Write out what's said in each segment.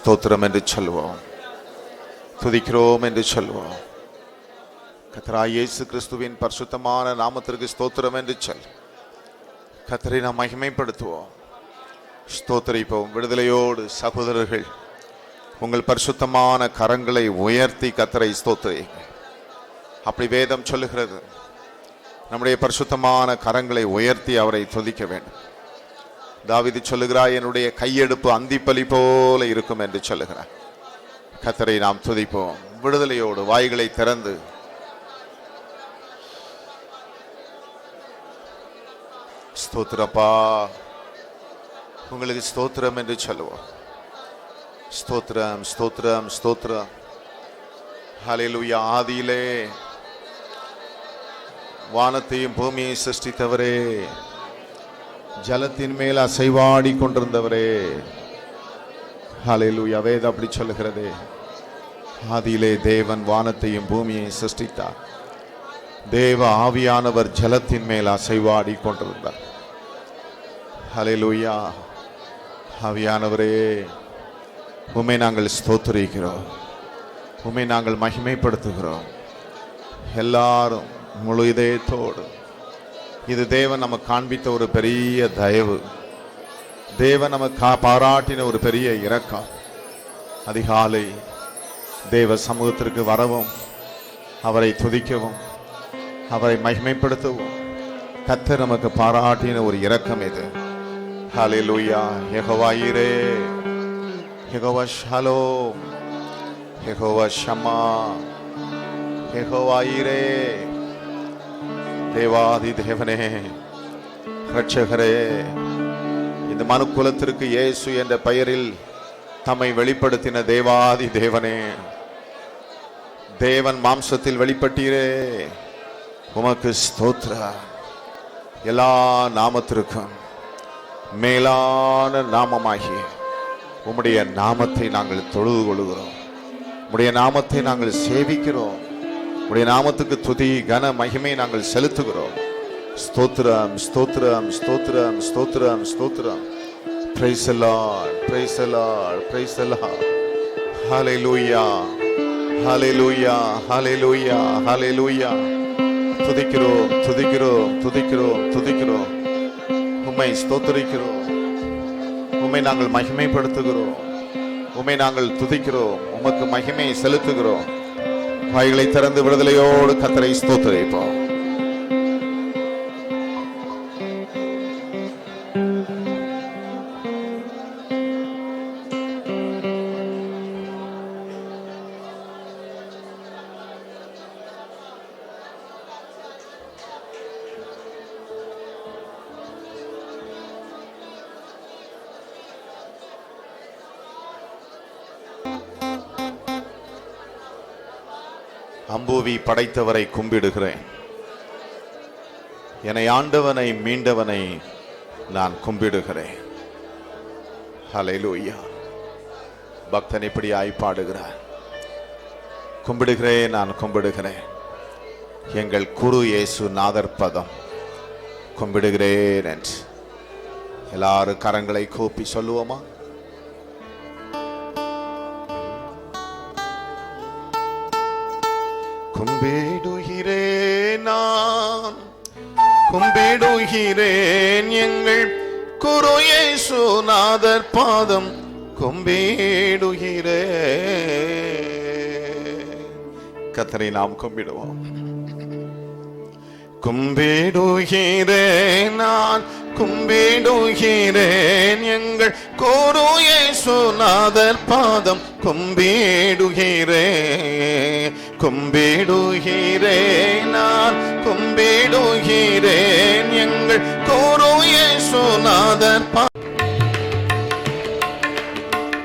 ஸ்தோத்திரம் என்று சொல்வோம், துதிக்கிறோம் என்று சொல்வோம். கர்த்தராகிய இயேசு கிறிஸ்துவின் பரிசுத்தமான நாமத்திற்கு ஸ்தோத்திரம் என்று சொல். கர்த்தரை நாம் மகிமைப்படுத்துவோம், ஸ்தோத்திரிப்போம். விடுதலையோடு சகோதரர்கள் உங்கள் பரிசுத்தமான கரங்களை உயர்த்தி கர்த்தரை ஸ்தோத்திரிங்க. அப்படி வேதம் சொல்லுகிறது, நம்முடைய பரிசுத்தமான கரங்களை உயர்த்தி அவரை துதிக்க வேண்டும். தாவீது சொல்லுகிறார், என்னுடைய கையெடுப்பு அந்திப்பலி போல இருக்கும் என்று சொல்லுகிறார். கர்த்தரை நாம் துதிப்போம் விடுதலையோடு, வாய்களை திறந்து. ஸ்தோத்திரப்பா, உங்களுக்கு ஸ்தோத்திரம் என்று சொல்லுவோம். ஸ்தோத்திரம், ஸ்தோத்திரம், ஸ்தோத்திரம். ஹல்லேலூயா. ஆதியிலே வானத்தையும் பூமியை சிருஷ்டித்தவரே, ஜலத்தின் மேல் அசைவாடி கொண்டிருந்தவரே. ஹல்லேலூயா. வேதம் அப்படி சொல்லுகிறது, ஆதியிலே தேவன் வானத்தையும் பூமியை சிருஷ்டித்தார். தேவ ஆவியானவர் ஜலத்தின் மேல் அசைவாடி கொண்டிருந்தார். ஹல்லேலூயா. ஆவியானவரே, உம்மை நாங்கள் ஸ்தோத்திரிக்கிறோம், உம்மை நாங்கள் மகிமைப்படுத்துகிறோம். எல்லாரும் முழு இதயத்தோடு, இது தேவன் நமக்கு காண்பித்த ஒரு பெரிய தயவு, தேவன் நமக்கு பாராட்டின ஒரு பெரிய இரக்கம். அதிகாலை தேவ சமூகத்திற்கு வரவும், அவரை துதிக்கவும், அவரை மகிமைப்படுத்தவும் கர்த்தர் நமக்கு பாராட்டின ஒரு இரக்கம் இது. ஹல்லேலூயா. யெகோவா ஈரே, யெகோவா ஷலோம், யெகோவா ஷமா, யெகோவா ஈரே. தேவாதி தேவனே, இரட்சகரே, இந்த மனுக்குலத்திற்கு இயேசு என்ற பெயரில் தம்மை வெளிப்படுத்தின தேவாதி தேவனே, தேவன் மாம்சத்தில் வெளிப்பட்டீரே, உமக்கு ஸ்தோத்திரம். எல்லா நாமத்திற்கும் மேலான நாமமாகிய உம்முடைய நாமத்தை நாங்கள் தொழுது கொள்கிறோம், உம்முடைய நாமத்தை நாங்கள் சேவிக்கிறோம், உம்முடைய நாமத்துக்கு துதி கன மகிமை நாங்கள் செலுத்துகிறோம். ஸ்தோத்திரம், ஸ்தோத்திரம், ஸ்தோத்திரம், ஸ்தோத்திரம், ஸ்தோத்திரம். Praise the Lord, praise the Lord, praise the Lord. Hallelujah, hallelujah, hallelujah, hallelujah. துதிக்கிறோம், துதிக்கிறோம், துதிக்கிறோம், துதிக்கிறோம். உம்மை ஸ்தோத்திரிக்கிறோம், உம்மை நாங்கள் மகிமைப்படுத்துகிறோம், உம்மை நாங்கள் துதிக்கிறோம், உமக்கு மகிமை செலுத்துகிறோம். வாய்களை திறந்து விடுதலையோடு கர்த்தரை ஸ்தோத்திரிப்போம். அம்புவி படைத்தவரை கும்பிடுகிறேன், என்னை ஆண்டவனை மீண்டவனை நான் கும்பிடுகிறேன். ஹல்லேலூயா. பக்தன் இப்படி ஆய்ப்பாடுகிறார், கும்பிடுகிறேன், நான் கும்பிடுகிறேன், எங்கள் குரு இயேசு நாதர்பதம் கும்பிடுகிறேன் என்று. எல்லாரும் கரங்களை கூப்பி சொல்லுவோமா? கும்பிடுகிறேன், நான் கும்பிடுகிறேன், எங்கள் குரு இயேசு நாதர் பாதம் கும்பிடுகிறேன். கர்த்தரை நாம் கும்பிடுவோம். கும்பிடுகிறேன், நான் கும்பிடுகிறேன், எங்கள் குரு இயேசு நாதர் பாதம் கும்பிடுகிறேன். கும்பிடுகிறேன், நான் கும்பிடுகிறேன், எங்கள் குரு இயேசு நாதர்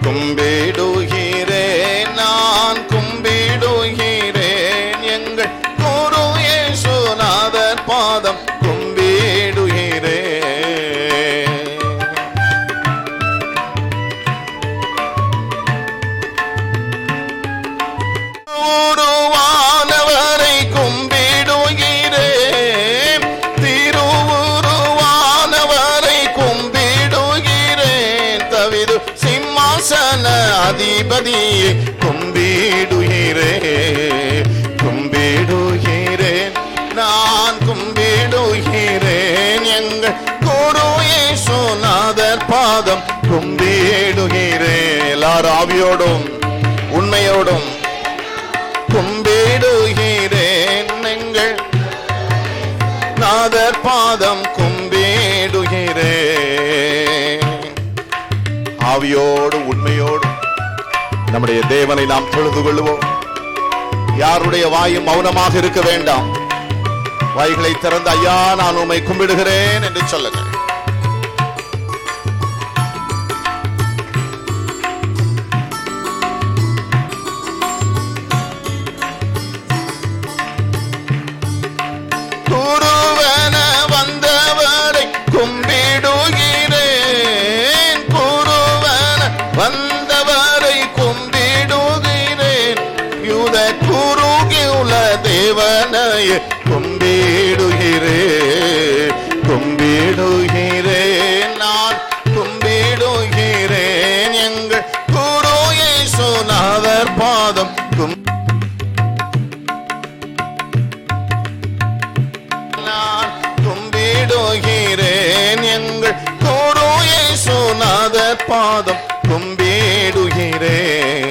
கும்பிடுகிறேன், நான் கும்பிடுகிறேன், எங்கள் குரு இயேசு நாதர் பாதம் அதிபதியே கும்பிடுகிறேன், கும்பிடுகிறேன், நான் கும்பிடுகிறேன். எங்கள் குரு இயேசுநாதர் பாதம் கும்பிடுகிறேன். எல்லாரும் ஆவியோடும் உண்மையோடும் கும்பிடுகிறேன். எங்கள் நாதர் பாதம் கும்பிடுகிறேன். ஆவியோடு உண்மையோடு நம்முடைய தேவனை நாம் தொழுது கொள்வோம். யாருடைய வாயும் மௌனமாக இருக்க வேண்டாம். வாய்களை திறந்து ஐயா நான் உம்மை கும்பிடுகிறேன் என்று சொல்லுங்கள். குருவன வந்தவரை கும்பிடுகிறேன், குருவன வந்தவரை கும்பிடுகிறேன். யூத குருகியுல தேவனைய கும்பிடுகிறேன், கும்பிடுகிறேன், நான் கும்பிடுகிறேன். எங்கள் குரு இயேசுநாதர் பாதம் நான் கும்பிடுகிறேன். எங்கள் குரு இயேசுநாதர் பாதம் கும்பிடுகிறேன்.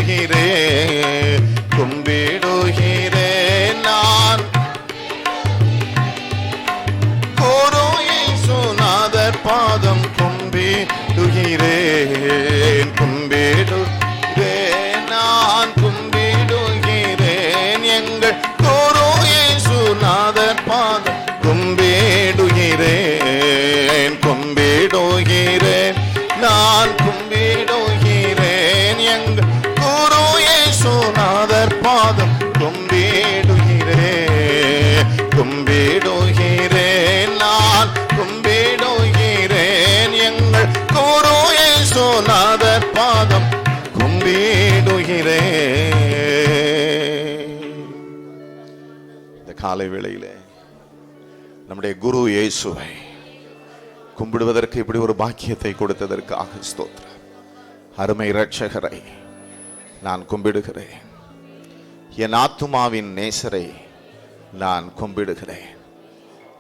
கும்பிடுகிறேன், கும்பிடுகிறேன், நான் குரு இயேசுநாதர் பாதம் கும்பிடுகிறேன், கும்பிடுகிறேன், நான் கும்பிடுகிறேன். எங்கள் குரு இயேசுநாதர் பாதம் கும்பிடுகிறேன், கும்பிடுகிறேன், நான் கும்பிடுகிறேன். எங்கள் குரு இயேசுநாதர் பாதம் கும்பிடுகிறேன், கும்பிடுகிறேன், நான் கும்பிடுகிறேன். எங்கள் குரு இயேசுநாதர் பாதம் கும்பிடுகிறேன். இந்த காலை வேளையிலே நம்முடைய குரு இயேசுவை கும்பிடுவதற்கு இப்படி ஒரு பாக்கியத்தை கொடுத்ததற்காக ஸ்தோத்திரம். அருமை இரட்சகரை நான் கும்பிடுகிறேன். என் ஆத்துமாவின் நேசரை நான் கும்பிடுகிறேன்.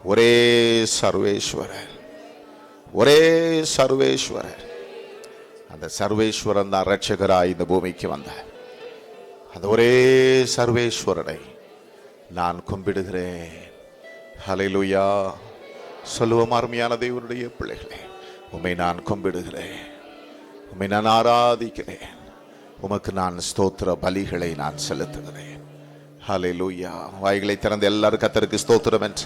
ஒரே சர்வேஸ்வரர், ஒரே சர்வேஸ்வரர். அந்த சர்வேஸ்வரன் தான் இரட்சகராய் இந்த பூமிக்கு வந்தார். அந்த ஒரே சர்வேஸ்வரனை நான் கும்பிடுகிறேன். ஹல்லேலூயா. சொல்லுவோம், அருமையான தேவனுடைய பிள்ளைகளே, உம்மை நான் கும்பிடுகிறேன், உம்மை நான் ஆராதிக்கிறேன், உமக்கு நான் ஸ்தோத்திர பலிகளை நான் செலுத்துகிறேன். ஹல்லேலூயா. வாய்களை திறந்து எல்லாரும் கர்த்தருக்கு ஸ்தோத்திரம் என்று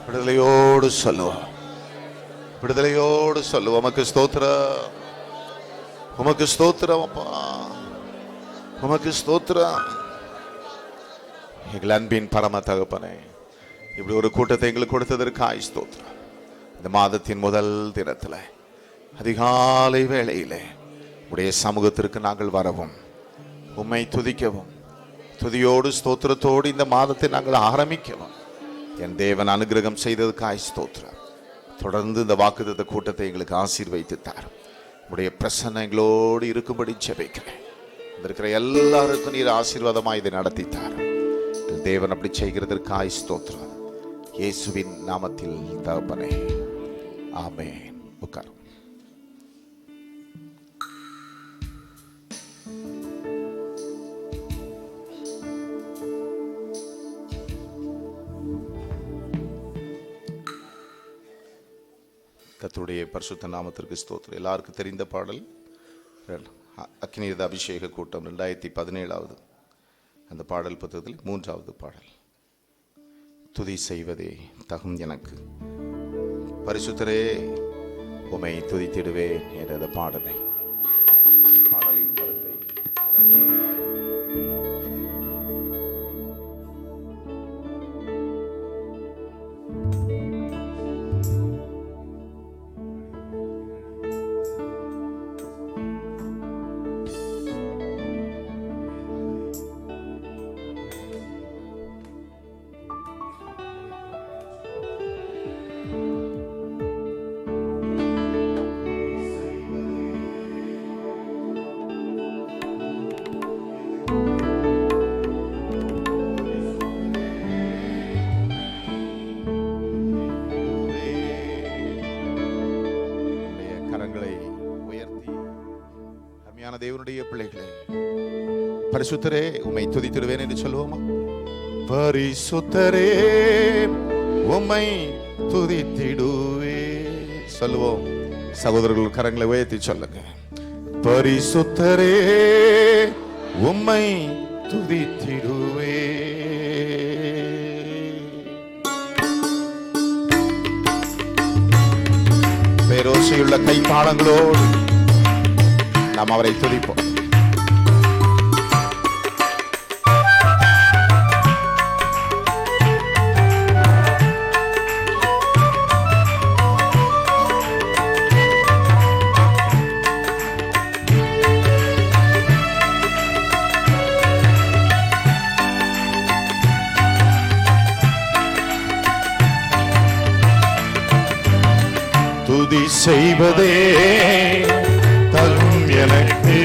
விடுதலையோடு சொல்லுவோம், விடுதலையோடு சொல்லுவோம். உமக்கு ஸ்தோத்திரம், உமக்கு ஸ்தோத்திரம் அப்பா, உமக்கு ஸ்தோத்திரம். எங்கள் அன்பின் பரம தகப்பனே, இப்படி ஒரு கூட்டத்தை எங்களுக்கு கொடுத்ததற்காய் ஸ்தோத்திரம். இந்த மாதத்தின் முதல் தினத்தில் அதிகாலை வேளையிலே உடைய சமூகத்திற்கு நாங்கள் வரவும், உம்மை துதிக்கவும், துதியோடு ஸ்தோத்திரத்தோடு இந்த மாதத்தை நாங்கள் ஆரம்பிக்கவும் என் தேவன் அனுகிரகம் செய்ததுக்காய் ஸ்தோத்திரம். தொடர்ந்து இந்த வாக்குத்தத்த கூட்டத்தை எங்களுக்கு ஆசீர்வதித்து தாரும். உடைய பிரசன்னம் எங்களோடு இருக்கும்படி ஜெபிக்கிறேன். இருக்கிற எல்லாருக்கும் நீர் ஆசீர்வாதமாய் இதை நடத்தி தாரும். தேவன் அப்படி செய்கிறதற்காய் ஸ்தோத்திரம். இயேசுவின் நாமத்தில் தகப்பனே, ஆமென். உட்காரும். கர்த்தருடைய பரிசுத்த நாமத்திற்கு ஸ்தோத்திரம். எல்லாருக்கும் தெரிந்த பாடல் அக்கினியத அபிஷேக கூட்டம் 2017 அந்த பாடல் புத்தகத்தில் 3வது பாடல். துதி செய்வதே தகும் எனக்கு. பரிசுத்தரே உம்மை துதித்திடுவேன் என்ற பாடலை பாடலின் கருத்தை உணர்ந்தவர்களாய் தேவனுடைய பிள்ளைகளே, பரிசுத்தரே உம்மை துதித்திடுவேன் என்று சொல்லுவோமா? பரிசுத்தரே உம்மை துதித்திடுவே சொல்லுவோம். சகோதரர்கள் கரங்களை உயர்த்தி சொல்லுங்க. பரிசுத்தரே உம்மை துதித்திடுவே. பேரோசையுள்ள கைத்தாளங்களோடு நாம் அவரை துதிப்போம். துதி செய்வதே தகும் எனக்கு.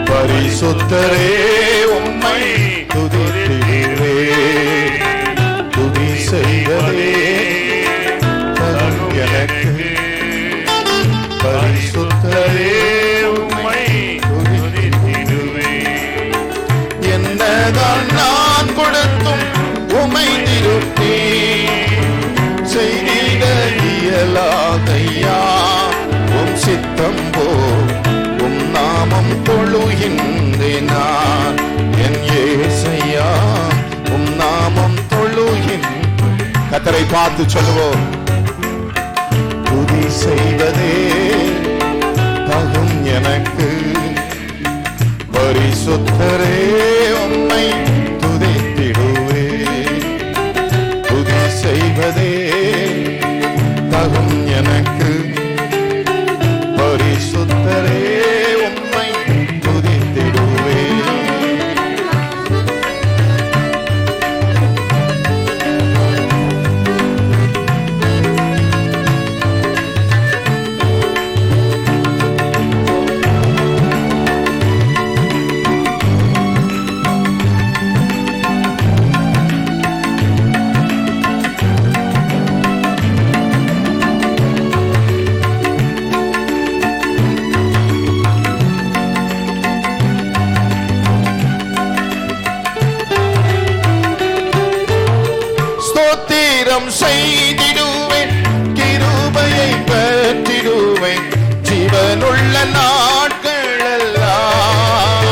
பரிசுத்தரே உம்மை துதித்திடுவே. துதி செய்வதே தகும் எனக்கு. பரிசுத்தரே உம்மை துதித்திடுவே. என்னதான் நான் கொடுத்தும் உம்மை திருப்பி செய்திட இயலாதையா. உம் சித்தம் போ உம் நாமம் தொழுகின்றேன் நான் என் ஏசையா. உம் நாமம் தொழுகின்றேன். கர்த்தரை பார்த்து சொல்லுவோம். துதி செய்வதே தகும் எனக்கு. பரிசுத்தரே உம்மை துதித்திடுவே. துதி செய்வதே தகும் எனக்கு. பரிசுத்தரே உம்மை துதித்திடுவே. ஸ்தோத்திரம் செய்திடுவேன், கிருபையை பெற்றிடுவேன் ஜீவனுள்ள நாட்கள் எல்லாம்.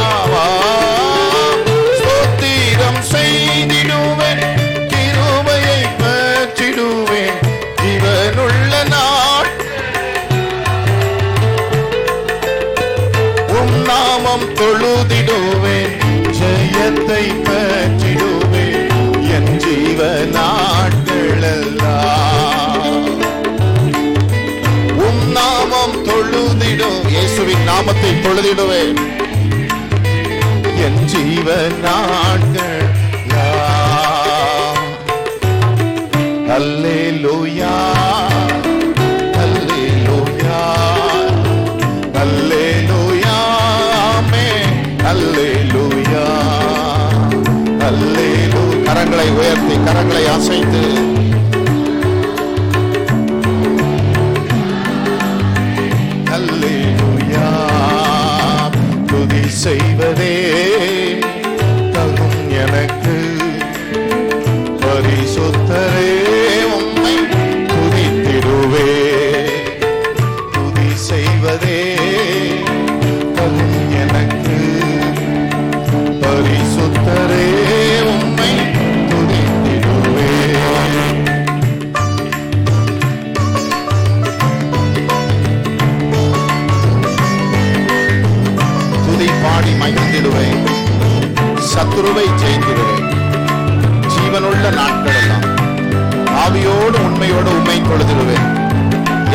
ஸ்தோத்திரம் செய்திடுவேன், கிருபையை பெற்றிடுவேன் ஜீவனுள்ள நாட்கள். உம் நாமம் தொழுதிடுவேன், ஜெயத்தை பெற்றிடுவேன் என் ஜீவ நாட்கள் எல்லாம். உம் நாமம் தொழுதிடும். இயேசுவின் நாமத்தை தொழுதிடுவேன் என் ஜீவ நாட்கள் எல்லாம். அல்லேலூயா அல்லேலூயா அல்லேலூயா ஆமென் அல்லேலூயா அல்லேலூயா. கரங்களை உயர்த்தி கரங்களை அசைத்து அல்லேலூயா. துதி செய்வதே தகும் எனக்கு. பரிசுத்தரே உம்மை துதித்திடுவே. துதி செய்வதே தகும் எனக்கு. பரிசுத்தரே உம்மை துதித்திடுவே. சத்துருவை ஜெயித்திடுவேன். ஜீவனுள்ள நாட்கள் எல்லாம் ஆவியோடு உண்மையோடு உண்மை தொழுதிடுவேன்.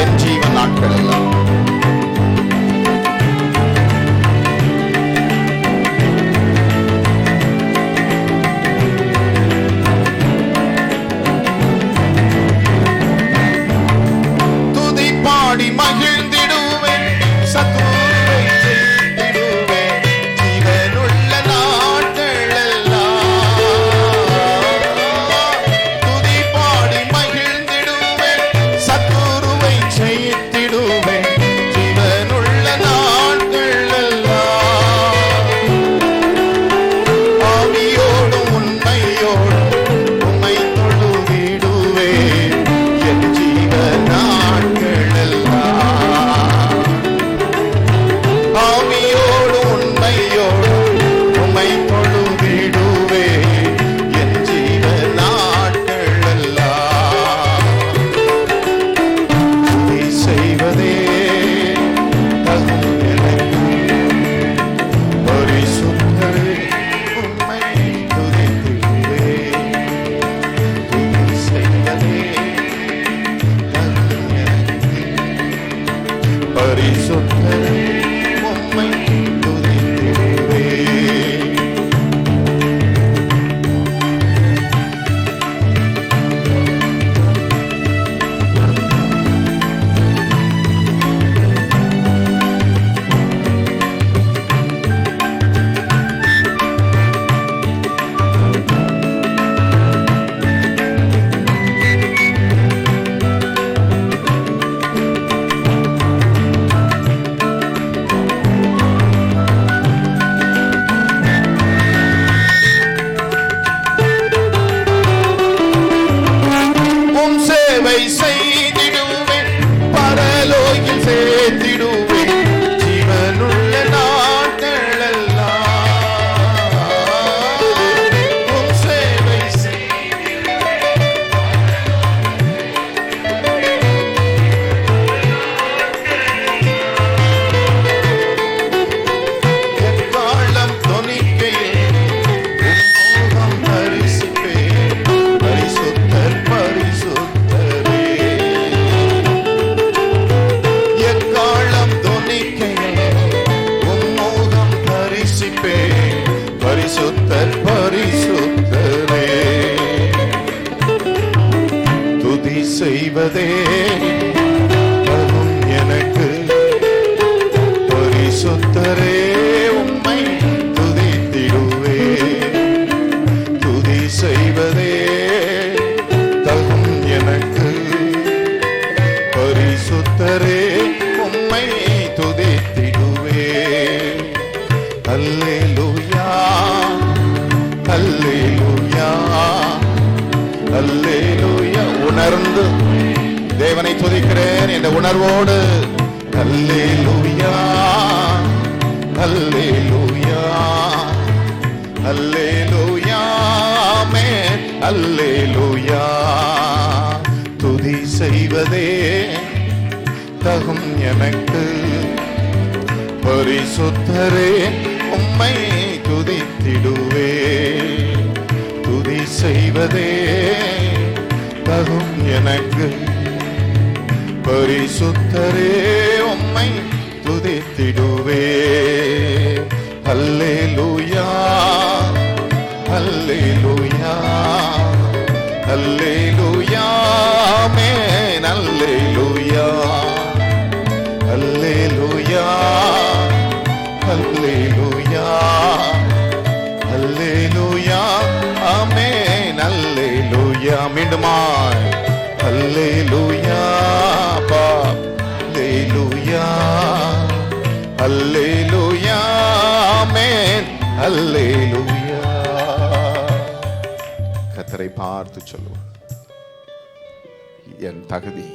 என் ஜீவன் நாட்கள் எல்லாம் பாடி மகிழ்ந்திடுவேன். சத்துருவை ஜெயித்திடுவேன். ஜீவனுள்ள நாட்கள் எல்லாம் துதி பாடி மகிழ்ந்திடுவேன். சத்துருவை ஜெயித்திடுவேன். ஜீவனுள்ள நாட்கள் எல்லாம் ஆவியோடும் உண்மையோடும் உம்மை தொழுதிடுவேன். என் ஜீவன் ஆவியோடு உண்மையோடு உம்மை தொழுதிடுவேன். என் ஜீவ நாட்கள் எல்லாம் துதி செய்வதே தகும் எனக்கு. பரிசுத்தரே உம்மை துதித்திடுவேன். துதி செய்வதே தகும் எனக்கு. பரிசுத்தரே உம்மை துதித்திடுவேன். செய்திடுவேன். பரலோகில் சேர்த்திடுவேன். ஜீவனுள்ள நாட்கள் எல்லாம் உம் சேவை எக்காலம் தொனிக்கையில் உம் முகம் தரிசிப்பேன். பரிசுத்தர் பரிசுத்தர் பரிசுத்தர் பரிசுத்தரே. துதி செய்வதே தகும் எனக்கு. பரிசுத்தரே உம்மை துதித்திடுவேன். துதி செய்வதே தகும் எனக்கு. பரிசுத்தரே உம்மை துதித்திடுவேன். அல்லேலூயா அல்லேலூயா அல்லேலூயா. உணர்ந்து தேவனை துதிக்கிறேன் என்ற உணர்வோடு அல்லேலூயா அல்லேலூயா அல்லேலூயா ஆமென் அல்லேலூயா. துதி செய்வதே தகும் எனக்கு. பரிசுத்தரே உம்மை துதித்திடுவேன். துதி செய்வதே தகும் எனக்கு. பரிசுத்தரே உம்மை துதித்திடுவேன். அல்லேலூயா அல்லேலூயா அல்லேலூயா ஆமென் அல்லேலூயா அல்லேலூயா அல்லேலூயா அல்லேலூயா ஆமென் அல்லேலூயா. மீண்டுமாய் அல்லேலூயா பா அல்லேலூயா அல்லேலூயா ஆமென் அல்லேலூயா. கர்த்தரை பார்த்து சொல்லுவோம், என் தகுதி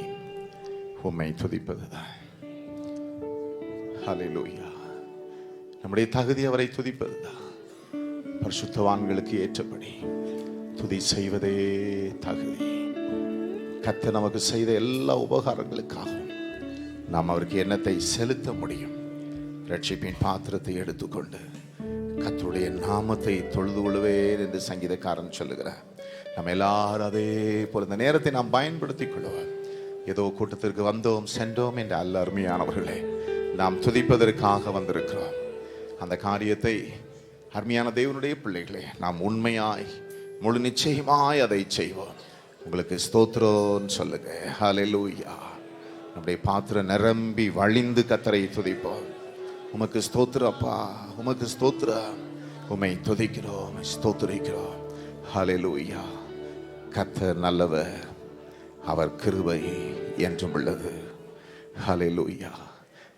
உம்மை துதிப்பதுதான். ஹல்லேலூயா. நம்முடைய தகுதி அவரை துதிப்பதுதான். பரிசுத்தவான்களுக்கு ஏற்றபடி துதி செய்வதே தகுதி. கர்த்தர் நமக்கு செய்த எல்லா உபகாரங்களுக்காகவும் நாம் அவருக்கு எண்ணத்தை செலுத்த முடியும். ரட்சிப்பின் பாத்திரத்தை எடுத்துக்கொண்டு கர்த்தருடைய நாமத்தை தொழுது கொள்வேன் என்று சங்கீதக்காரன் சொல்லுகிறார். நம்ம எல்லாரும் அதே போல இந்த நேரத்தை நாம் பயன்படுத்திக் கொள்வோம். ஏதோ கூட்டத்திற்கு வந்தோம் சென்றோம் என்று அல்ல அருமையானவர்களே, நாம் துதிப்பதற்காக வந்திருக்கிறோம். அந்த காரியத்தை அருமையான தேவனுடைய பிள்ளைகளே நாம் உண்மையாய் முழு நிச்சயமாய் அதை செய்வோம். உங்களுக்கு ஸ்தோத்திரம் சொல்லுங்க. ஹல்லேலூயா. நம்முடைய பாத்திரம் நிரம்பி வழிந்து கர்த்தரை துதிப்போம். உமக்கு ஸ்தோத்திரம் அப்பா, உமக்கு ஸ்தோத்திரம், உம்மை துதிக்கிறோம், ஸ்தோத்திரிக்கிறோம். ஹல்லேலூயா. கர்த்தர் நல்லவர், அவர் கிருபை என்றும் உள்ளது. ஹல்லேலூயா.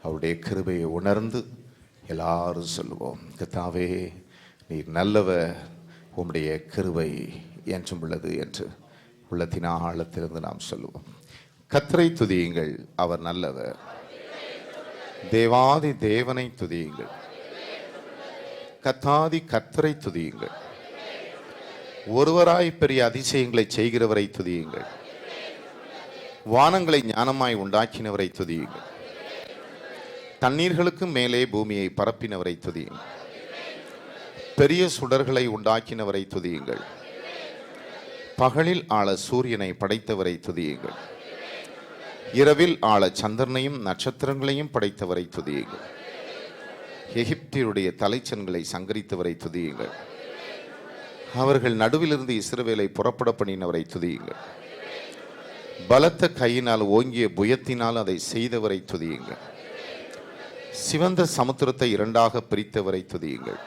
அவருடைய கிருபையை உணர்ந்து எல்லாரும் சொல்லுவோம், கர்த்தாவே நீர் நல்லவர், உம்முடைய கிருபை என்றும் உள்ளது என்று உள்ளத்தின் ஆழத்திலிருந்து நாம் சொல்லுவோம். கர்த்தரை துதியுங்கள், அவர் நல்லவர். தேவாதி தேவனை துதியுங்கள், கர்த்தாதி கர்த்தரை துதியுங்கள். ஒருவராய் பெரிய அதிசயங்களை செய்கிறவரை துதியுங்கள். வானங்களை ஞானமாய் உண்டாக்கினவரை துதியுங்கள். தண்ணீர்களுக்கு மேலே பூமியை பரப்பினவரை துதியுங்கள். பெரிய சுடர்களை உண்டாக்கினவரை துதியுங்கள். பகலில் ஆள சூரியனை படைத்தவரை துதியுங்கள். இரவில் ஆள சந்திரனையும் நட்சத்திரங்களையும் படைத்தவரை துதியுங்கள். எகிப்தியருடைய தலைச்சன்களை சங்கரித்தவரை துதியுங்கள். அவர்கள் நடுவிலிருந்து இஸ்ரவேலை புறப்பட பண்ணினவரை துதியுங்கள். பலத்த கையினால் ஓங்கிய புயத்தினால் அதை செய்தவரை துதியுங்கள். சிவந்த சமுத்திரத்தை இரண்டாக பிரித்தவரை துதியுங்கள்.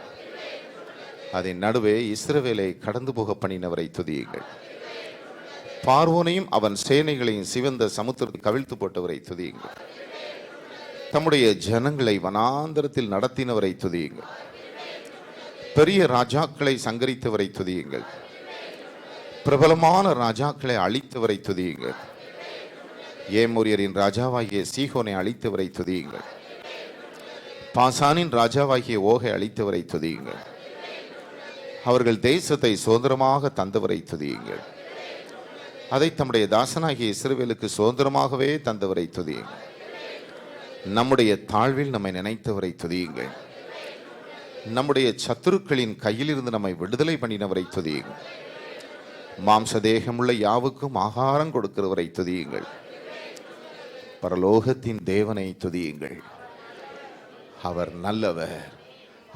அதன் நடுவே இஸ்ரவேலை கடந்து போக பண்ணினவரை துதியுங்கள். பார்வோனையும் அவன் சேனைகளையும் சிவந்த சமுத்திரத்தை கவிழ்த்து போட்டவரை துதியுங்கள். தம்முடைய ஜனங்களை வனாந்தரத்தில் நடத்தினவரை துதியுங்கள். பெரிய ராஜாக்களை சங்கரித்தவரை துதியுங்கள். பிரபலமான ராஜாக்களை அழித்தவரை துதியுங்கள். ஏமோரியரின் ராஜாவாகிய சீகோனை அழித்தவரை துதியுங்கள். பாசானின் ராஜாவாகிய ஓகை அழித்தவரை துதியுங்கள். அவர்கள் தேசத்தை சுதந்திரமாக தந்தவரை துதியுங்கள். அதை தம்முடைய தாசனாகிய இஸ்ரவேலுக்கு சுதந்திரமாகவே தந்தவரை துதியுங்கள். நம்முடைய தாழ்வில் நம்மை நினைத்தவரை துதியுங்கள். நம்முடைய சத்துருக்களின் கையிலிருந்து நம்மை விடுதலை பண்ணினவரை துதியுங்கள். மாம்ச தேகமுள்ள யாவுக்கும் ஆகாரம் கொடுக்கிறவரை துதியுங்கள். பரலோகத்தின் தேவனை துதியுங்கள். அவர் நல்லவர்,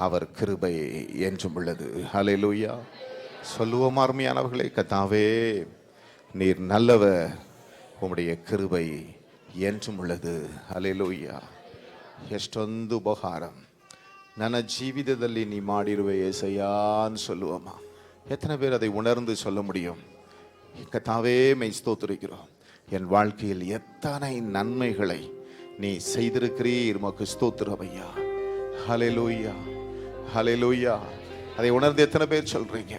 அவர் கிருபை என்றும் உள்ளது. ஹல்லேலூயா. சொல்லுவோம் அருமையானவர்களே, கர்த்தாவே நீர் நல்லவர், உம்முடைய கிருபை என்றும் உள்ளது. ಹಲ್ಲೆಲೂಯಾ. ಎಷ್ಟೊಂದು ಉಪಕಾರ ನನ್ನ ಜೀವಿತದಲ್ಲಿ ನೀ ಮಾಡಿರುವೆ ಏಸಯ್ಯ ಅಂತ சொல்லுவோமா? எத்தனை பேர் அதை உணர்ந்து சொல்ல முடியும்? கர்த்தாவே மை ஸ்தோத்திரிக்கிறோம், என் வாழ்க்கையில் எத்தனை நன்மைகளை நீ செய்திருக்கிறீர், உமக்கு ஸ்தோத்திரம் ஐயா. ஹல்லேலூயா, ஹல்லேலூயா. அதை உணர்ந்து எத்தனை பேர் சொல்றீங்க?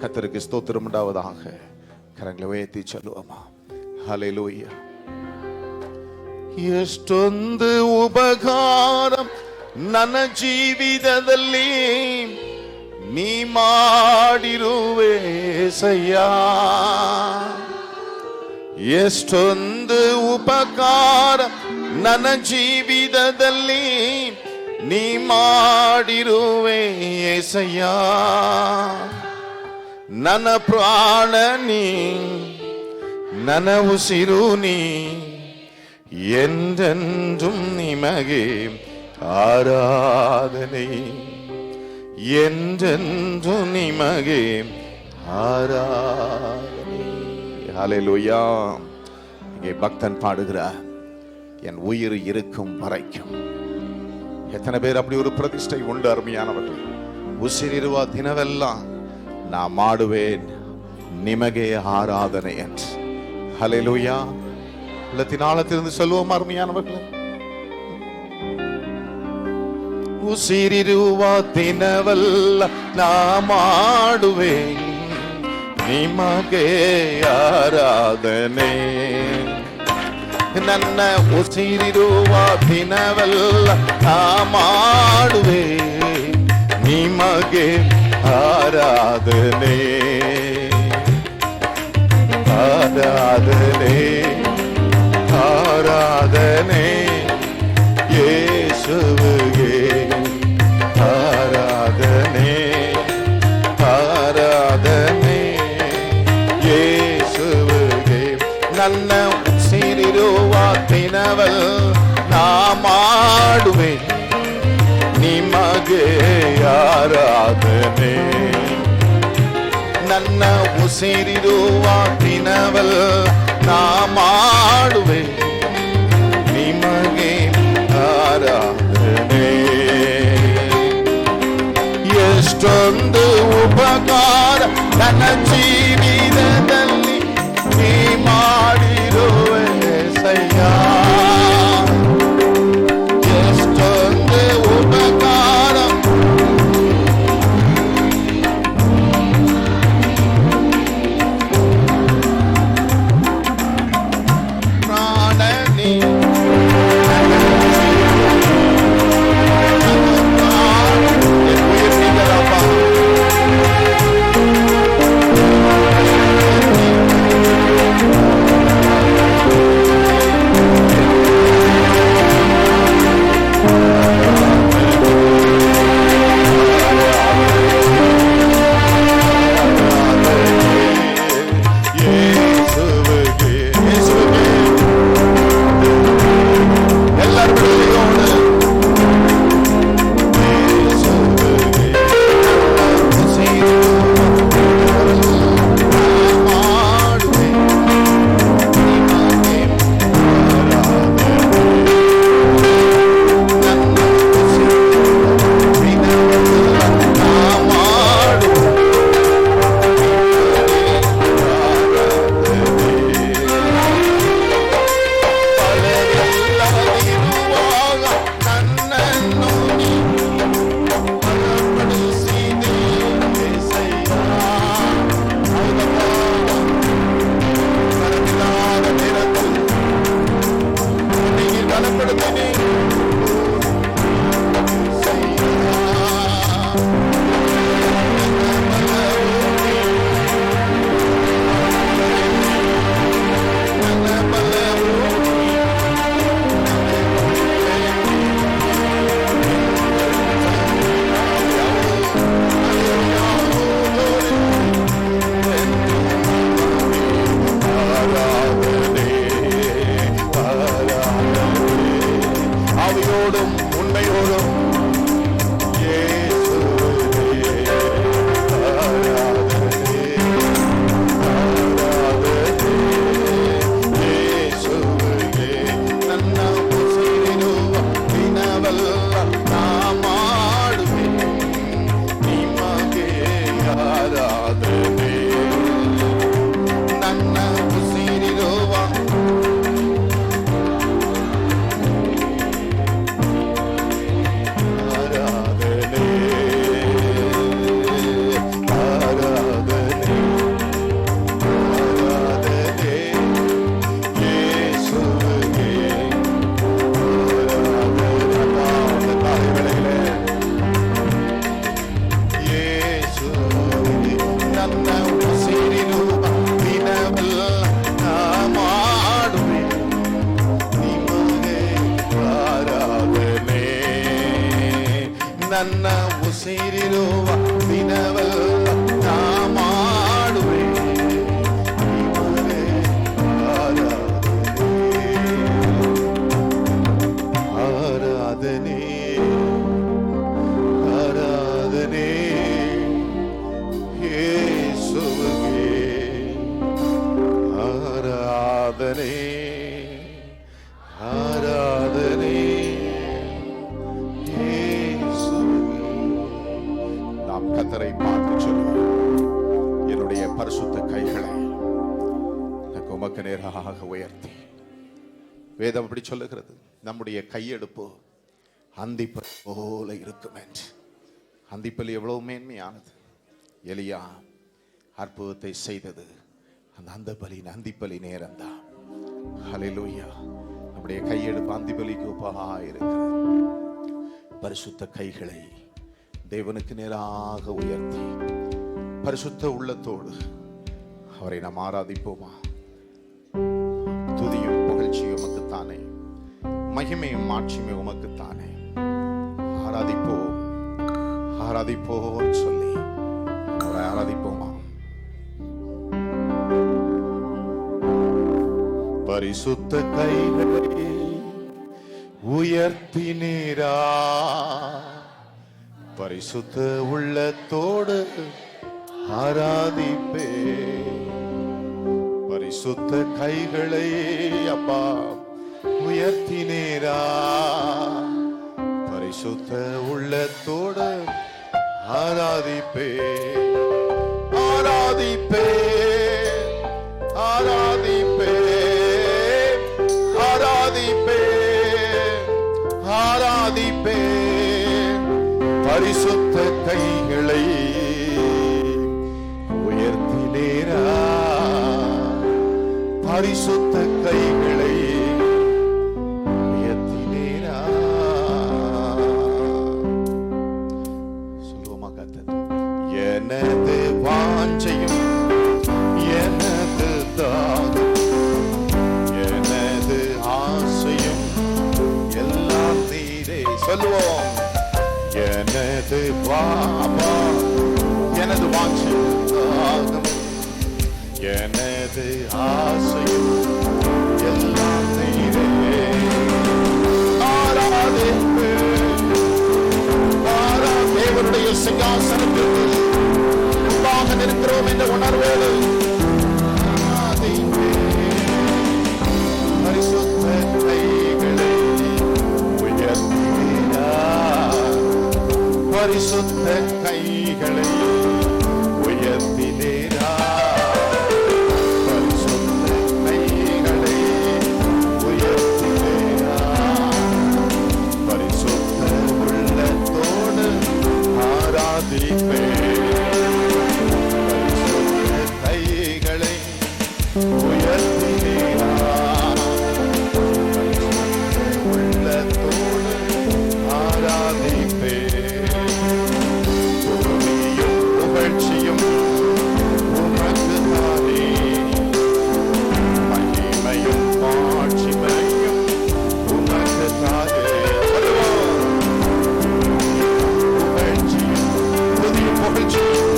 கர்த்தருக்கு ஸ்தோத்திரம் உண்டாவதாக. கரங்களை உயர்த்தி சொல்லுவோமா? ஹல்லேலூயா. ಎಷ್ಟೊಂದು ಉಪಕಾರ ನನ್ನ ಜೀವಿತದಲ್ಲಿ ನೀ ಮಾಡಿರುವೆ ಏಸಯ್ಯ. ಎಷ್ಟೊಂದು ಉಪಕಾರ ನನ್ನ ಜೀವಿತದಲ್ಲಿ ನೀ ಮಾಡಿರುವೆ ಏಸಯ್ಯ. ನನ್ನ ಪ್ರಾಣ ನೀ, ನನ್ನ ಉಸಿರು ನೀ, என்றென்றும் நிமகே ஆராதனை, என்றென்றும் நிமகே ஆராதனை. ஹல்லேலூயா. இங்கே பக்தன் பாடுகிறார், என் உயிர் இருக்கும் வரைக்கும். எத்தனை பேர் அப்படி ஒரு பிரதிஷ்டை உண்டு அருமையானவர்கள்? உசிரிருவா தினவெல்லாம் நான் மாடுவேன் நிமகே ஆராதனை என்று. ஹல்லேலூயா. உள்ளத்தின் ஆழத்திலிருந்து சொல்லுவோம் அருமையானவர்களே. ಉಸಿರಿರುವ ದಿನವಲ್ಲ ನಾ ಮಾಡುವೆ ನಿಮಗೆ ಆರಾಧನೆ. ನನ್ನ ಉಸಿರಿರುವ ದಿನವಲ್ಲ ನಾ ಮಾಡುವೆ ನಿಮಗೆ ಆರಾಧನೆ. ಆರಾಧನೆ, ಆರಾಧನೆ ಯೇಸುವಿಗೆ ಆರಾಧನೆ. ದಿನವಲ್ ನಾ ಮಾಡುವೆ ನಿಮಗೆ ಆರಾಧನೆ. ನನ್ನ ಉಸಿರಿರುವ ದಿನವಲ್ ನಾ ಮಾಡುವೆ ನಿಮಗೆ ಆರಾಧನೆ. ಎಷ್ಟೊಂದು ಉಪಕಾರ ನನ್ನ ಜೀವಿತದಲ್ಲಿ ನೀ ಮಾಡಿರುವೆ ಸಯ್ಯ. ಎಷ್ಟೊಂದು ಉಪಕಾರ ಪ್ರಾಣ ನೀ ನನ್ನ ಉಸಿರಿರುವ ದಿನವೆಲ್ಲ ನಾ ಮಾಡುವೆ ಆರಾಧನೆ ಆರಾಧನೆ ಯೇಸುವಿಗೆ ஆராதனை ஆராதனை நாம் கர்த்தரை பார்த்து சொல்லுவோம். என்னுடைய பரிசுத்த கைகளை எனக்கு உமக்கு நேராக உயர்த்தி. வேதம் அப்படி சொல்லுகிறது, நம்முடைய கையெடுப்பு அந்திப்பல் போல இருக்கும் என்று. அந்திப்பல் எவ்வளவு மேன்மையானது. எலியா அற்புதத்தை செய்தது அந்த அந்திப்பலி நேரம் தான். ஹல்லேலூயா. நம்முடைய கையெடுப்பு அந்திப்பலிக்கு ஒப்பாக இருக்கிறது. பரிசுத்த கைகளை தேவனுக்கு நேராக உயர்த்தி பரிசுத்த உள்ளத்தோடு அவரை நாம் ஆராதிப்போமா? துதியும் புகழ்ச்சியும் உமக்குத்தானே, மகிமையும் மாட்சியும் உமக்குத்தானே. ஆராதிப்போம் ஆராதிப்போம் சொல்லி அவரை ஆராதிப்போமா? பரிசுத்த கைகளை உயர்த்தினீரா. பரிசுத்த உள்ளத்தோடு ஆராதிப்பே. பரிசுத்த கைகளை அப்பா உயர்த்தினீரா. பரிசுத்த உள்ளத்தோடு ஆராதிப்பே. ஆராதிப்பே ஆராதிப்பே ஆராதிப்பே ஆராதிப்பே. பரிசுத்த கைகளை உயர்த்தினீரா. பரிசுத்த கைகளை உயர்த்தினீரா. சொல்லுவோமா கர்த்தர்? எனது வாஞ்சையும் எனது தாகம் எனது ஆசையும் எல்லாம் நீரே. சொல்லுவோம். எனது பாபா எனது வாஞ்சையும் தாகம் எனது ஆசையும் எல்லாம் நீரே. ஆராதிப்பே. தேவனுடைய சிங்காசனத்திற்கு முன்பாக நிற்கிறோம் என்ற உணர்வோடு பரிசுத்த கைகளை உயர்த்தினார். பரிசுத்த கைகளை உயர்த்தினார். பரிசுத்த கைகளை உயர்த்தினார். பரிசுத்த உள்ளத்தோடு ஆராதிப்பே. கைகளை உயர்த்தினார். உள்ளத்தோடு ஆராதிப்பே. துதியும் புகழ்ச்சியும் உமக்கு தானே. மகிமையும் மாட்சிமையும் உமக்கு தானே. புகழ்ச்சியும் துதியும் புகழ்ச்சியும்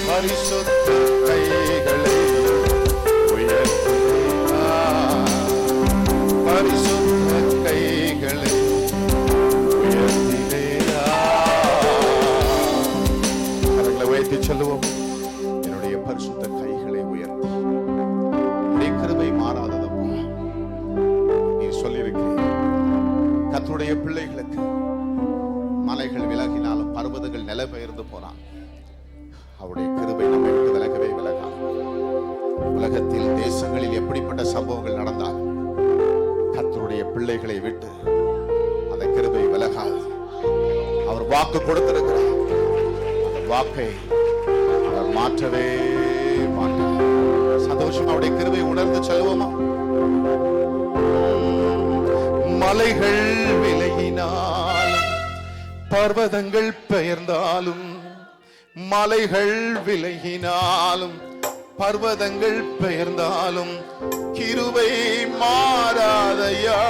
பரிசுத்த கைகளை உயர்த்தினார். பரிசுத்த கைகளை உயர்த்தினார். கரங்களை உயர்த்தி சொல்லுவோம். என்னுடைய பரிசுத்த கைகளை உயர்த்தி உம்முடைய கிருபை மாறாததப்பா. நீ சொல்லியிருக்கிறீர் கர்த்தருடைய பிள்ளைகளுக்கு மலைகள் விலகினாலும் பர்வதங்கள் நிலைபெயர்ந்து போனான் அவருடைய கிருபை நம்மை விட்டு விலகவே விலகாது. உலகத்தில் தேசங்களில் எப்படிப்பட்ட சம்பவங்கள் நடந்தால் கர்த்தருடைய பிள்ளைகளை விட்டு அந்த கிருபை விலகாது. அவர் வாக்கு கொடுத்திருக்கிறார். அந்த வாக்கை அவர் மாற்றவே மாட்டார். சந்தோஷம் அவருடைய கிருபை உணர்ந்து செல்வோமா? மலைகள் விலகினாலும் பர்வதங்கள் பெயர்ந்தாலும் மலைகள் விலகினாலும் பர்வதங்கள் பெயர்ந்தாலும் கிருபை மாறாதையா.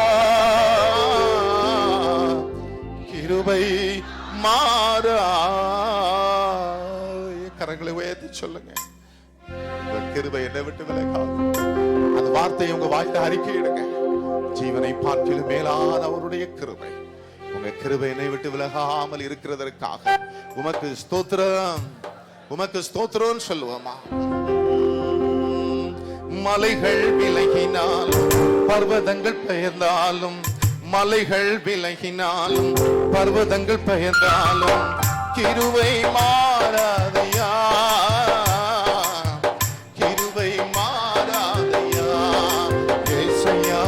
கிருபை மாறா. கரங்களை உயர்த்தி சொல்லுங்க. கிருபை என்னை விட்டு விலகாது. அந்த வார்த்தையை உங்க வாயில அறிக்கையிடுங்க. ஜீவனை பார்க்கிலும் மேலான அவருடைய கிருபை உங்க கிருபை என்னை விட்டு விலகாமல் இருக்கிறதற்காக உமக்கு ஸ்தோத்திரம், உமக்கு ஸ்தோத்திரம் சொல்லுவோமா. மலைகள் விலகினாலும் பர்வதங்கள் பெயர்ந்தாலும், மலைகள் விலகினாலும் பர்வதங்கள் பெயர்ந்தாலும் கிருபை மாறாதையா, கிருபை மாறாதையா ஏசையா,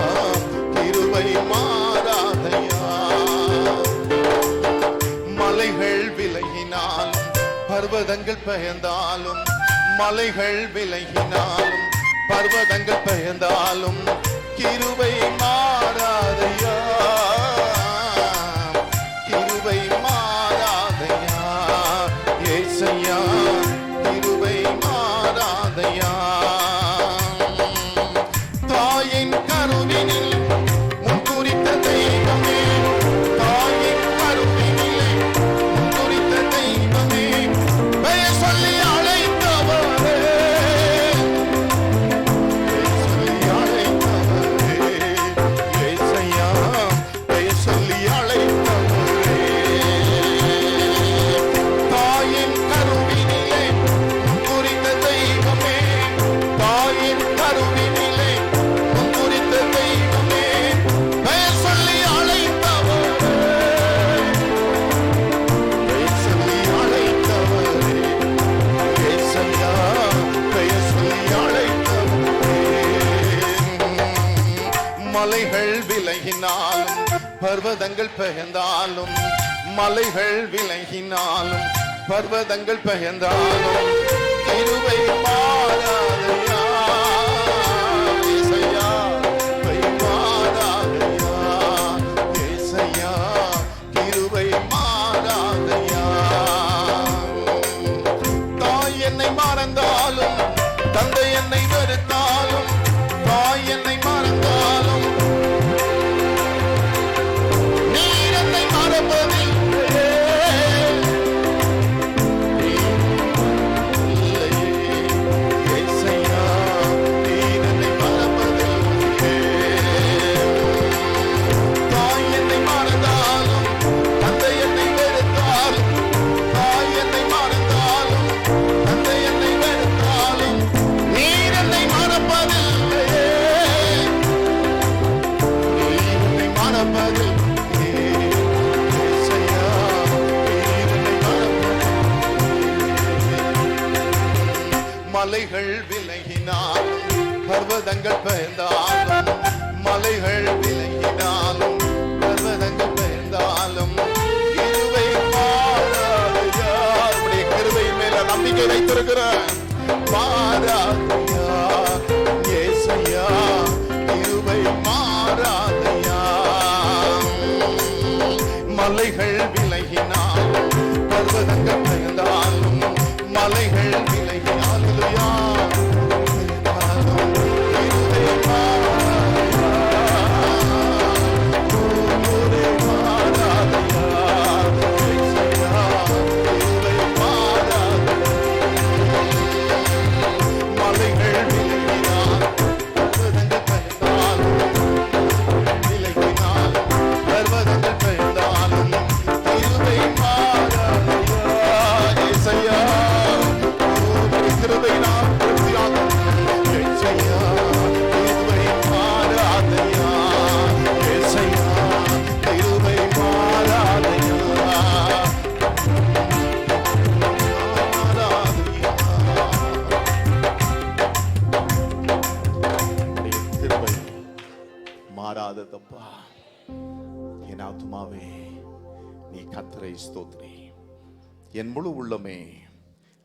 கிருபை மாறாதையா. மலைகள் விலகினாலும் பர்வதங்கள் பெயர்ந்தாலும், மலைகள் விலகினாலும் பர்வதங்கள் பெயர்ந்தாலும் கிருபை மாறாதையா, கிருபை மாறாதையா ஏசையா, கிருபை மாறாதையா. தாயின் கருவினில் முன் குறித்த தெய்வமே, தாயின் கருவினிலே முன் குறித்த தெய்வமே, பெயர் சொல்லி அழைத்தவரே, மலைகள் விலகினாலும் பர்வதங்கள் பெயர்ந்தாலும், மலைகள் விலகினாலும் பர்வதங்கள் பெயர்ந்தாலும் கிருபை மாறாதையா ஏசையா, கிருபை மாறாதையா ஏசையா, கிருபை மாறாதையா. தாய் என்னை மறந்தாலும், தந்தை என்னை வெறுத்தாலும், தாய் என்னை மறந்தாலும் நீர் என்னை மறப்பதில்லையே, ஏசையா, நீர் என்னை மறப்பதில்லையே. தாய் என்னை மறந்தாலும், தந்தை என்னை வெறுத்தாலும், தாய் என்னை மறந்தாலும், தந்தை என்னை வெறுத்தாலும் நீர் என்னை மறப்பதில்லையே, நீர் என்னை மறப்பதில்லையே ஏசையா, நீர் என்னை மறப்பதில்லையே. மலைகள் விலகினாலும் பர்வதங்கள் பெயர்ந்தாலும், மலைகள் விலகினாலும் பர்வதங்கள் பெயர்ந்தாலும் கிருபை மாறாதையா. உடைய கிருபையின் மேல நம்பிக்கை வைத்திருக்கிறேன். மாறாதையா ஏசையா, கிருபை மாறாதையா. மலைகள் விலகினாலும் பர்வதங்கள் பெயர்ந்தாலும், மலைகள் விலகினாலும் கிருபை மாறாதையா, கிருபை மாறாதையா ஏசையா, கிருபை மாறாதையா. மலைகள் விலகினாலும் பர்வதங்கள் பெயர்ந்தாலும், விலகினாலும் பர்வதங்கள் பெயர்ந்தாலும் கிருபை மாறாதையா ஏசையா, உம்முடைய கிருபை நான் திருப்தியாகும் ஏசையா, கிருபை மாறாதையா ஏசையா, கிருபை மாறாதையா மாறாதையா. உம்முடைய கிருபை மாறாததப்பா. என் ஆத்துமாவே நீ கர்த்தரை ஸ்தோத்திரி, என் முழு உள்ளமே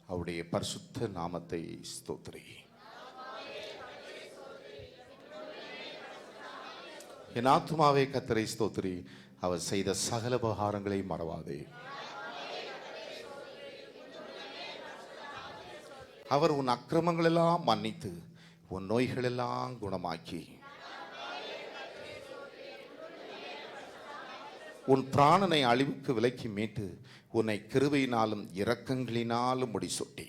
அவருடைய பரிசுத்த நாமத்தை ஸ்தோத்திரி. என் ஆத்துமாவே கர்த்தரை ஸ்தோத்திரி, அவர் செய்த சகல உபகாரங்களை மறவாதே. அவர் உன் அக்கிரமங்கள் எல்லாம் மன்னித்து உன் நோய்கள் எல்லாம் குணமாக்கி உன் பிராணனை அழிவுக்கு விலக்கி மீட்டு உன்னை கிருபையினாலும் இரக்கங்களினாலும் முடிசூட்டி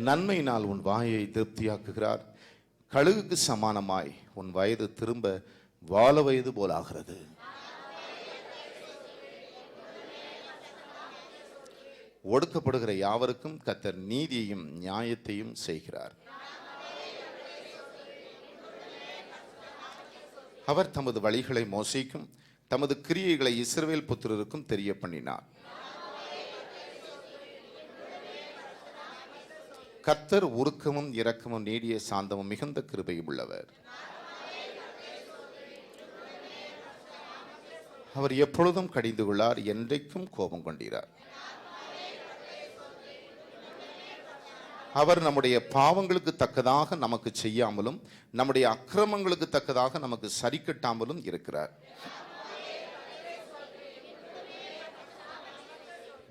நன்மையினால் உன் வாயை திருப்தியாக்குகிறார், கழுகுக்கு சமானமாய் உன் வயது திரும்ப வால வயது போலாகிறது. ஒடுக்கப்படுகிற யாவருக்கும் கர்த்தர் நீதியையும் நியாயத்தையும் செய்கிறார். அவர் தமது வழிகளை மோசேக்கும் தமது கிரியைகளை இஸ்ரவேல் புத்திரருக்கும் தெரிய பண்ணினார். கர்த்தர் உருக்கமும் இரக்கமும் நீடிய சாந்தமும் மிகுந்த கிருபையும் உள்ளவர். அவர் எப்பொழுதும் கடிந்து கொள்ளார், என்றைக்கும் கோபம் கொண்டிரார். அவர் நம்முடைய பாவங்களுக்கு தக்கதாக நமக்கு செய்யாமலும் நம்முடைய அக்கிரமங்களுக்கு தக்கதாக நமக்கு சரி கட்டாமலும் இருக்கிறார்.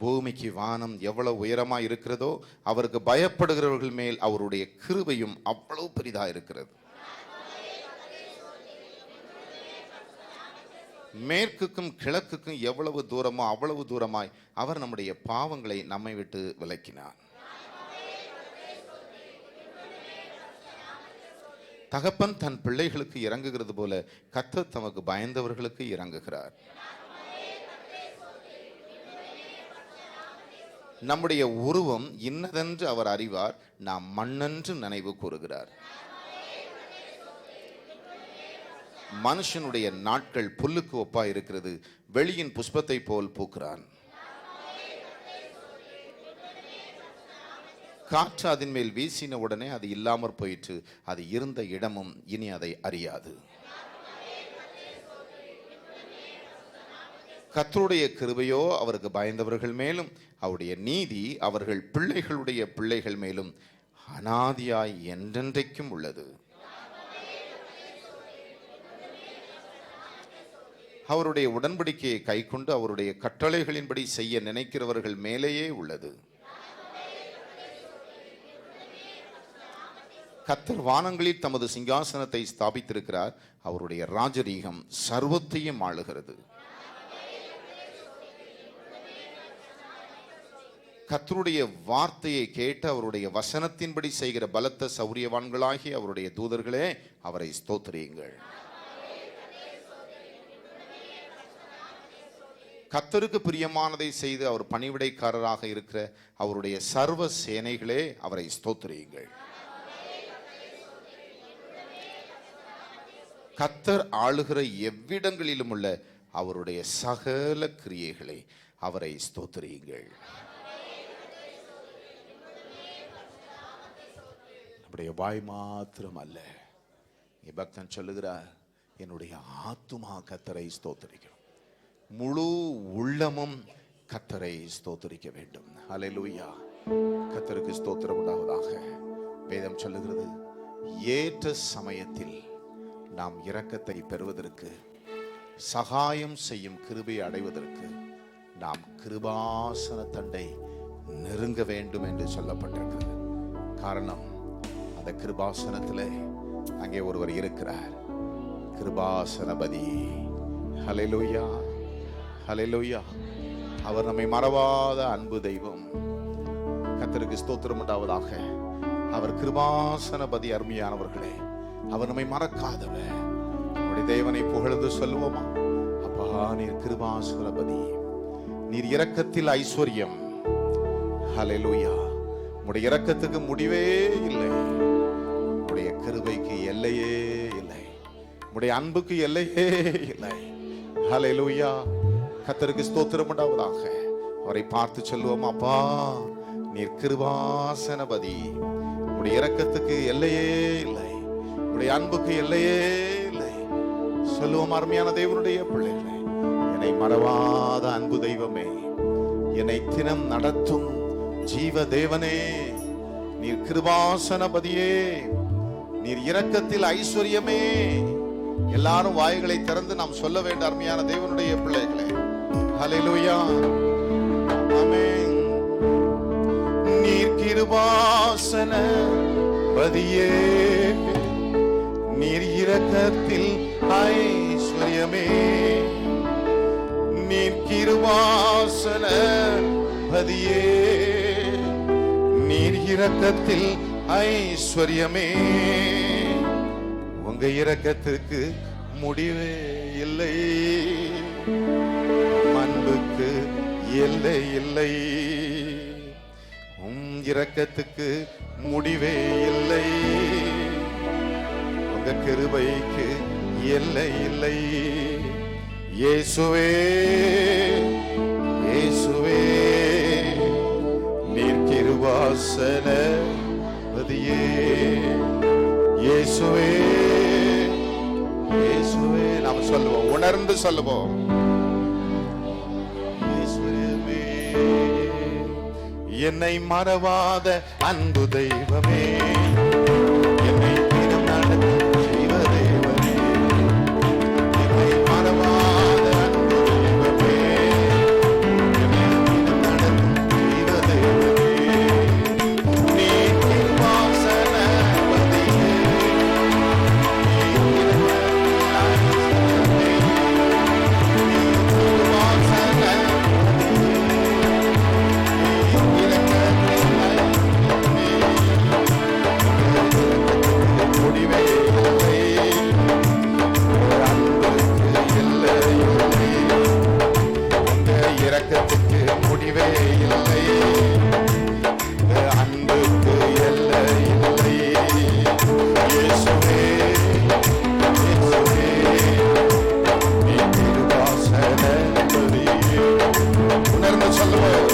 பூமிக்கு வானம் எவ்வளவு உயரமாய் இருக்கிறதோ அவருக்கு பயப்படுகிறவர்கள் மேல் அவருடைய கிருபையும் அவ்வளவு பெரிதா இருக்கிறது. மேற்குக்கும் கிழக்குக்கும் எவ்வளவு தூரமோ அவ்வளவு தூரமாய் அவர் நம்முடைய பாவங்களை நம்மை விட்டு விலக்கினார். தகப்பன் தன் பிள்ளைகளுக்கு இறங்குகிறது போல கர்த்தர் தமக்கு பயந்தவர்களுக்கு இறங்குகிறார். நம்முடைய உருவம் இன்னதென்று அவர் அறிவார், நாம் மண்ணென்று நினைவு கூறுகிறார். மனுஷனுடைய நாட்கள் புல்லுக்கு ஒப்பா இருக்கிறது, வெளியின் புஷ்பத்தை போல் பூக்கிறான். காற்று அதன் மேல் வீசின உடனே அது இல்லாமற் போயிற்று, அது இருந்த இடமும் இனி அதை அறியாது. கர்த்தருடைய கிருபையோ அவருக்கு பயந்தவர்கள் மேலும் அவருடைய நீதி அவர்கள் பிள்ளைகளுடைய பிள்ளைகள் மேலும் அனாதியாய் என்றென்றைக்கும் உள்ளது. அவருடைய உடன்படிக்கையை கைக்கொண்டு அவருடைய கட்டளைகளின்படி செய்ய நினைக்கிறவர்கள் மேலேயே உள்ளது. கர்த்தர் வானங்களில் தமது சிங்காசனத்தை ஸ்தாபித்திருக்கிறார், அவருடைய ராஜரீகம் சர்வத்தையும் ஆளுகிறது. கர்த்தருடைய வார்த்தையை கேட்டு அவருடைய வசனத்தின்படி செய்கிற பலத்த சௌரியவான்களாகி அவருடைய தூதர்களே அவரை ஸ்தோத்திரியுங்கள். கர்த்தருக்கு பிரியமானதை செய்து அவர் பணிவிடைக்காரராக இருக்கிற அவருடைய சர்வ சேனைகளே அவரை ஸ்தோத்திரியுங்கள். கர்த்தர் ஆளுகிற எவ்விடங்களிலும் உள்ள அவருடைய சகல கிரியைகளை அவரை ஸ்தோத்திரியுங்கள். நம்முடைய வாய் மாத்திரம் அல்ல, பக்தன் சொல்லுகிறார், என்னுடைய ஆத்துமா கர்த்தரை ஸ்தோத்திரிக்கும், முழு உள்ளமும் கர்த்தரை ஸ்தோத்திரிக்க வேண்டும். ஹல்லேலூயா. கர்த்தருக்கு ஸ்தோத்திரம் உண்டாவதாக. வேதம் சொல்லுகிறது, ஏற்ற சமயத்தில் நாம் இரக்கத்தை பெறுவதற்கு, சகாயம் செய்யும் கிருபையை அடைவதற்கு நாம் கிருபாசன தண்டை நெருங்க வேண்டும் என்று சொல்லப்பட்டிருக்கிறது. காரணம், அந்த கிருபாசனத்தில் அங்கே ஒருவர் இருக்கிறார், கிருபாசனபதி. ஹல்லேலூயா, ஹல்லேலூயா. அவர் நம்மை மறவாத அன்பு தெய்வம். கர்த்தருக்கு ஸ்தோத்திரம் உண்டாவதாக. அவர் கிருபாசனபதி. அருமையானவர்களே, அவர் நம்மை மறக்காதவர். நம்முடைய தேவனை புகழ்ந்து சொல்லுவோமா? அப்பா, நீர் கிருபாசனபதி, நீர் இரக்கத்தில் ஐஸ்வர்யம். ஹல்லேலூயா. உம்முடைய இரக்கத்துக்கு முடிவே இல்லை, உம்முடைய கிருபைக்கு எல்லையே இல்லை, உம்முடைய அன்புக்கு எல்லையே இல்லை. ஹல்லேலூயா. கர்த்தருக்கு ஸ்தோத்திரம் உண்டாவதாக. அவரை பார்த்து சொல்லுவோம், அப்பா நீர் கிருபாசனபதி, உம்முடைய இரக்கத்துக்கு எல்லையே இல்லை, உம்முடைய அன்புக்கு எல்லையே இல்லை. சொல்லுவோம், அருமையான தேவனுடைய பிள்ளைகளே, என்னை மறவாத அன்பு தெய்வமே, என்னை தினம் நடத்தும் ஜீவ தேவனே, நீர் கிருபாசனபதியே, நீர் இரக்கத்தில் ஐஸ்வர்யமே. எல்லாரும் வாய்களை திறந்து நாம் சொல்ல வேண்டும், அருமையான தேவனுடைய பிள்ளைகளே. ஹல்லேலூயா, ஆமென். நீர் கிருபாசனபதியே, நீர் இரக்கத்தில் ஐஸ்வர்யமே. நீர் கிருபாசனபதியே, நீர் இரக்கத்தில் ஐஸ்வர்யமே. உங்க இரக்கத்துக்கு முடிவே இல்லை, அன்புக்கு எல்லை இல்லை. இரக்கத்துக்கு முடிவே இல்லை, உங்க கிருபைக்கு எல்லை இல்லை. இயேசுவே இயேசுவே நீர் கிருபாசனபதியே. இயேசுவே இயேசுவே நாம சொல்லுவோம், உணர்ந்து சொல்லுவோம். என்னை மறவாத அன்பு தெய்வமே, என்னை தினம் நடக்கும் செய்வ தேவனே. என்னை மறவாத அன்பு தெய்வமே, என்னை தினம் நடக்கும் செய்வ தேவனே. நீ கிருபாசனபதியே, நீ இரக்கத்துக்கு முடிவே இல்லை, அன்புக்கு எல்லை இல்லை. இயேசுவே இயேசுவே நீ கிருபாசனபதியே. உணர்ந்து சொல்லுவோம்.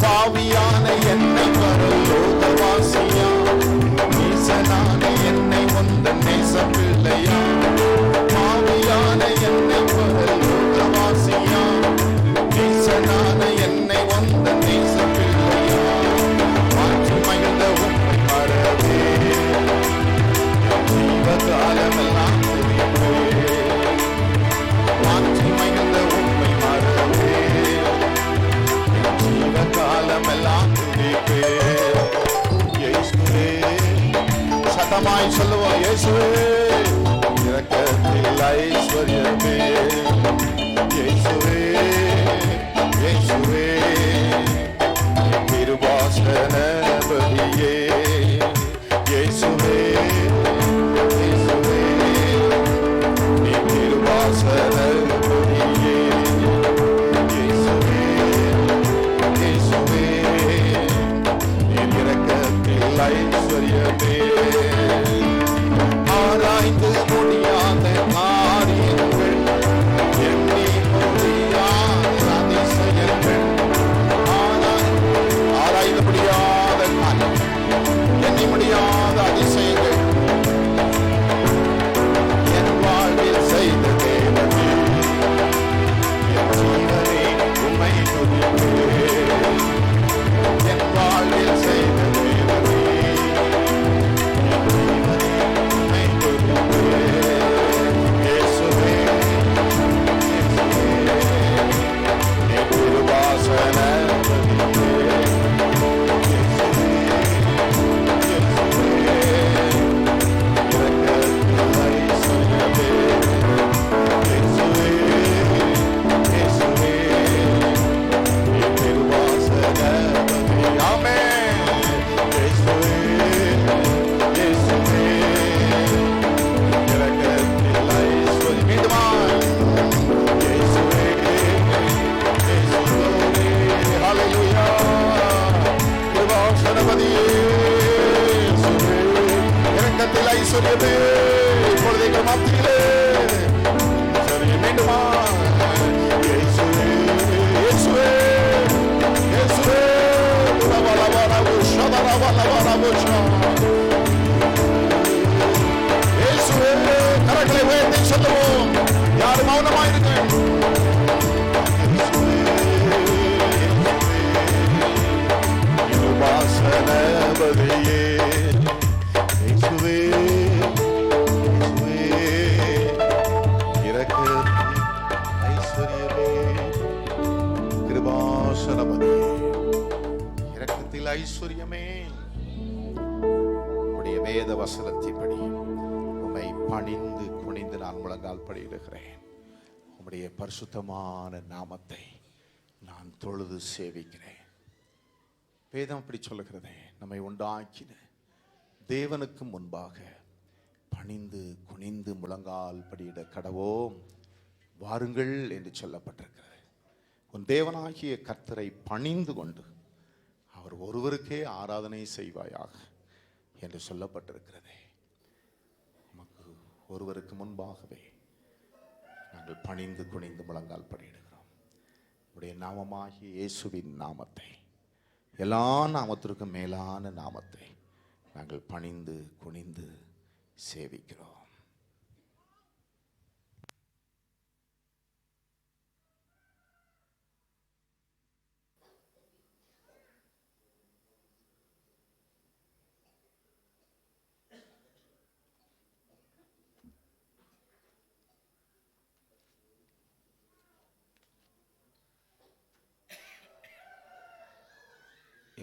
பாவியான என்னை பரலோகவாசியா, நீசனான என்னை வந்த நேச பிள்ளையா. பாவியான என்னை பரலோகவாசியா, நீசனான என்னை வந்த நேச பிள்ளையா. மாற்றி மகிழ்ந்த உம்மை மறவே, ஜீவகாலமெல்லாம் துதிப்பேன். மாற்றி மகிழ்ந்த உம்மை மறவே, ஜீவகாலமெல்லாம் துதிப்பேன். இயேசுவே சத்தமாய் சொல்லுவோம். இயேசுவே இரக்கத்தில் ஐஸ்வர்யமே. இயேசுவே இயேசுவே கிருபாசனபதியே. இயேசுவே இயேசுவே நீ கிருபாசனபதியே. இயேசுவே இயேசுவே நீர் இரக்கத்தில் ஐஸ்வர்யமே. ஆராய்ந்து முடியாத காரியங்கள், எண்ணி முடியாத அதிசயங்கள். ஆராய்ந்து முடியாத காரியம், எண்ணி முடியாத அதிசயங்கள் என் வாழ்வில் செய்த தேவனே. என் ஜீவனே உம்மை துதிப்பேன். என் வாழ்வில் செய்த தேவனே, என் ஜீவனே உம்மை துதிப்பேன். இயேசுவே இயேசுவே நீர் கிருபாசனபதியே. இயேசுவே இயேசுவே இரக்கத்தில் ஐஸ்வர்யமே. இயேசுவே இயேசுவே நீர் கிருபாசனபதியே. ஆமென். இயேசுவே இயேசுவே இரக்கத்தில் ஐஸ்வர்யம். மீண்டுமாய் இயேசுவே இயேசுவே ஹல்லேலூயா கிருபாசனபதியே. இயேசுவே இரக்கத்தில் ஐஸ்வர்யமே. இப்பொழுது எங்கள் மத்தியிலே சரி மீண்டுமாய் இயேசுவே இயேசுவே இயேசுவே இயேசுவே கரங்களை உயர்த்தி சொல்லுவோம். யாரும் மௌனமாயிருங்க. கிருபாசனபதியே. இயேசுவே இயேசுவே இரக்கத்தில் ஐஸ்வர்யமே. கிருபாசனபதியே இரக்கத்தில் ஐஸ்வர்யமே. உம்முடைய வேத வசனத்தின்படி உம்மை பணிந்து குனிந்து நான் முழங்கால் படியிடுகிறேன். உம்முடைய பரிசுத்தமான நாமத்தை நான் தொழுது சேவிக்கிறேன். வேதம் அப்படி சொல்லுகிறதே, நம்மை உண்டாக்கின தேவனுக்கு முன்பாக பணிந்து குனிந்து முழங்கால் படியிட கடவோம் வாருங்கள் என்று சொல்லப்பட்டிருக்கிறது. உன் தேவனாகிய கர்த்தரை பணிந்து கொண்டு அவர் ஒருவருக்கே ஆராதனை செய்வாயாக என்று சொல்லப்பட்டிருக்கிறதே. நமக்கு ஒருவருக்கு முன்பாகவே நாங்கள் பணிந்து குனிந்து முழங்கால் படியிடுகிறோம். உடைய நாமமாகிய இயேசுவின் நாமத்தை, எல்லா நாமத்திற்கும் மேலான நாமத்தை நாங்கள் பணிந்து குனிந்து சேவிக்கிறோம்.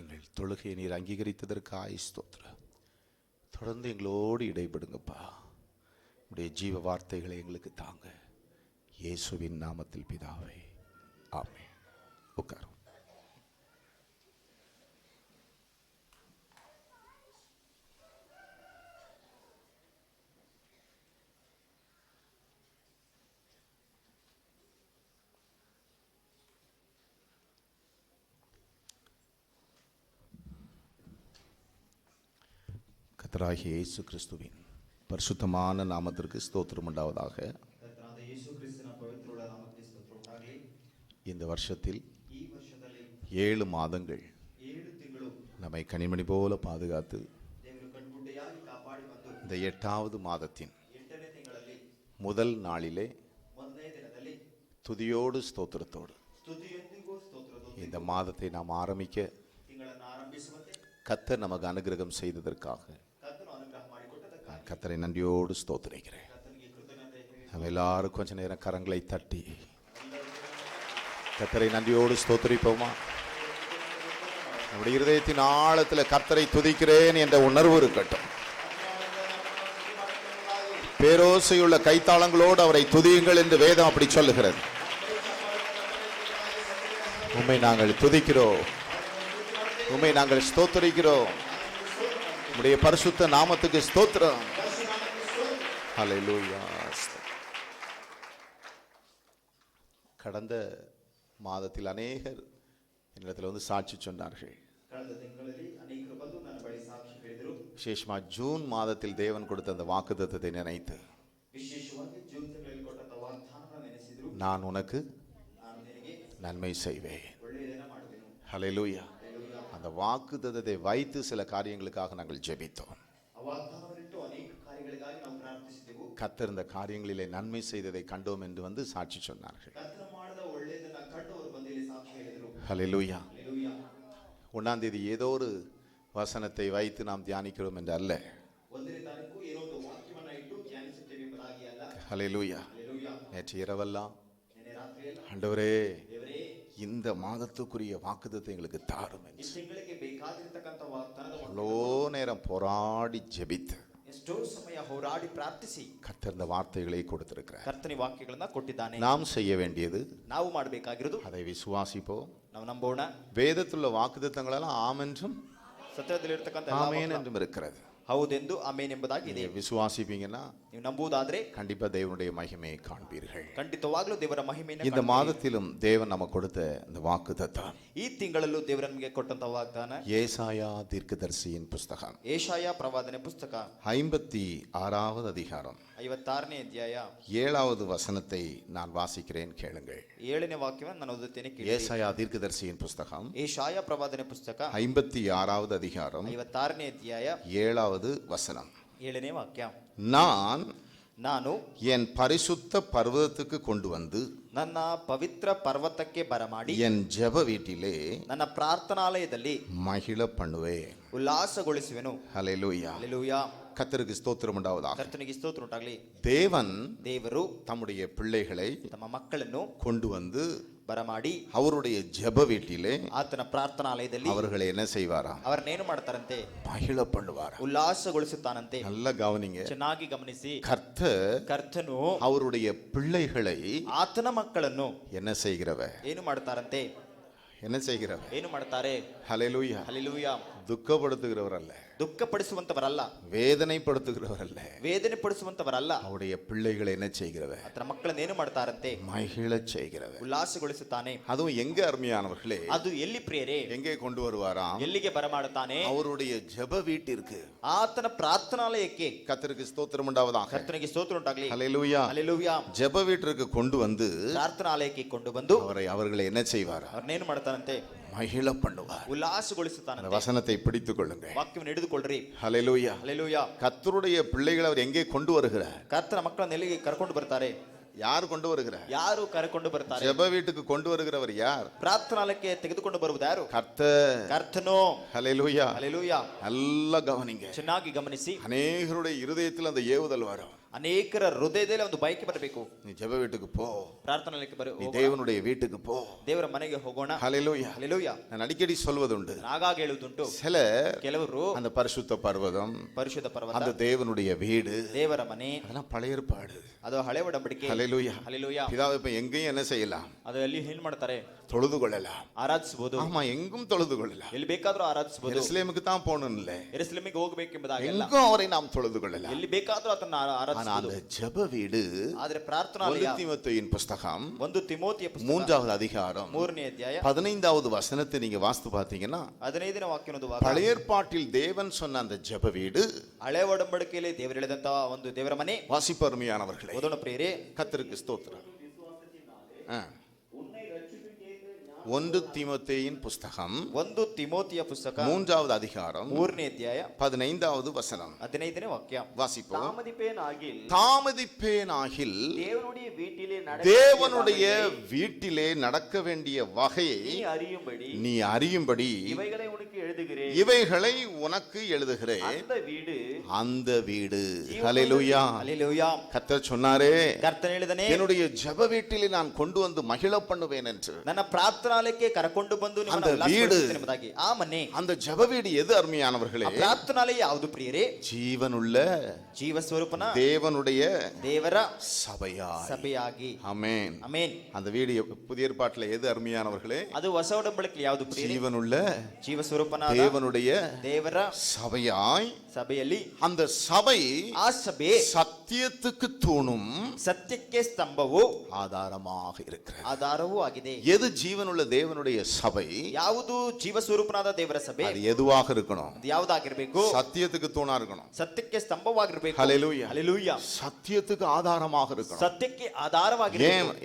எங்கள் தொழுகையை நீர் அங்கீகரித்ததற்கு ஸ்தோத்திரம். தொடர்ந்து எங்களோடு இடைபடுங்கப்பா. உடைய ஜீவ வார்த்தைகளை எங்களுக்கு தாங்க. இயேசுவின் நாமத்தில் பிதாவே, ஆமென். உட்காரும். கர்த்தராகிய இயேசு கிறிஸ்துவின் பரிசுத்தமான நாமத்திற்கு ஸ்தோத்திரம் உண்டாவதாக. இந்த வருஷத்தில் 7 மாதங்கள் நம்மை கனிமணி போல பாதுகாத்து இந்த 8வது மாதத்தின் முதல் நாளிலே துதியோடு ஸ்தோத்திரத்தோடு இந்த மாதத்தை நாம் ஆரம்பிக்க கர்த்தர் நமக்கு அனுகிரகம் செய்ததற்காக கர்த்தரை நன்றியோடு ஸ்தோத்திரிக்கிறேன். நம்ம எல்லாரும் கொஞ்ச நேரம் கரங்களை தட்டி கர்த்தரை நன்றியோடு ஸ்தோத்திரிப்போமா? நம்முடைய இருதயத்தின் ஆழத்தில் கர்த்தரை துதிக்கிறேன் என்ற உணர்வு இருக்கட்டும். பேரோசையுள்ள கைத்தாளங்களோடு அவரை துதியுங்கள் என்று வேதம் அப்படி சொல்லுகிறது. உம்மை நாங்கள் துதிக்கிறோம், உம்மை நாங்கள் ஸ்தோத்திரிக்கிறோம். உம்முடைய பரிசுத்த நாமத்துக்கு ஸ்தோத்திரம். ஹல்லேலூயா. கடந்த மாதத்தில் அநேகர் என்னிடத்தில் வந்து சாட்சி சொன்னார்கள். விசேஷமா ஜூன் மாதத்தில் தேவன் கொடுத்த அந்த வாக்குத்தத்தத்தை நினைத்து, நான் உனக்கு நன்மை செய்வேன். ஹல்லேலூயா. அந்த வாக்குத்தத்தத்தை வைத்து சில காரியங்களுக்காக நாங்கள் ஜெபித்தோம். கர்த்தர் இந்த காரியங்களிலே நன்மை செய்ததை கண்டோம் என்று வந்து சாட்சி சொன்னார்கள். ஹல்லேலூயா. 1ஆம் தேதி ஏதோ ஒரு வசனத்தை வைத்து நாம் தியானிக்கிறோம் என்று அல்ல. ஹல்லேலூயா. நேற்று இரவெல்லாம் ஆண்டவரே இந்த மாதத்துக்குரிய வாக்குத்தத்தத்தை எங்களுக்கு தாரும் என்று அவ்வளோ நேரம் போராடி ஜெபித்து கர்த்தர் இந்த வார்த்தைகளை கொடுத்திருக்கிறார். ಕರ್ತನ ವಾಕ್ಯಗಳನ್ನು ಕೊಟ್ಟಿದ್ದಾನೆ. நாம் செய்ய வேண்டியது, ನಾವು ಮಾಡಬೇಕಾಗಿರೋದು அதை விசுவாசிப்போம். ನಾವು ನಂಬೋಣ. வேதத்துள்ள வாக்குத்தத்தங்கள் எல்லாம் ஆம் என்றும் ಸತ್ಯದಲ್ಲಿರತಕ್ಕಂತ ஆமென் என்றும் இருக்கிறது. ಹೌದೆಂದು ಆಮೆನ್ ಎಂಬುದಾಗಿದೆ. விசுவாசிப்பீங்கன்னா ನೀವು ನಂಬುವುದಾದ್ರೆ கண்டிப்பா தேவனுடைய மகிமையை காண்பீர்கள். ಖಂಡಿತವಾಗ್ಲೂ ದೇವರ ಮಹಿಮೆಯನ್ನು இந்த மாதத்திலும் தேவன் நமக்கு கொடுத்த இந்த வாக்குத்தத்தம், ಈ ತಿಂಗಳಲ್ಲೂ ದೇವರ ನಮಗೆ ಕೊಟ್ಟಂತ ವಾಗ್ದಾನ ஏசாயா தீர்க்கதரிசியின் புஸ்தகம் ಏಷಾಯ ಪ್ರವಾದನೆ ಪುಸ್ತಕ 56வது அதிகாரம் 56ನೇ ಅಧ್ಯಾಯ 7வது வசனத்தை நான் வாசிக்கிறேன், கேளுங்கள். 7ನೇ ವಾಕ್ಯವನ್ನು ನಾನು ಓದುತ್ತೇನೆ, ಕೇಳಿ. ஏசாயா தீர்க்கதரிசியின் புஸ்தகம் ಏಷಾಯ ಪ್ರವಾದನೆ ಪುಸ್ತಕ 56வது அதிகாரம் 56ನೇ ಅಧ್ಯಾಯ 7வது வசனம். 7ನೇ ವಾಕ್ಯ. ನಾನು என் பரிசுத்த பர்வதத்துக்கு கொண்டு வந்து ನನ್ನ ಪವಿತ್ರ ಪರ್ವತಕ್ಕೆ ಬರಮಾಡಿ என் ஜெப வீட்டிலே ನನ್ನ ಪ್ರಾರ್ಥನಾಲಯದಲ್ಲಿ மகிழ பண்ணுவேன். ಉಲ್ಲಾಸಗೊಳಿಸುವೆನು. ஹல்லேலூயா. ಹಲ್ಲೆಲೂಯಾ. கர்த்தருக்கு ஸ்தோத்திரம் உண்டாவதாக. ಕರ್ತನಿಗೆ ಸ್ತೋತ್ರ ಉಂಟಾಗಲಿ. தேவரு தம்முடைய பிள்ளைகளை ತಮ್ಮ ಮಕ್ಕಳನ್ನು கொண்டு வந்து ಬರಮಾಡಿ அவருடைய ஜெப வீட்டிலே ಆತನ ಪ್ರಾರ್ಥನಾಲಯದಲ್ಲಿ அவர்களை என்ன செய்வாரா? ಅವರನ್ನೇನು ಮಾಡ್ತಾರಂತೆ? மகிழ பண்ணுவாரா? ಉಲ್ಲಾಸಗೊಳಿಸುತ್ತಾನಂತೆ. நல்லா கவனிங்க, ಚೆನ್ನಾಗಿ ಗಮನಿಸಿ. கர்த்தர் அவருடைய பிள்ளைகளை ಆತನ ಮಕ್ಕಳನ್ನು என்ன செய்கிறவர்? ಏನು ಮಾಡ್ತಾರಂತೆ? என்ன செய்கிறவர்? ಏನು ಮಾಡ್ತಾರೆ? ஹல்லேலூயா. ಹಲ್ಲೆಲೂಯಾ. துக்கப்படுத்துகிறவர் அல்ல, ದುಃಖಪಡಿಸುವಂತವರಲ್ಲ, வேதனைப்படுத்துகிறவர் அல்ல, ವೇದನೆ ಪಡಿಸುವಂತವರಲ್ಲ. அவருடைய பிள்ளைகளை என்ன செய்கிறவர்? ಆತನ ಮಕ್ಕಳನ್ನ ಏನು ಮಾಡ್ತಾರಂತೆ? மகிழச் செய்கிறவர். ಉಲ್ಲಾಸಗೊಳಿಸುತ್ತಾನೆ. அதுவும் எங்க அருமையானவர்களே? ಅದು ಎಲ್ಲಿ ಪ್ರಿಯರೇ? எங்கே கொண்டு வருவாராம்? ಎಲ್ಲಿಗೆ ಬರಮಾಡುತ್ತಾನೆ? அவருடைய ஜெப வீட்டிற்கு. ಆತನ ಪ್ರಾರ್ಥನಾಲಯಕ್ಕೆ. கர்த்தருக்கு ஸ்தோத்திரம் உண்டாவதாக. ಕರ್ತನಿಗೆ ಸ್ತೋತ್ರ ಉಂಟಾಗಲಿ. ஹல்லேலூயா. ಹಲ್ಲೆಲೂಯಾ. ஜெப வீட்டிற்கு கொண்டு வந்து ಪ್ರಾರ್ಥನಾಲಯಕ್ಕೆ ಕೊಂಡು ಬಂದು அவர்களை என்ன செய்வார்? ಅವ್ರನ್ನೇನು ಮಾಡ್ತಾರಂತೆ? மகிழ பண்ணுவார். ಉಲ್ಲಾಸಗೊಳಿಸುತ್ತಾನಂತೆ. வசனத்தை பிடித்துக் கொள்ளுங்க. ವಾಕ್ಯವನ್ನು ಹಿಡಿದುಕೊಳ್ಳ್ರಿ. ஹல்லேலூயா. ಹಲ್ಲೆಲೂಯಾ. கர்த்தருடைய பிள்ளைகளை அவர் எங்கே கொண்டு வருகிறார்? ಕರ್ತನ ಮಕ್ಕಳನ್ನ ಎಲ್ಲಿಗೆ ಕರ್ಕೊಂಡು ಬರ್ತಾರೆ? யார் கொண்டு வருகிறார்? ಯಾರು ಕರೆಕೊಂಡು ಬರ್ತಾರೆ? ஜெப வீட்டுக்கு கொண்டு வருகிறவர் யார்? ಪ್ರಾರ್ಥನಾಲಯಕ್ಕೆ ತೆಗೆದುಕೊಂಡು ಬರುವುದು ಯಾರು? கர்த்தர். ಕರ್ತನು. ஹல்லேலூயா. ಹಲ್ಲೆಲೂಯಾ. நல்லா கவனிங்க. ಚೆನ್ನಾಗಿ ಗಮನಿಸಿ. அநேகருடைய இருதயத்தில் அந்த ஏவுதல் வரும். ಅನೇಕರ ಹೃದಯದಲ್ಲಿ ಒಂದು ಬಯಕೆ ಬರಬೇಕು. நீ ஜெப வீட்டுக்கு போ, ಪ್ರಾರ್ಥನಾಲಯಕ್ಕೆ நீ தேவனுடைய வீட்டுக்கு போ, ದೇವರ ಮನೆಗೆ ಹೋಗೋಣ. ஹல்லேலூயா. ಹಲ್ಲೆಲೂಯಾ. நான் அடிக்கடி சொல்வதுண்டு, ಆಗಾಗ ಹೇಳುವುದುಂಟು, சில ಕೆಲವರು அந்த பரிசுத்த பர்வதம், ಪರಿಶುದ್ಧ ಪರ್ವತ, அந்த தேவனுடைய வீடு, ದೇವರ ಮನೆ, அதெல்லாம் பழைய ஏற்பாடு. ಅದು ಹಳೆ ಒಡಂಬಡಿಕೆ. ஹல்லேலூயா. ಹಲ್ಲೆಲೂಯಾ. பிதாவை இப்ப எங்கேயும் என்ன செய்யலாம்? ಅದು ಎಲ್ಲಿ ಏನ್ ಮಾಡ್ತಾರೆ? தொழுது கொள்ளலாம். ಆರಾಧಿಸಬಹುದು. ஆமா, எங்கும் தொழுது கொள்ளலாம். ಎಲ್ಲಿ ಬೇಕಾದ್ರೂ ಆರಾಧಿಸಬಹುದು. எருசலேமுக்கு தான் போகணும் இல்ல, ಯೆರೂಸಲೇಮಿಗೆ ಹೋಗಬೇಕೆಂಬುದಾಗಿಲ್ಲ, எங்கும் அவரை நாம் தொழுது கொள்ளலாம். ಎಲ್ಲಿ ಬೇಕಾದ್ರೂ ಆತನ ஆனா ಆರಾಧಿಸಬಹುದು. அந்த ஜெப வீடு, ಆದ್ರೆ ಪ್ರಾರ್ಥನಾಲಯ, 1 தீமோத்தேயுவின் புஸ்தகம் 1 ತಿಮೋತಿಯ ಪುಸ್ತಕ 3வது அதிகாரம் 3ನೇ ಅಧ್ಯಾಯ 15வது வசனத்தை நீங்க வாசித்து பார்த்தீங்கன்னா, 15ನೇ ವಾಕ್ಯನದು பழைய ஏற்பாட்டில் தேவன் சொன்ன அந்த ஜெப வீடு, ಹಳೆ ಒಡಂಬಡಿಕೆಯಲ್ಲಿ ದೇವರು ಹೇಳಿದಂತ ಒಂದು ದೇವರ ಮನೆ. வாசிப்பருமையானவர்களே, ಓದೋಣ ಪ್ರಿಯರೇ. கர்த்தருக்கு ஸ்தோத்திரம். 1 தீமோத்தேயின் புஸ்தகம் 1 ತಿಮೋತಿಯ ಪುಸ್ತಕ 3வது அதிகாரம் 3ನೇ ಅಧ್ಯಾಯ 15வது வசனம் 15ನೇ ವಾಕ್ಯ. வாசிப்போம். தாமதிப்பேனாகில் தாமதிப்பேனாகில் தேவனுடைய வீட்டிலே தேவனுடைய வீட்டிலே நடக்க வேண்டிய வகையை நீ அறியும்படி நீ அறியும்படி இவைகளை உனக்கு எழுதுகிறேன். இவைகளை உனக்கு எழுதுகிறேன். அந்த வீடு ஹல்லேலூயா. ಹಲ್ಲೆಲೂಯಾ. கர்த்தர் சொன்னாரே, ಕರ್ತನು ಹೇಳಿದನೆ, என்னுடைய ஜெப வீட்டிலே நான் கொண்டு வந்து மகிழ பண்ணுவேன் என்று. ನನ್ನ ಪ್ರಾರ್ಥನಾಲಯಕ್ಕೆ ಕರೆಕೊಂಡು ಬಂದು ನಿಮ್ಮನ್ನು அந்த வீடு, ಉಲ್ಲಾಸಗೊಳಿಸುತ್ತೇನೆ ಎಂಬುದಾಗಿ. ಆ ಮನೆ, அந்த ஜெப வீடு எது அருமையானவர்களே? ಆ ಪ್ರಾರ್ಥನಾಲಯ ಯಾವುದು ಪ್ರಿಯರೇ? ஜீவனுள்ள ಜೀವ ಸ್ವರೂಪನ தேவனுடைய ದೇವರ சபையாய். ಸಭೆಯಾಗಿ. ஆமென். ಆಮೆನ್. அந்த வீடு புதிய ஏற்பாட்டில் எது அருமையானவர்களே? ಅದು ಹೊಸ ಒಡಂಬಡಿಕೆಯಲ್ಲಿ ಯಾವುದು ಪ್ರಿಯರೇ? ஜீவனுள்ள ಜೀವ ಸ್ವರೂಪನ தேவனுடைய ದೇವರ சபையாய். ಸಭೆಯಲ್ಲಿ அந்த சபை ಆ ಸಭೆ சத்தியத்துக்கு தூணும் ಸತ್ಯಕ್ಕೆ ಸ್ತಂಭವು ஆதாரமாக இருக்கிறது. ಆಧಾರವೂ ಆಗಿದೆ. எது ஜீவனுள்ள தேவனுடைய சபை? ಯಾವುದು ಜೀವ ಸ್ವರೂಪನಾದ ದೇವರ ಸಭೆ? அது எதுவாக இருக்கணும்? ಅದು ಯಾವುದಾಗಿರಬೇಕು? சத்தியத்துக்கு தூணா இருக்கணும். ಸತ್ಯಕ್ಕೆ ಸ್ತಂಭವಾಗಿರಬೇಕು. ஹல்லேலூயா. ಹಲ್ಲೆಲೂಯಾ. சத்தியத்துக்கு ஆதாரமாக இருக்கணும். ಸತ್ಯಕ್ಕೆ ಆಧಾರವಾಗಿರಬೇಕು.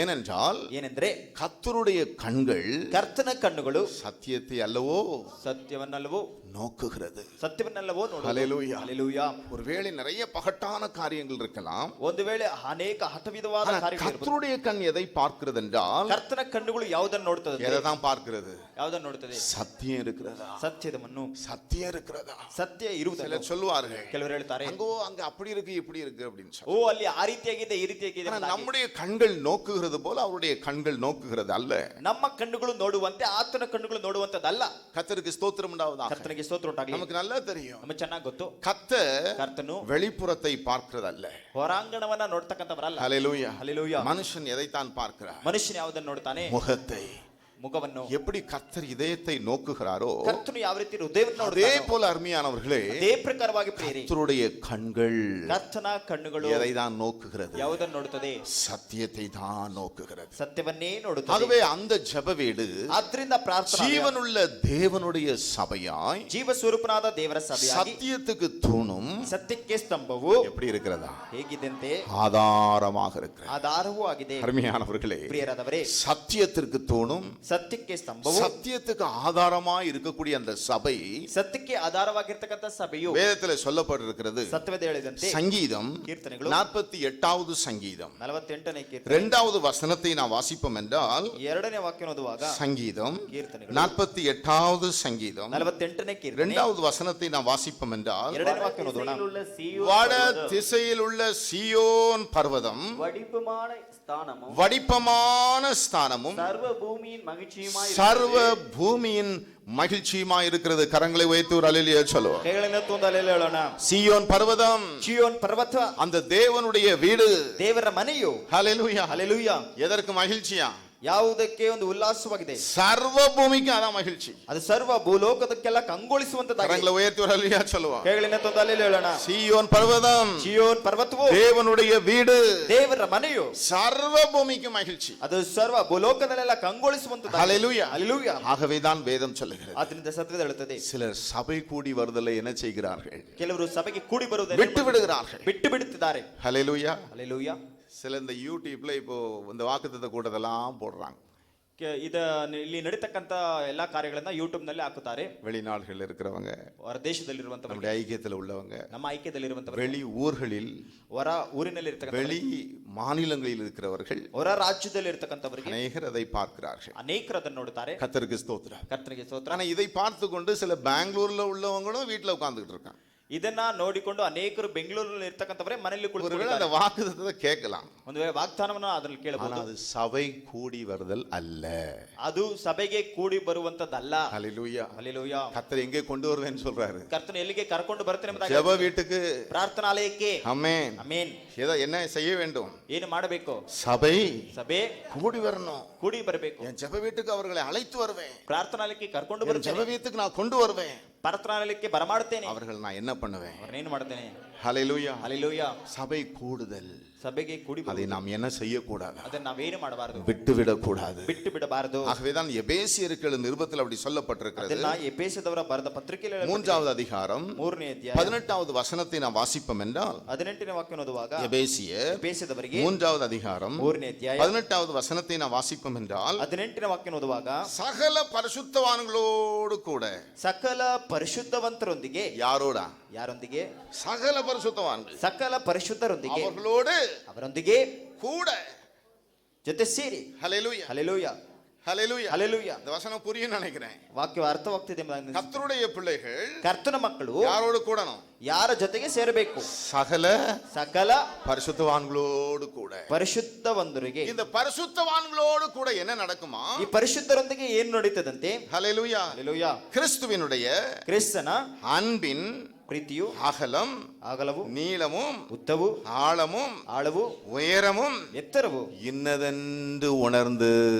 ஏனென்றால் ಏನೆಂದ್ರೆ கர்த்தருடைய கண்கள் ಕರ್ತನ ಕಣ್ಣುಗಳು சத்தியத்தை அல்லவோ ಸತ್ಯವನ್ನಲ್ಲವೋ நோக்குகிறது. ಸತ್ಯವನ್ನಲ್ಲವೋ ನೋಡುವುದು. ஹல்லேலூயா. ಹಲ್ಲೆಲೂಯಾ. ஒருவேளை நிறைய பகட்டான காரியங்கள் இருக்கலாம். ಒಂದು ವೇಳೆ ಅನೇಕ ಹಠವಿಧವಾದ ஆனா ಕಾರ್ಯಗಳು ಇರಬಹುದು. கர்த்தருடைய கண் எதை பார்க்கிறது என்றால், ಕರ್ತನ ಕಣ್ಣುಗಳು ಯಾವುದನ್ನು ನೋಡುತ್ತದೆ? எதை தான் பார்க்கிறது? ಯಾವುದನ್ನು ನೋಡುತ್ತದೆ? சத்தியம் இருக்கிறதா? ಸತ್ಯದವನ್ನು. சத்தியம் இருக்கிறதா? ಸತ್ಯ ಇರುವುದಿಲ್ಲ. சிலர் சொல்லுவார்கள், ಕೆಲವರು ಹೇಳ್ತಾರೆ, அங்க அப்படி இருக்கு இப்படி இருக்கு அப்படின்னு சொல்லி. ಓ ಅಲ್ಲಿ ಆ ರೀತಿಯಾಗಿದೆ ಈ ರೀತಿಯಾಗಿದೆ. ஆனா நம்முடைய கண்கள் நோக்குகிறது போல அவருடைய கண்கள் நோக்குகிறது அல்ல. ನಮ್ಮ ಕಣ್ಣುಗಳು ನೋಡುವಂತೆ ಆತನ ಕಣ್ಣುಗಳು ನೋಡುವಂತದ್ದಲ್ಲ. கர்த்தருக்கு ஸ்தோத்திரம் உண்டாவதாக. ಕರ್ತನಿಗೆ ಸ್ತೋತ್ರ ಉಂಟಾಗಲಿ. நமக்கு நல்லா தெரியும், ನಮಗೆ ಚೆನ್ನಾಗಿ ಗೊತ್ತು, கர்த்தர் வெளிப்புறத்தை பார்க்கிறதல்ல, ಹೊರಾಂಗಣವನ್ನ ನೋಡ್ತಕ್ಕಂಥವರಲ್ಲ. ஹல்லேலூயா. ಹಲ್ಲೆಲೂಯಾ. மனுஷன் எதைத்தான் பார்க்கிறார்? ಮನುಷ್ಯನು ಯಾವುದನ್ನು ನೋಡ್ತಾನೆ? முகத்தை. ಮುಖವನ್ನು. எப்படி கர்த்தர் இதயத்தை நோக்குகிறாரோ ಕರ್ತನು ಯಾವ ರೀತಿ ಹೃದಯವನ್ನು அதே ನೋಡುತ್ತಾನೋ போல அருமையானவர்களே, ಅದೇ ಪ್ರಕಾರವಾಗಿ ಪ್ರಿಯರೇ கர்த்தருடைய கண்கள் ಕರ್ತನ ಕಣ್ಣುಗಳು எதை தான் நோக்குகிறது? ಯಾವುದನ್ನು ನೋಡುತ್ತದೆ? சத்தியத்தை தான் நோக்குகிறது. ಸತ್ಯವನ್ನೇ ನೋಡುತ್ತದೆ. ஆகவே அந்த ஜெப வீடு ಆದ್ರಿಂದ ಪ್ರಾರ್ಥನಾ ஜீவனுள்ள தேவனுடைய சபையாய், ಜೀವ ಸ್ವರೂಪನಾದ ದೇವರ ಸಭೆಯಾಗಿ, சத்தியத்துக்கு தூணும் ಸತ್ಯಕ್ಕೆ ಸ್ತಂಭವು எப்படி இருக்கிறதா? ಹೇಗಿದ್ದಂತೆ ஆதாரமாக இருக்கிறது. ಆಧಾರವೂ ಆಗಿದೆ. அருமையானவர்களே, ಪ್ರಿಯರಾದವರೇ, சத்தியத்திற்கு தூணும், ಸತ್ಯಕ್ಕೆ ಸ್ತಂಭವು, சத்தியத்துக்கு ஆதாரமாய் இருக்கக்கூடிய அந்த சபை ಸತ್ಯಕ್ಕೆ ಆಧಾರವಾಗಿರ್ತಕ್ಕಂಥ ಸಭೆಯು வேதத்தில் சொல்லப்பட்டிருக்கிறது. ಸತ್ಯವೇದ ಹೇಳಿದಂತೆ சங்கீதம் ಕೀರ್ತನೆಗಳು 48வது சங்கீதம் 48ನೇ ಕೀರ್ತನೆ 2வது வசனத்தை நான் வாசிப்போம் என்றால், 2ನೇ ವಾಕ್ಯ ಓದುವಾಗ சங்கீதம் ಕೀರ್ತನೆಗಳು 48வது சங்கீதம் 48ನೇ ಕೀರ್ತನೆ 2வது வசனத்தை நான் வாசிப்போம் என்றால், 2ನೇ ವಾಕ್ಯ ಓದೋಣ. வட திசையில் உள்ள சீயோன் பர்வதம் வடிப்பமான ஸ்தானமும் சர்வ பூமியின் மகிழ்ச்சியுமாய் இருக்கிறது. கரங்களை வைத்து ஒரு அல்லேலூயா சொல்லுவோம். ಕೈಗಳನ್ನು ಎತ್ತಿ ಒಂದು ಹಲ್ಲೆಲೂಯಾ ಹೇಳೋಣ. சீயோன் பர்வதம், ಚೀಯೋನ್ ಪರ್ವತ, அந்த தேவனுடைய வீடு. ದೇವರ ಮನೆಯು. ஹல்லேலூயா. ಹಲ್ಲೆಲೂಯಾ. எதற்கு மகிழ்ச்சியா? ಯಾವುದಕ್ಕೆ ಒಂದು ಉಲ್ಲಾಸವಾಗಿದೆ. சர்வ பூமிக்கு அதான் மகிழ்ச்சி. ಅದು ಸರ್ವ ಭೂಲೋಕದಕ್ಕೆಲ್ಲ ಕಂಗೊಳಿಸುವಂತದ್ದಾಗಿದೆ. கரங்களை உயர்த்தி ஒரு அல்லேலூயா சொல்லுவோம். ಕೈಗಳನ್ನ ಎತ್ತಿ ಹಲ್ಲೆಲೂಯಾ ಹೇಳೋಣ. சீயோன் பர்வதம், ಚೀಯೋನ್ ಪರ್ವತವು தேவனுடைய வீடு, ದೇವರ ಮನೆಯು சர்வ பூமிக்கு மகிழ்ச்சி. ಅದು ಸರ್ವ ಭೂಲೋಕದಲ್ಲೆಲ್ಲ ಕಂಗೊಳಿಸುವಂತದ್ದಾಗಿದೆ. ஹalleluya. ಹಲ್ಲೆಲೂಯಾ. ஆகவேதான் வேதம் சொல்லுகிறது, ಆದ್ದರಿಂದ ಸತ್ಯದ ಹೇಳುತ್ತದೆ, சிலர் சபை கூடி வருதலை என்ன செய்கிறார்கள்? ಕೆಲವರು ಸಭೆಗೆ ಕೂಡಿ ಬರುವುದನ್ನು விட்டு விடுகிறார்கள். ಬಿಟ್ಟು ಬಿಡುತ್ತಿದ್ದಾರೆ. ஹalleluya. ಹಲ್ಲೆಲೂಯಾ. சில இந்த யூடியூப்ல இப்போ இந்த வாக்குத்தத்த கூட்டத்தெல்லாம் போடுறாங்க. ಇಲ್ಲಿ ನಡೀತಕ್ಕಂತ ಎಲ್ಲಾ ಕಾರ್ಯಗಳನ್ನ ಯೂಟ್ಯೂಬ್ ನಲ್ಲಿ ಹಾಕುತ್ತಾರೆ. வெளிநாடுகளில் இருக்கிறவங்க, ಹೊರ ದೇಶದಲ್ಲಿರುವಂತವರು, நம்முடைய ஐக்கியத்தில் உள்ளவங்க, ನಮ್ಮ ಐಕ್ಯದಲ್ಲಿರುವಂತವರು, வெளி ஊர்களில், ಹೊರ ಊರಿನಲ್ಲಿ ಇರತಕ್ಕಂತ, வெளி மாநிலங்களில் இருக்கிறவர்கள், ಹೊರ ರಾಜ್ಯದಲ್ಲಿ ಇರತಕ್ಕಂತವರಿಗೆ அநேகர் அதை பார்க்கிறார்கள். ಅನೇಕರು ಅದನ್ನು ನೋಡುತ್ತಾರೆ. கர்த்தருக்கு ஸ்தோத்திரம். ಕರ್ತನಿಗೆ ಸ್ತೋತ್ರ. ஆனா இதை பார்த்து கொண்டு சில பெங்களூர்ல உள்ளவங்களும் வீட்டுல உட்கார்ந்துகிட்டு இருக்காங்க. ಇದನ್ನ ನೋಡಿಕೊಂಡು ಅನೇಕರು ಬೆಂಗಳೂರಿನಲ್ಲಿ ಇರ್ತಕ್ಕಂಥವರೇ ಮನೆಯಲ್ಲಿ ஒருவேளை அந்த வாக்குத்தத்தத்தை கேட்கலாம், ಒಂದು ವೇಳೆ ವಾಗ್ದಾನವನ್ನು ಅದರಲ್ಲಿ ಕೇಳಬಹುದು. அது சபை கூடி வருதல் அல்ல. ಅದು ಸಭೆಗೆ ಕೂಡಿ ಬರುವಂತದ್ದಲ್ಲ. ஹalleluya. ಹಲ್ಲೆಲೂಯಾ. கர்த்தர் எங்கே கொண்டு வருவேன்னு சொல்றாரு? ಕರ್ತನ ಎಲ್ಲಿಗೆ ಕರ್ಕೊಂಡು ಬರ್ತೇನೆ ಎಂಬುದಾಗಿ, ஜெப வீட்டுக்கு, ಪ್ರಾರ್ಥನಾಲಯಕ್ಕೆ. ஆமென். ಆಮೆನ್. ஏதோ என்ன செய்ய வேண்டும்? ಏನು ಮಾಡಬೇಕು? சபை ಸಭೆ கூடி வரணும். ಕೂಡಿ ಬರಬೇಕು. என் ஜெப வீட்டுக்கு அவர்களை அழைத்து வருவேன். ಪ್ರಾರ್ಥನಾಲಯಕ್ಕೆ ಕರ್ಕೊಂಡು என் ಬರ್ತೇನೆ. ஜெப வீட்டுக்கு நான் கொண்டு வருவேன். ಪ್ರಾರ್ಥನಾಲಯಕ್ಕೆ ಬರಮಾಡುತ್ತೇನೆ. அவர்கள் நான் என்ன பண்ணுவேன்? ಅವರನ್ನೇನು ಮಾಡ್ತೇನೆ? ஹalleluya. ಹಲ್ಲೆಲೂಯಾ. சபை கூடுதல், ಸಭೆಗೆ ಕೂಡಿ அதை நாம் என்ன செய்யக்கூடாது? ಅದನ್ನ ನಾವೇನು ಮಾಡಬಾರದು? விட்டுவிடக்கூடாது. ಬಿಟ್ಟು ಬಿಡಬಾರದು. ஆகவேதான் எபேசியருக்கு நிருபத்தில் அப்படி சொல்லப்பட்டிருக்கிறது. ಅದನ್ನ ಎಫೆಸದವರ ಬರೆದ ಪತ್ರಿಕೆಯಲ್ಲಿ 3வது அதிகாரம் 3ನೇ ಅಧ್ಯಾಯ 18வது வசனத்தை நாம் வாசிப்போம் என்றால், 18ನೇ ವಾಕ್ಯ ಓದುವಾಗ, எபேசியர் ಎಫೆಸದವರಿಗೆ 3வது அதிகாரம் 3ನೇ ಅಧ್ಯಾಯ 18வது வசனத்தை நாம் வாசிப்போம் என்றால், 18ನೇ ವಾಕ್ಯ ಓದುವಾಗ, சகல பரிசுத்தவான்களோடு கூட, ಸಕಲ ಪರಿಶುದ್ಧವಂತರೊಂದಿಗೆ, யாரோடா? ಯಾರೊಂದಿಗೆ? சகல பரிசுத்தவான்கள், ಸಕಲ ಪರಿಶುದ್ಧರೊಂದಿಗೆ, அவர்களோடு ಅವರೊಂದಿಗೆ கூட, ಜೊತೆ ಸೇರಿ. ஹalleluya. ಹಲ್ಲೆಲೂಯಾ. ஹalleluya. ಹಲ್ಲೆಲೂಯಾ. இந்த வசனம் புரியும் நினைக்கிறேன். ವಾಕ್ಯ ಅರ್ಥವಾಗ್ತಿದೆ ಎಂಬುದಾಗಿ, கர்த்தருடைய பிள்ளைகள் ಕರ್ತನ ಮಕ್ಕಳು யாரோடு கூடணும்? ಯಾರ ಜೊತೆಗೆ ಸೇರಬೇಕು? சகல ಸಕಲ பரிசுத்தவான்களோடு கூட. ಪರಿಶುದ್ಧವಂತರಿಗೆ. இந்த பரிசுத்தவான்களோடு கூட என்ன நடக்குமா? ಈ ಪರಿಶುದ್ಧರೊಂದಿಗೆ ಏನು ನಡೀತದಂತೆ? ஹalleluya. ಹಲ್ಲೆಲೂಯಾ. கிறிஸ்துவினுடைய ಕ್ರಿಸ್ತನ அன்பின் ಪ್ರೀತಿಯು அகலம், ಅಗಲವು, நீளமும், ಉದ್ದವು, ஆழமும், ಆಳವು, உயரமும் ಎತ್ತರವು இன்னதென்று உணர்ந்து,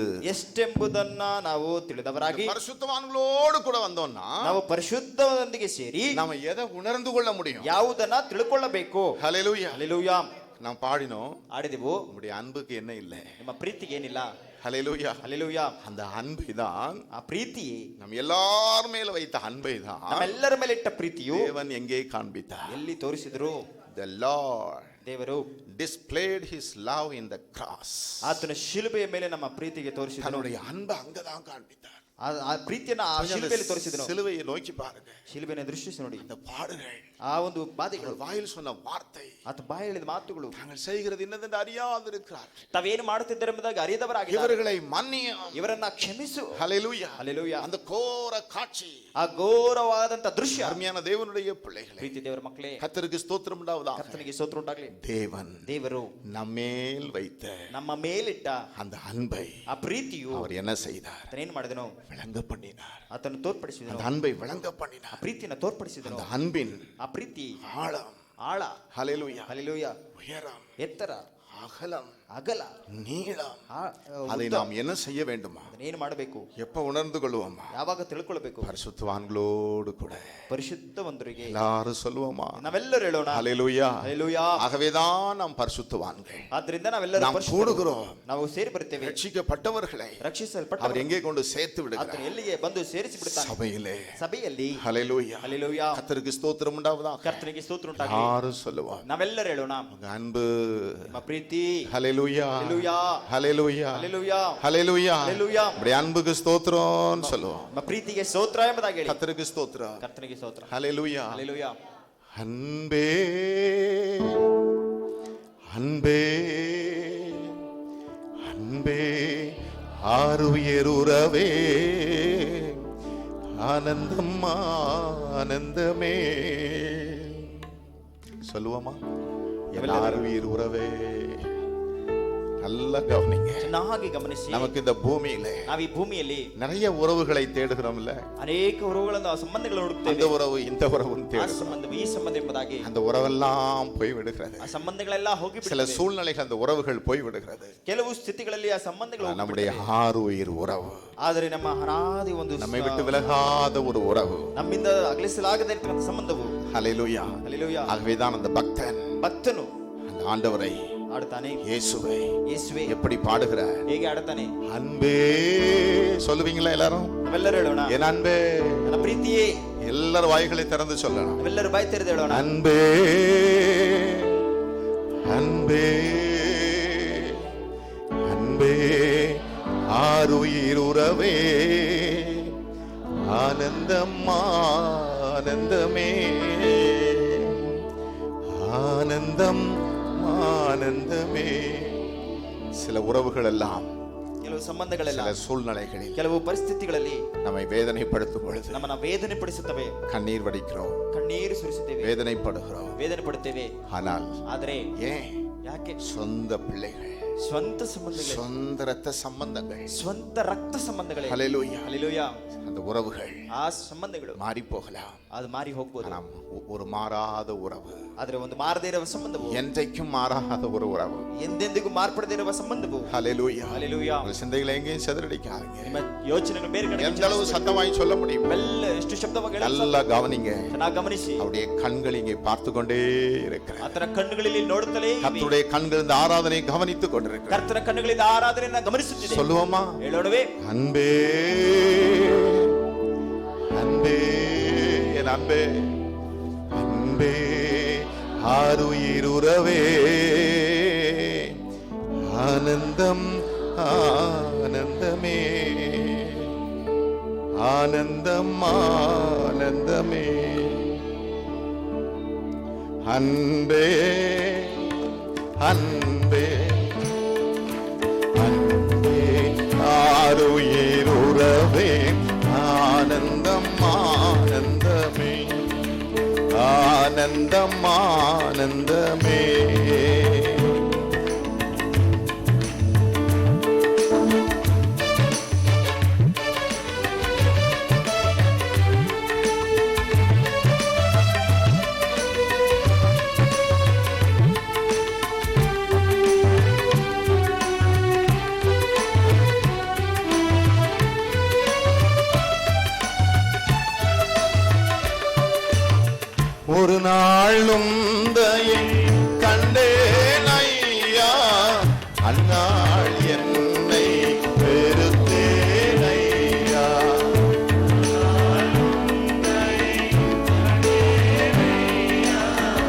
ಎಷ್ಟೆಂಬುದನ್ನ ನಾವು ತಿಳಿದವರಾಗಿ, பரிசுத்தவான்களோடு கூட வந்தோம்னா ನಾವು ಪರಿಶುದ್ಧದೊಂದಿಗೆ ಸೇರಿ நாம எதை உணர்ந்து கொள்ள முடியும்? ಯಾವುದನ್ನ ತಿಳ್ಕೊಳ್ಳಬೇಕು? ஹalleluya. ಹಲ್ಲೆಲೂಯಾ. நாம் பாடினோம், ಆಡಿದೆವು, நம்முடைய அன்புக்கு என்ன இல்லை? ನಿಮ್ಮ ಪ್ರೀತಿಗೆ ಏನಿಲ್ಲ. ஹalleluya. ಹಲ್ಲೆಲೂಯಾ. அந்த அன்பை தான், ಆ ಪ್ರೀತಿ, நம் எல்லார் மேல வைத்த அன்பை தான் ನಮ್ಮೆಲ್ಲರ ಮೇಲೆ ಇಟ್ಟ ಪ್ರೀತಿಯು தேவன் எங்கே காண்பித்தார்? ಎಲ್ಲಿ ತೋರಿಸಿದ್ರು? The Lord ದೇವರು displayed his love in the cross. ಆತನ ಶಿಲುಬೆಯ ಮೇಲೆ ನಮ್ಮ ಪ್ರೀತಿಗೆ ತೋರಿಸಿದನು. தன்னுடைய அன்பை அங்கதான் காண்பித்தார். ಆ ಪ್ರೀತಿಯನ್ನ ಆ ಶಿಲುಬೆಯಲ್ಲಿ ತೋರಿಸಿದನು. சிலுவையை நோக்கி பாருங்க, ಶಿಲುಬೆಯನ್ನು ದೃಷ್ಟಿಸಿ ನೋಡಿ. அந்த பாடுகள், ಆ ಒಂದು ಬಾಧೆಗಳು, வாயில் சொன்ன வார்த்தை, ಆತ ಬಾಯಿ ಹೇಳಿದ ಮಾತುಗಳು, தாங்கள் செய்கிறது என்னதென்று அறியாதிருக்கிறார்கள், ತಾವೇನು ಮಾಡುತ್ತಿದ್ದಾರೆ ಎಂಬುದಾಗಿ ಅರಿಯದವರಾಗಿದ್ದಾರೆ. இவர்களை மன்னியும், ಇವರನ್ನ ಕ್ಷಮಿಸು. ஹalleluya. ಹಲ್ಲೆಲೂಯಾ. அந்த கோர காட்சி, ಆ ಘೋರವಾದಂತ ದೃಶ್ಯ. அருமையான தேவனுடைய பிள்ளைகளே, ಪ್ರೀತಿ ದೇವರ ಮಕ್ಕಳೇ, கர்த்தருக்கு ஸ்தோத்திரம் உண்டாவதாக. ಕರ್ತನಿಗೆ ಸ್ತೋತ್ರ ಉಂಟಾಗಲಿ. தேவன் ದೇವರು நம்மேல் வைத்த ನಮ್ಮ ಮೇಲಿಟ್ಟ அந்த அன்பை ಆ ಪ್ರೀತಿಯು அவர் என்ன செய்தார்? ಆತನೇನು ಮಾಡಿದನು? விளங்க பண்ணினார். ಆತನು ತೋರ್ಪಡಿಸಿದನು. அந்த அன்பை விளங்க ಆ பண்ணினார். ಪ್ರೀತಿನ ತೋರ್ಪಡಿಸಿದನು. அந்த அன்பின் ಆ ಪ್ರೀತಿ ஆழம், ಆಳ, ஹalleluya, ಹಲ್ಲೆಲೂಯಾ, உயரம், ಎತ್ತರ, அகலம், ಅಗಲ, நீளம், ಆ- அதை ಉದ್ದ. நாம் என்ன செய்ய வேண்டுமா? ಅದನ್ನೇನು ಮಾಡಬೇಕು? எப்ப உணர்ந்து கொள்வோமா? ಯಾವಾಗ ತಿಳ್ಕೊಳ್ಬೇಕು? பரிசுத்தவான்களோடு கூட ಪರಿಶುದ್ಧವಂತರಿಗೆ. எல்லாரும் சொல்லுவோமா? ನಾವೆಲ್ಲರೂ ಹೇಳೋಣ, ஹalleluya. ಹಲ್ಲೆಲೂಯಾ. ஆகவேதான் நாம் பரிசுத்தவான்கள். ಆದ್ರಿಂದ ನಾವೆಲ್ಲರೂ நாம் ಪರಿಶುದ್ಧರು. கூடுகிறோம். ನಾವು ಸೇರಿ ಬರ್ತೇವೆ. ரட்சிக்கப்பட்டவர்களை ರಕ್ಷಿಸಲ್ಪಟ್ಟ அவர் எங்கே கொண்டு சேர்த்து ಆತನು விடுகிறார்? ಎಲ್ಲಿಗೆ ಬಂದು ಸೇರಿಸಿ ಬಿಡ್ತಾನೆ? சபையிலே. ಸಭೆಯಲ್ಲಿ. ஹalleluya. ಹಲ್ಲೆಲೂಯಾ. கர்த்தருக்கு ஸ்தோத்திரம் உண்டாவதாக. ಕರ್ತನಿಗೆ ಸ್ತೋತ್ರ ಉಂಟಾಗಲಿ. யாரும் சொல்லுவார்? ನಾವೆಲ್ಲರೂ ಹೇಳೋಣ, உங்க அன்பு, ನಿಮ್ಮ ಪ್ರೀತಿ, ஹalleluya, ಹಲ್ಲೆಲೂಯಾ, ஹalleluya, ಹಲ್ಲೆಲೂಯಾ, ஹalleluya, ಹಲ್ಲೆಲೂಯಾ. அப்படி அன்புக்கு ஸ்தோத்திரம்னு சொல்லுவோம். ನಿಮ್ಮ ಪ್ರೀತಿಗೆ ಸ್ತೋತ್ರ ಎಂಬುದಾಗಿ ಹೇಳಿ. கர்த்தருக்கு ஸ்தோத்திரம், ಕರ್ತನಿಗೆ ಸ್ತೋತ್ರ. ஹalleluya. ಹಲ್ಲೆಲೂಯಾ. அன்பே, அன்பே, அன்பே, ஆருயிர் உறவே, ஆனந்தம் ஆனந்தமே. சொல்லுவோமா? ஆருயிர் உறவே, நல்லா கவனிங்க. ಚೆನ್ನಾಗಿ ಗಮನಿಸಿ. நமக்கு இந்த பூமியில ನಾವು ಈ ಭೂಮಿಯಲ್ಲಿ நிறைய உறவுகளை தேடுகிறோம்ல. ಅನೇಕ ಉறವುಗಳನ್ನು ಸಂಬಂಧಗಳನ್ನು அந்த ಹುಡುಕ್ತೇವೆ. உறவு இந்த உறவும் ಆ தேடுகிறோம். ಸಂಬಂಧ ಈ ಸಂಬಂಧ ಎಂಬುದಾಗಿ அந்த உறவெல்லாம் போய் விடுகிறது. ಆ ಸಂಬಂಧಗಳೆಲ್ಲ ಹೋಗಿ சில ಬಿಡುತ್ತವೆ. சூழ்நிலைகள் அந்த உறவுகள் போய் விடுகிறது. ಕೆಲವು ಸ್ಥಿತಿಗಳಲ್ಲಿ ಆ ಸಂಬಂಧಗಳು ಹೋಗಿ நம்முடைய ಬಿಡುತ್ತವೆ. ஆருயிர் உறவு, ಆದರೆ ನಮ್ಮ ಅನಾದಿ ಒಂದು நம்மை விட்டு விலகாத ஒரு உறவு. ನಮ್ಮಿಂದ ಅಗಲಿಸಲಾಗದೇ ಇರತಕ್ಕಂಥ ಸಂಬಂಧವು. ஹல்லேலூயா. ಹಲ್ಲೆಲೂಯಾ. ஆகவேதான் அந்த பக்தன் ಭಕ್ತನು அந்த ஆண்டவரை, ಆಡುತ್ತಾನೆ. இயேசுவை ಯೇಸುವೆ எப்படி பாடுகிறார்? ಹೇಗೆ ಆಡುತ್ತಾನೆ? அன்பே சொல்லுவீங்களா எல்லாரும்? ನಾವೆಲ್ಲರೂ ಹೇಳೋಣ, என் அன்பே. ನನ್ನ ಪ್ರೀತಿಯೇ. எல்லாரும் வாய்களை திறந்து சொல்லணும். ನಾವೆಲ್ಲರೂ ಬಾಯಿ ತೆರೆದು ಹೇಳೋಣ, அன்பே அன்பே அன்பே ஆருயிர் உறவே ஆனந்தம் ஆனந்தமே ஆனந்தம் ஆனந்தமே. சில உறவுகள் எல்லாம் ಕೆಲವು ಸಂಬಂಧಗಳೆಲ್ಲ சில சூழ்நிலைகளில் ಕೆಲವು ಪರಿಸ್ಥಿತಿಗಳಲ್ಲಿ நம்மை வேதனைப்படுத்தும் பொழுது ನಮ್ಮನ್ನ ವೇದನೆ ಪಡಿಸುತ್ತವೆ. கண்ணீர் வடிக்கிறோம், ಕಣ್ಣೀರು ಸುರಿಸುತ್ತೇವೆ, வேதனைப்படுகிறோம். ವೇದನೆ ಪಡುತ್ತೇವೆ. ஆனால் ಆದರೆ ஏன்? ಯಾಕೆ? சொந்த பிள்ளைகள், ಸ್ವಂತ ಸಂಬಂಧಗಳೇ, சொந்த ரத்த சம்பந்தங்கள், ಸ್ವಂತ ರಕ್ತ ಸಂಬಂಧಗಳೇ. ஹல்லேலூயா. ಹಲ್ಲೆಲೂಯಾ. அந்த உறவுகள் ಆ ಸಂಬಂಧಗಳು மாறி போகலாம். ಅದು ಮಾರಿ ಹೋಗ್ಬೋದು. ஆனால் ஒரு மாறாத உறவு, ಆದ್ರೆ ಒಂದು ಮಾರದೇ ಇರುವ ಸಂಬಂಧವು, என்றைக்கும் மாறாத ஒரு உறவு. ಎಂದೆಂದಿಗೂ ಮಾರ್ಪಡದೇ ಇರುವ ಸಂಬಂಧವು. ஹல்லேலூயா. ಹಲ್ಲೆಲೂಯಾ. உங்கள் சிந்தைகளை எங்கேயும் சிதறடிக்காதீங்க. ನಿಮ್ಮ ಯೋಚನೆಗಳು ಬೇರೆ ಕಡೆ எந்த அளவு சத்தமாய் சொல்ல முடியும்? ಮೆಲ್ಲ ಎಷ್ಟು ಶಬ್ದವಾಗಿ ಹೇಳಲು நல்லா கவனிங்க. ಚೆನ್ನಾಗಿ ಗಮನಿಸಿ. அவருடைய கண்கள் இங்கே பார்த்து கொண்டே இருக்கிறார். ಆತನ ಕಣ್ಣುಗಳಲ್ಲಿ ನೋಡುತ್ತಲೇ ಇವೆ. கர்த்தருடைய கண்கள் இந்த ஆராதனை கவனித்துக் கொண்டிருக்கிறார். ಕರ್ತನ ಕಣ್ಣುಗಳಿಂದ ಆರಾಧನೆಯನ್ನ ಗಮನಿಸುತ್ತಿದೆ. சொல்லுவோமா? ಹೇಳೋಣವೇ? அன்பே அன்பே என் அன்பே அன்பே ஆருயிர் உறவே ஆனந்தம் ஆனந்தமே ஆனந்தம் ஆனந்தமே அன்பே அன்பே அன்பே ஆருயிர் உறவே ஆனந்தம் ஆனந்தமே ஆனந்தம் ஆனந்தமே. ஒரு நாளும் தயை கண்டேன் ஐயா, அந்நாள் என்னை வெறுத்தேன் ஐயா.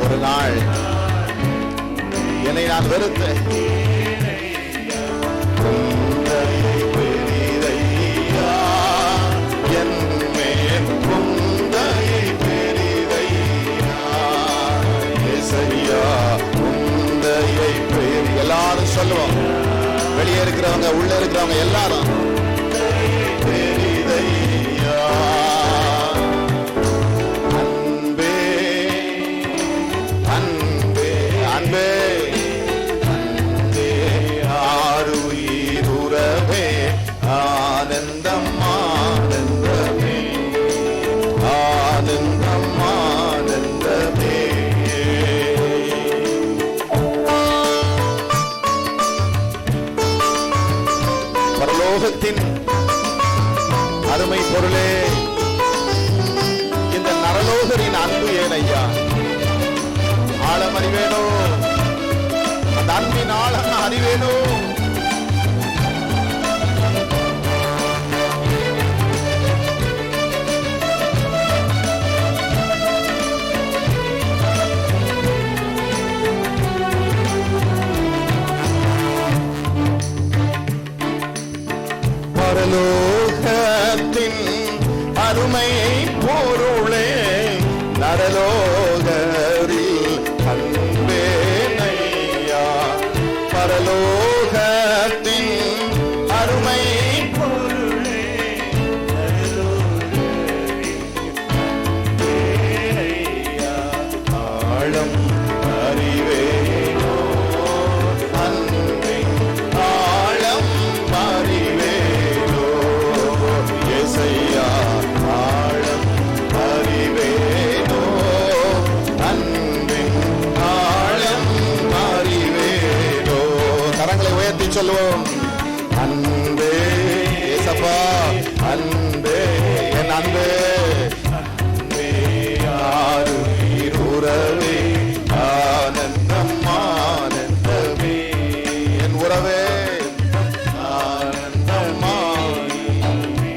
ஒரு நாள் என்னை நான் வெறுத்தேன். உந்தையை பெரிதையா, என் மேல் உந்தையை பெரிதையா. இயேசையா, உந்தையை பெரி. எல்லாரும் சொல்லுவோம், வெளியே இருக்கிறவங்க உள்ள இருக்கிறவங்க எல்லாரும் பெரிதையா. அன்பே அன்பே அன்பே அன்பே ஆருயிர் உறவே ஆனந்தம் ஆனந்தமே ஆனந்தம் ஆனந்தமே. பரலோகத்தின் அருமை பொருளே, இந்த நரலோகரின் அன்பு ஏனையா ஆழம் அறிவேனோ, அந்த அன்பின் ஆழம் அறிவேனோ. பரலோகத்தின் அருமை பொருளே, நரலோகரில் அன்பே நையா. பரலோகத்தின் அருமை பொருளே, ஆழம் அறிவேனோ, அன்பின் சொல்லுவோம். அன்பே ஏசப்பா, அன்பே என் அன்பே, ஆருயிர் உறவே, ஆனந்தம் ஆனந்தமே, என் உறவே ஆனந்தம் ஆனந்தமே.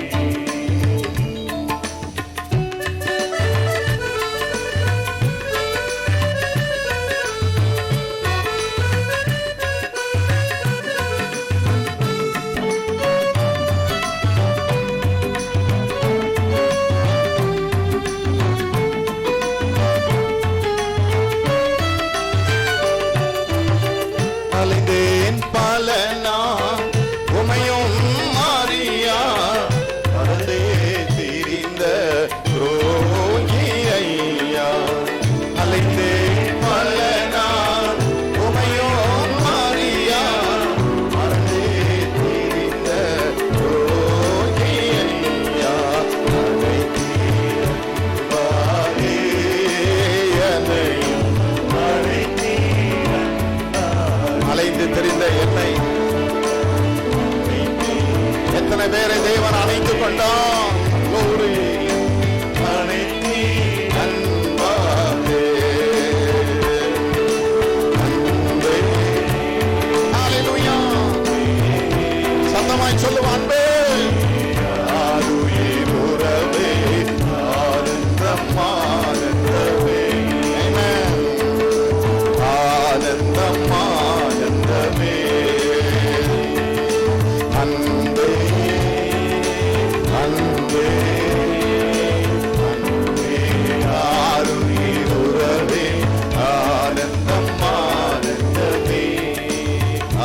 அலைந்தேன் பல நாள் உமையும் மாறியா, மறந்தே திரிந்த துரோகி ஐயா. அலைந்தேன் பல நாள் உமையும் மாறியா, மறந்தே திரிந்த துரோகி ஐயா. அழைத்தீரே என்னையும் அலைந்து தெரிந்த என்னை, எத்தனை பேரை தேவன் அணைத்து கொண்டான். glory. அணைத்தி அன்பாலே, அன்பே. Hallelujah. சத்தமாய் சொல்லுவோம். அன்பே ஆருயிர் உறவே, ஆனந்தம் ஆனந்தமே. Amen. ஆனந்தம் ஆனந்தமே, அன்பே அன்பே அன்பே, ஆருயிர் உறவே, ஆனந்தம் ஆனந்தமே,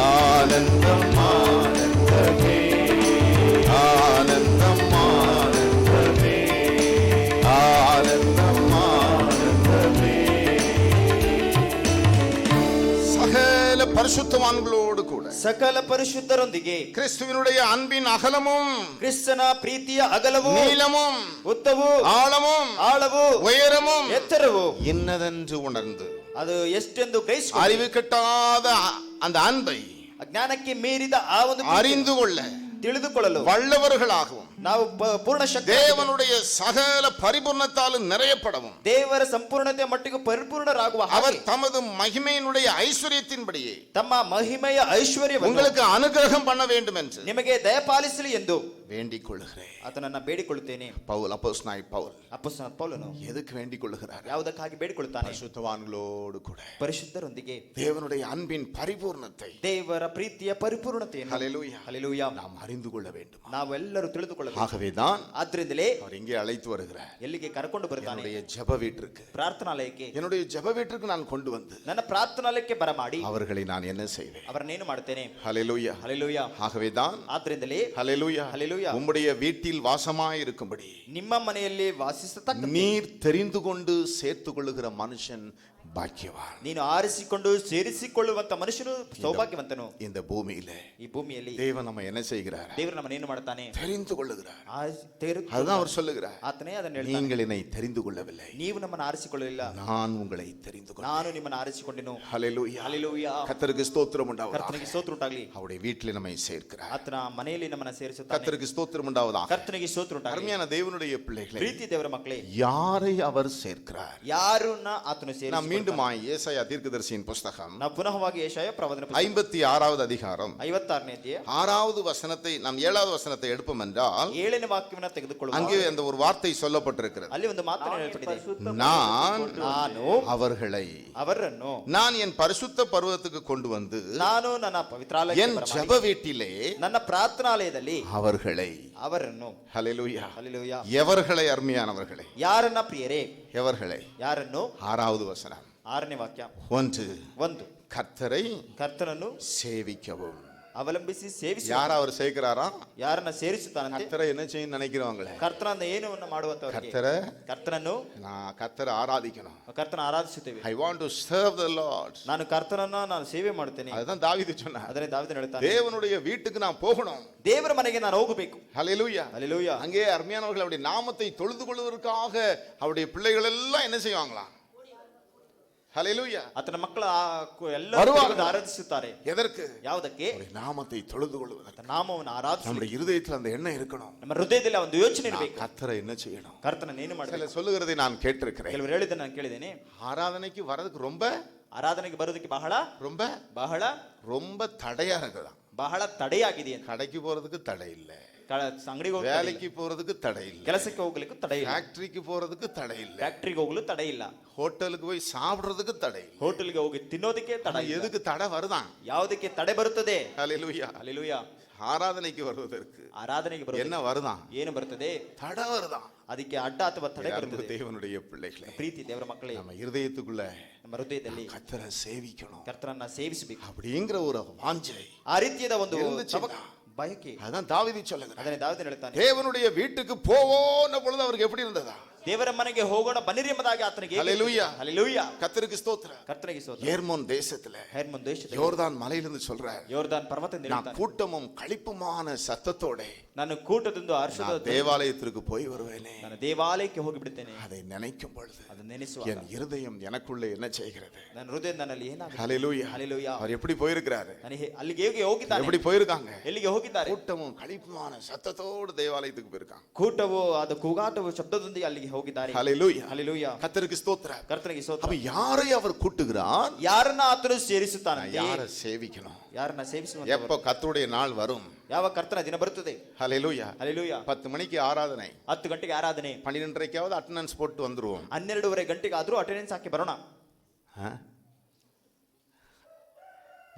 ஆனந்தம் ஆனந்தமே, ஆனந்தம் ஆனந்தமே, ஆனந்தம் ஆனந்தமே. சகல பரிசுத்தவான்களோடு கூட ಸಕಲ ಪರಿಶುದ್ಧರೊಂದಿಗೆ கிறிஸ்துவினுடைய அன்பின் அகலமும் ಕ್ರಿಸ್ತನ ಪ್ರೀತಿಯ ಅಗಲವು நீளமும் ಉದ್ದವು ஆழமும் ಆಳವು உயரமும் ಎತ್ತರವು இன்னதென்று உணர்ந்து ಅದು ಎಷ್ಟೆಂದು ಗ್ರಹಿಸಿಕೊಂಡು அறிவு கட்டாத அந்த அன்பை ಜ್ಞಾನಕ್ಕೆ ಮೀರಿದ ಆ ಒಂದು அறிந்து கொள்ள ತಿಳಿದುಕೊಳ್ಳಲು வல்லவர்களாகவும் ನಾವು ಪೂರ್ಣ ಶಕ್ತಿ தேவனுடைய சகல பரிபூர்ணத்தாலும் நிறையப்படவும் ದೇವರ ಸಂಪೂರ್ಣತೆ ಮಟ್ಟಿಗೆ ಪರಿಪೂರ್ಣರಾಗುವ அவர் ಹಾಗೆ தமது மகிமையினுடைய ஐஸ்வர்யத்தின்படியே ತಮ್ಮ ಮಹಿಮೆಯ ಐಶ್ವರ್ಯವನ್ನು உங்களுக்கு அனுகிரகம் பண்ண வேண்டும் என்று ನಿಮಗೆ ದಯಪಾಲಿಸಲಿ ಎಂದು வேண்டிக் கொள்கிறேன். ಆತನನ್ನ ಬೇಡಿಕೊಳ್ಳುತ್ತೇನೆ. பவுல் அப்போஸ்தலனாய் பவுல் ಅಪೊಸ್ತಲನಾದ ಪೌಲನು எதுக்கு வேண்டிக் கொள்கிறார்? ಯಾವುದಕ್ಕಾಗಿ ಬೇಡಿಕೊಳ್ಳುತ್ತಾನೆ? பரிசுத்தவான்களோடு கூட ಪರಿಶುದ್ಧರೊಂದಿಗೆ தேவனுடைய அன்பின் பரிபூர்ணத்தை, ದೇವರ ಪ್ರೀತಿಯ ಪರಿಪೂರ್ಣತೆಯನ್ನು ஹல்லேலூயா, ಹಲ್ಲೆಲೂಯಾ நாம் அறிந்து கொள்ள வேண்டும். ನಾವೆಲ್ಲರೂ ತಿಳಿದುಕೊಳ್ಳಬೇಕು. ஆகவேதான் ಆದ್ರಿಂದಲೇ அவர் இங்கே அழைத்து வருகிறார். ಎಲ್ಲಿಗೆ ಕರ್ಕೊಂಡು ಬರ್ತಾನೆ? என்னுடைய ஜெப வீட்டிற்கு, ಪ್ರಾರ್ಥನಾಲಯಕ್ಕೆ. என்னுடைய ஜெப வீட்டிற்கு நான் கொண்டு வந்து ನನ್ನ ಪ್ರಾರ್ಥನಾಲಯಕ್ಕೆ ಬರಮಾಡಿ அவர்களை நான் என்ன செய்வேன்? ಅವರನ್ನೇನು ಮಾಡ್ತೇನೆ? ஹல்லேலூயா, ಹಲ್ಲೆಲೂಯಾ. ஆகவேதான் ಆದ್ರಿಂದಲೇ ஹல்லேலூயா, ஹல்லேலூயா, உம்முடைய வீட்டில் வாசமாய் இருக்கும்படி ನಿಮ್ಮ ಮನೆಯಲ್ಲಿ ವಾಸಿಸತಕ್ಕ நீர் தெரிந்து கொண்டு சேர்த்து கொள்ளுகிற மனுஷன் பாக்கியவான். ನೀನು ಆರಿಸಿಕೊಂಡು ಸೇರಿಸಿಕೊಳ್ಳುವಂತ ಮನುಷ್ಯನು ಸೌಭಾಗ್ಯವಂತನು. இந்த பூமியிலே ಈ ಭೂಮಿಯಲ್ಲಿ தேவன் நம்ம என்ன செய்கிறார்? ದೇವರು ನಮ್ಮನ್ನೇನು ಮಾಡ್ತಾನೆ? தெரிந்து கொள்ளுகிறார். ಆತನೇ அதுதான் அவர் சொல்லுகிறார், ಅದನ್ನ ಹೇಳ್ತಾನೆ. நீங்கள் என்னை தெரிந்து கொள்ளவில்லை, ನೀವು ನಮ್ಮನ್ನು ಆರಿಸಿಕೊಳ್ಳಲಿಲ್ಲ, நான் உங்களை தெரிந்து கொண்டேன். ನಾನು ನಿಮ್ಮನ್ನು ಆರಿಸಿಕೊಂಡೆನು. ஹல்லேலூயா, ಹಲ್ಲೆಲೂಯಾ. கர்த்தருக்கு ஸ்தோத்திரம் உண்டாவதாக. ಕರ್ತನಿಗೆ ಸ್ತೋತ್ರ ಉಂಟಾಗಲಿ. அவருடைய வீட்டில் நம்மை சேர்க்கிறார். ಆತನ ಮನೆಯಲ್ಲಿ ನಮ್ಮನ್ನು ಸೇರಿಸುತ್ತಾನೆ. கர்த்தருக்கு ஸ்தோத்திரம் உண்டாவதாக. ಕರ್ತನಿಗೆ ಸ್ತೋತ್ರ ಉಂಟಾಗಲಿ. அருமையான தேவனுடைய பிள்ளைகளே, ಪ್ರೀತಿ ದೇವರ ಮಕ್ಕಳೇ, யாரை அவர் சேர்க்கிறார்? ಯಾರನ್ನ ಆತನು நாம் ಸೇರಿಸುತ್ತಾನೆ? மீண்டும் ஏசாயா தீர்க்கதரிசியின் புஸ்தகம் ನಾವು ಪುನಃವಾಗಿ ಯೆಶಾಯ ಪ್ರವಾದನ 56வது அதிகாரம் 56ನೇ ಅಧ್ಯಾಯ 6வது வசனத்தை, நாம் 7வது வசனத்தை எடுப்போம் என்றால் 7ನೇ ವಾಕ್ಯವನ್ನು ತೆಗೆದುಕೊಳ್ಳುವ அங்கே அந்த ஒரு வார்த்தை சொல்லப்பட்டிருக்கிறது. ಅಲ್ಲಿ ಒಂದು ಮಾತನ್ನು ಹೇಳಲ್ಪಟ್ಟಿದೆ. நான் அவர்களை, ಅವರನ್ನು நான் என் பரிசுத்த பர்வதத்துக்கு கொண்டு வந்து ನಾನು ನನ್ನ ಪವಿತ್ರಾಲಯಕ್ಕೆ என் ಬರಮಾಡಿ, ஜெப வீட்டிலே ನನ್ನ ಪ್ರಾರ್ಥನಾಲಯದಲ್ಲಿ அவர்களை, ಅವರನ್ನು, ஹல்லேலூயா, ಹಲ್ಲೆಲೂಯಾ, எவர்களை, அருமையானவர்களை, ಯಾರನ್ನ ಪ್ರಿಯರೇ, எவர்களை? ಯಾರನ್ನು? 6வது வசனம், 6ನೇ ವಾಕ್ಯ. 1 கர்த்தரை ಕರ್ತನನ್ನು சேவிக்கவும். ಅವಲಂಬಿಸಿ ಸೇವಿಸಿ. யார் அவர் சேர்க்கிறாரா? ಯಾರನ್ನ ಸೇರಿಸುತ್ತಾನಂತೆ? கர்த்தரை என்ன செய்ய நினைக்கிறவங்களே, ಕರ್ತನನ್ನ ಏನವನ್ನು ಮಾಡುವಂತವರಿಗೆ, கர்த்தரை, ಕರ್ತನನ್ನು, நான் கர்த்தரை ஆராதிக்கணும். ಕರ್ತನ ಆರಾಧಿಸುತ್ತೇವೆ. I want to serve the Lord. ನಾನು ಕರ್ತನನ್ನ ನಾನು ಸೇವೆ ಮಾಡುತ್ತೇನೆ. அதுதான் தாவீது சொன்னார். ಅದನ್ನೇ ದಾವೀದನು ಹೇಳ್ತಾನೆ. தேவனுடைய வீட்டுக்கு நான் போகணும். ದೇವರ ಮನೆಗೆ ನಾನು ಹೋಗಬೇಕು. ஹல்லேலூயா, ಹಲ್ಲೆಲೂಯಾ. அங்கே அருமையானவர்கள் அவருடைய நாமத்தை தொழுது கொள்வதற்காக அவருடைய பிள்ளைகள் எல்லாம் என்ன செய்வாங்களா? ஹல்லேலூயா. ಆತನ ಮಕ್ಕಳ ಎಲ್ಲರೂ வருவார்கள். ಆರಾಧಿಸುತ್ತಾರೆ. எதற்கு? ಯಾವುದಕ್ಕೆ? அவருடைய நாமத்தை தொழுது கொள்வதற்கு. ಆತನ ನಾಮವನ್ನು ಆರಾಧಿಸಲು நம்முடைய இருதயத்தில் அந்த எண்ணம் இருக்கணும். ನಮ್ಮ ಹೃದಯದಲ್ಲಿ ಒಂದು ಯೋಚನೆ ಇರಬೇಕು. கர்த்தரை என்ன செய்யணும்? ಕರ್ತನ ಏನು ಮಾಡಬೇಕು? சில சொல்லுகிறதை நான் கேட்டிருக்கிறேன். ಕೆಲವರು ಹೇಳಿದ್ದನ್ನು ನಾನು ಕೇಳಿದ್ದೇನೆ. ஆராதனைக்கு வரதுக்கு ரொம்ப ಆರಾಧನೆಗೆ ಬರೋದಕ್ಕೆ ಬಹಳ ரொம்ப ಬಹಳ ரொம்ப தடையா இருக்குதா? ಬಹಳ ತಡೆಯಾಗಿದೆ. கடைக்கு போறதுக்கு தடை இல்ல, ಅಂಗಡಿಗೆ ಹೋಗಿ வேலைக்கு போறதுக்கு தடை இல்ல, ಕೆಲಸಕ್ಕೆ ಹೋಗ್ಲಿಕ್ಕೂ ತಡೆ ಇಲ್ಲ, ஃபேக்டரிக்கு போறதுக்கு தடை இல்ல, ಫ್ಯಾಕ್ಟರಿಗೆ ಹೋಗಲು ತಡೆ ಇಲ್ಲ, ஹோட்டலுக்கு போய் சாப்பிடுறதுக்கு தடை இல்ல. ಹೋಟೆಲ್ಗೆ ಹೋಗಿ ತಿನ್ನೋದಕ್ಕೆ ತಡೆ ಇಲ್ಲ. எதுக்கு தடை வருதான்? ಯಾವುದಕ್ಕೆ ತಡೆ ಬರುತ್ತದೆ? ஹல்லேலூயா. ಹಲ್ಲೆಲೂಯಾ. ஆராதனைக்கு வருவதற்கு ಆರಾಧನೆಗೆ ಬರುತ್ತದೆ. என்ன வருதான்? ಏನು ಬರುತ್ತದೆ? தடை வருதான். ಅದಕ್ಕೆ ಅಡ್ಡ ಅಥವಾ ತಡೆ ಬರುತ್ತದೆ. தேவனுடைய பிள்ளைகளே, ಪ್ರೀತಿ ದೇವರ ಮಕ್ಕಳೇ, நம்ம இருதயத்துக்குள்ள ನಮ್ಮ ಹೃದಯದಲ್ಲಿ கர்த்தரை சேவிக்கணும் ಕರ್ತನನ್ನ ಸೇವಿಸಬೇಕು. அப்படிங்கிற ஒரு வாஞ்சை ಆ ರೀತಿಯಾದ ಒಂದು இருந்துச்சுன்னா, ಬಯಕೆ. அதான் தாவீது சொல்லுகிறார். ಅದನ್ನೇ ದಾವೀದನು ಹೇಳ್ತಾನೆ. தேவனுடைய வீட்டுக்கு போவோம்ன பொழுது அவருக்கு எப்படி இருந்ததா? ದೇವರ ಮನೆಗೆ ಹೋಗೋಣ ಬನ್ನಿರಿ ಎಂಬುದಾಗಿ ಆತನಿಗೆ ஹல்லேலூயா. ಹಲ್ಲೆಲೂಯಾ. கர்த்தருக்கு ஸ்தோத்திரம். ಕರ್ತನಿಗೆ ಸ್ತೋತ್ರ. ஏர்மோன் தேசத்துல ಹೆರ್ಮೋನ್ ದೇಶದಲ್ಲಿ யோர்தான் மலையிலிருந்து சொல்றார், ಯೋರ್ದಾನ್ ಪರ್ವತದಿಂದ நான் ಹೇಳ್ತಾನೆ, கூட்டமும் களிப்புமான சத்தத்தோட ನಾನು ಕೂಟದಿಂದ ಹರ್ಷದ நான் தேவாலயத்திற்கு போய் வருவேனே. ನಾನು ದೇವಾಲಯಕ್ಕೆ ಹೋಗಿ ಬಿಡುತ್ತೇನೆ. அதை நினைக்கும் பொழுது ಅದನ್ನು ನೆನೆಸುವ என் இருதயம் எனக்குள்ளே என்ன செய்கிறது? ನನ್ನ ಹೃದಯ ನನ್ನಲ್ಲಿ ಏನಾಗುತ್ತೆ? ஹல்லேலூயா. ಹಲ್ಲೆಲೂಯಾ. அவர் எப்படி போயிருக்கிறாரு? ನನಗೆ ಅಲ್ಲಿಗೆ ಹೇಗೆ ಹೋಗಿದ್ದಾನೆ? எப்படி போயிருக்காங்க? ಎಲ್ಲಿಗೆ ಹೋಗಿದ್ದಾರೆ? கூட்டமும் களிப்புமான சத்தத்தோடு தேவாலயத்துக்கு போயிருக்காங்க. ಕೂಟವು ಅದು ಕೂಗಾಟವು ಶಬ್ದದೊಂದಿಗೆ ಅಲ್ಲಿಗೆ ಹೋಗಿದ್ದಾರೆ. ஹல்லேலூயா. ಹಲ್ಲೆಲೂಯಾ. கர்த்தருக்கு ஸ்தோத்திரம். ಕರ್ತನಿಗೆ ಸ್ತೋತ್ರ. அப்ப யாரை அவர் கூட்டுகிறார்? ಯಾರನ್ನ ಆತನು ಸೇರಿಸುತ್ತಾನೆ? யாரை சேவிக்கணும்? ಯಾರನ್ನ ಸೇವಿಸುವಂತ? எப்ப கர்த்தருடைய நாள் வரும்? ಯಾವ ಕರ್ತನ ದಿನ ಬರುತ್ತದೆ? ஹல்லேலூயா. ಹಲ್ಲೆಲೂಯಾ. 10 மணிக்கு ஆராதனை, 10 ಗಂಟೆಗೆ ಆರಾಧನೆ, 12:30க்காவது அட்டெண்டன்ஸ் போட்டு வந்துருவோம். 12:30 ಗಂಟೆಗೆ ಆದ್ರೂ ಅಟೆಂಡೆನ್ಸ್ ಹಾಕಿ ಬರೋಣ.